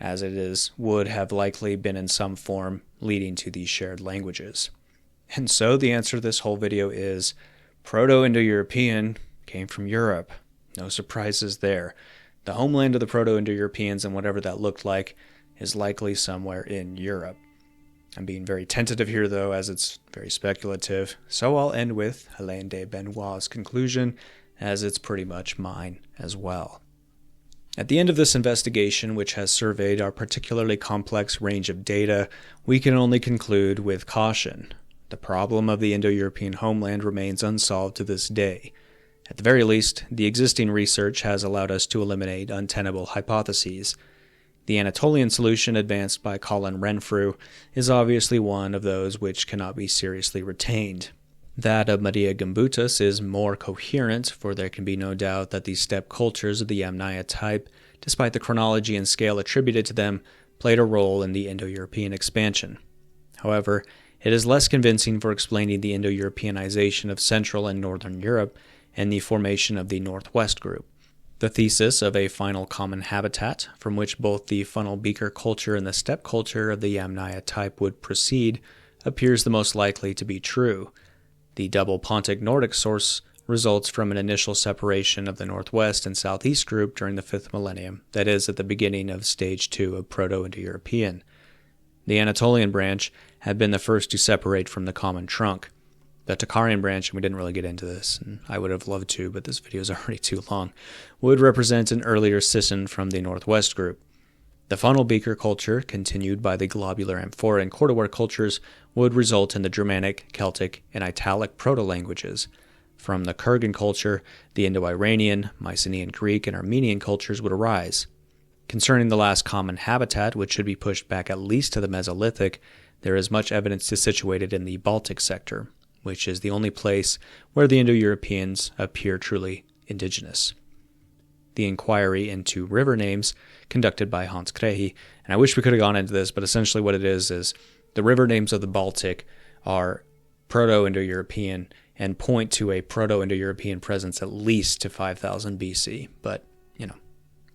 as it is, would have likely been in some form leading to these shared languages. And so the answer to this whole video is Proto-Indo-European came from Europe. No surprises there. The homeland of the Proto-Indo-Europeans, and whatever that looked like, is likely somewhere in Europe. I'm being very tentative here, though, as it's very speculative, so I'll end with Alaine DeBenoist's conclusion, as it's pretty much mine as well. At the end of this investigation, which has surveyed our particularly complex range of data, we can only conclude with caution. The problem of the Indo-European homeland remains unsolved to this day. At the very least, the existing research has allowed us to eliminate untenable hypotheses. The Anatolian solution advanced by Colin Renfrew is obviously one of those which cannot be seriously retained. That of Maria Gimbutas is more coherent, for there can be no doubt that the steppe cultures of the Yamnaya type, despite the chronology and scale attributed to them, played a role in the Indo-European expansion. However, it is less convincing for explaining the Indo-Europeanization of Central and Northern Europe and the formation of the Northwest group. The thesis of a final common habitat, from which both the funnel beaker culture and the steppe culture of the Yamnaya type would proceed, appears the most likely to be true. The double Pontic Nordic source results from an initial separation of the Northwest and Southeast group during the 5th millennium, that is, at the beginning of Stage 2 of Proto-Indo-European. The Anatolian branch had been the first to separate from the common trunk. The Tocharian branch, and we didn't really get into this, and I would have loved to, but this video is already too long, would represent an earlier scission from the Northwest group. The funnel beaker culture, continued by the globular amphora and corduware cultures, would result in the Germanic, Celtic, and Italic proto-languages. From the Kurgan culture, the Indo-Iranian, Mycenaean Greek, and Armenian cultures would arise. Concerning the last common habitat, which should be pushed back at least to the Mesolithic, there is much evidence to situate it in the Baltic sector, which is the only place where the Indo-Europeans appear truly indigenous. The inquiry into river names, conducted by Hans Krehe, and I wish we could have gone into this, but essentially what it is the river names of the Baltic are Proto-Indo-European and point to a Proto-Indo-European presence at least to 5000 BC, but,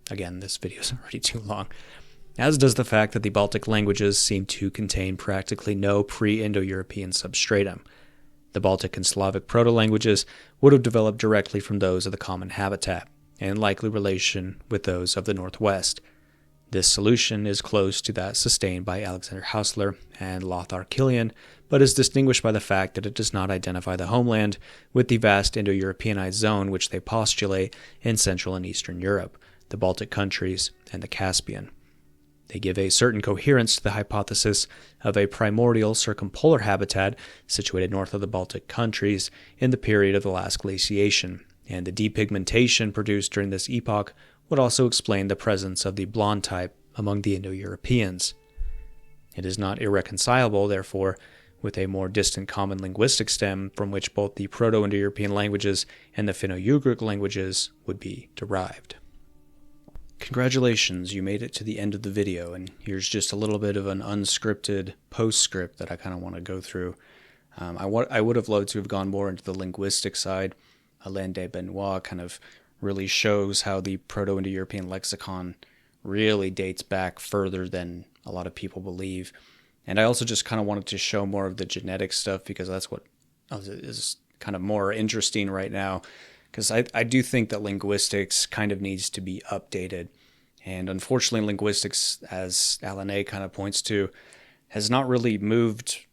again, this video is already too long. As does the fact that the Baltic languages seem to contain practically no pre-Indo-European substratum. The Baltic and Slavic proto-languages would have developed directly from those of the common habitat, and in likely relation with those of the Northwest. This solution is close to that sustained by Alexander Hausler and Lothar Killian, but is distinguished by the fact that it does not identify the homeland with the vast Indo-Europeanized zone which they postulate in Central and Eastern Europe, the Baltic countries, and the Caspian. They give a certain coherence to the hypothesis of a primordial circumpolar habitat situated north of the Baltic countries in the period of the last glaciation, and the depigmentation produced during this epoch would also explain the presence of the blonde type among the Indo-Europeans. It is not irreconcilable, therefore, with a more distant common linguistic stem from which both the Proto-Indo-European languages and the Finno-Ugric languages would be derived. Congratulations, you made it to the end of the video, and here's just a little bit of an unscripted postscript that I kind of want to go through. I would have loved to have gone more into the linguistic side. Alaine DeBenoist kind of really shows how the Proto-Indo-European lexicon really dates back further than a lot of people believe. And I also just kind of wanted to show more of the genetic stuff because that's what is kind of more interesting right now. Because I do think that linguistics kind of needs to be updated. And unfortunately, linguistics, as Alinei kind of points to, has not really moved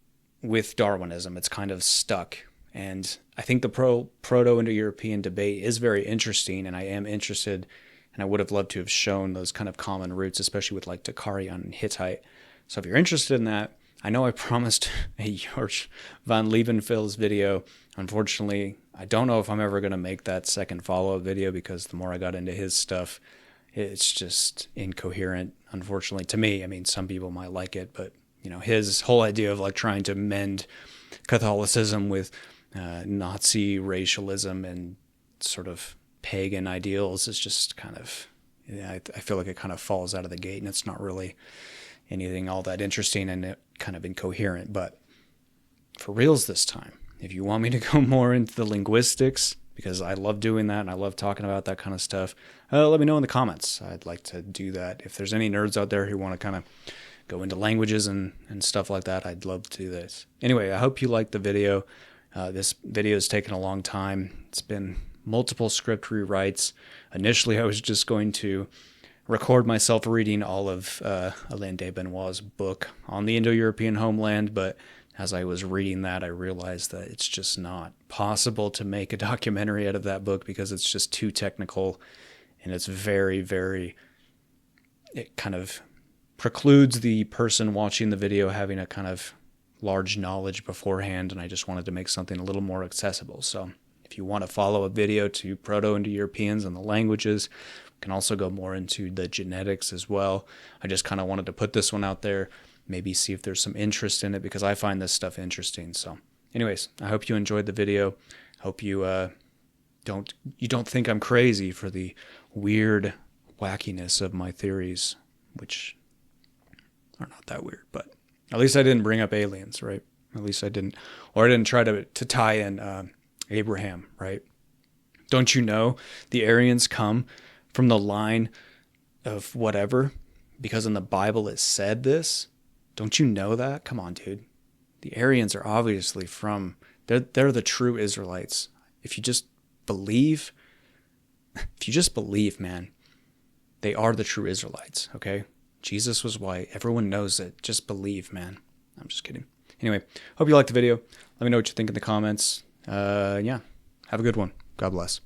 with Darwinism. It's kind of stuck. And I think the Proto-Indo-European debate is very interesting, and I am interested, and I would have loved to have shown those kind of common roots, especially with like Tocharian and Hittite. So if you're interested in that, I know I promised a George von Liebenfels video. Unfortunately, I don't know if I'm ever going to make that second follow-up video because the more I got into his stuff, it's just incoherent, unfortunately, to me. I mean, some people might like it, but, you know, his whole idea of like trying to mend Catholicism with Nazi racialism and sort of pagan ideals is just kind of, I feel like it kind of falls out of the gate, and it's not really anything all that interesting and kind of incoherent. But for reals this time, if you want me to go more into the linguistics, because I love doing that and I love talking about that kind of stuff, let me know in the comments. I'd like to do that. If there's any nerds out there who want to kind of go into languages and stuff like that, I'd love to do this. Anyway, I hope you liked the video. This video has taken a long time. It's been multiple script rewrites. Initially, I was just going to record myself reading all of Alaine DeBenoist's book on the Indo-European homeland, but as I was reading that, I realized that it's just not possible to make a documentary out of that book because it's just too technical, and it's very, very, it kind of precludes the person watching the video having a kind of large knowledge beforehand, and I just wanted to make something a little more accessible. So if you want to follow a video to Proto-Indo-Europeans and the languages, we can also go more into the genetics as well. I just kind of wanted to put this one out there, maybe see if there's some interest in it, because I find this stuff interesting. So anyways, I hope you enjoyed the video. Hope you don't think I'm crazy for the weird wackiness of my theories, which are not that weird, but at least I didn't bring up aliens, right? At least I didn't, or I didn't try to tie in Abraham, right? Don't you know the Aryans come from the line of whatever, because in the Bible it said this? Don't you know that? Come on, dude. The Aryans are obviously they're the true Israelites. If you just believe, man, they are the true Israelites, okay? Jesus was white. Everyone knows it. Just believe, man. I'm just kidding. Anyway, hope you liked the video. Let me know what you think in the comments. Yeah, have a good one. God bless.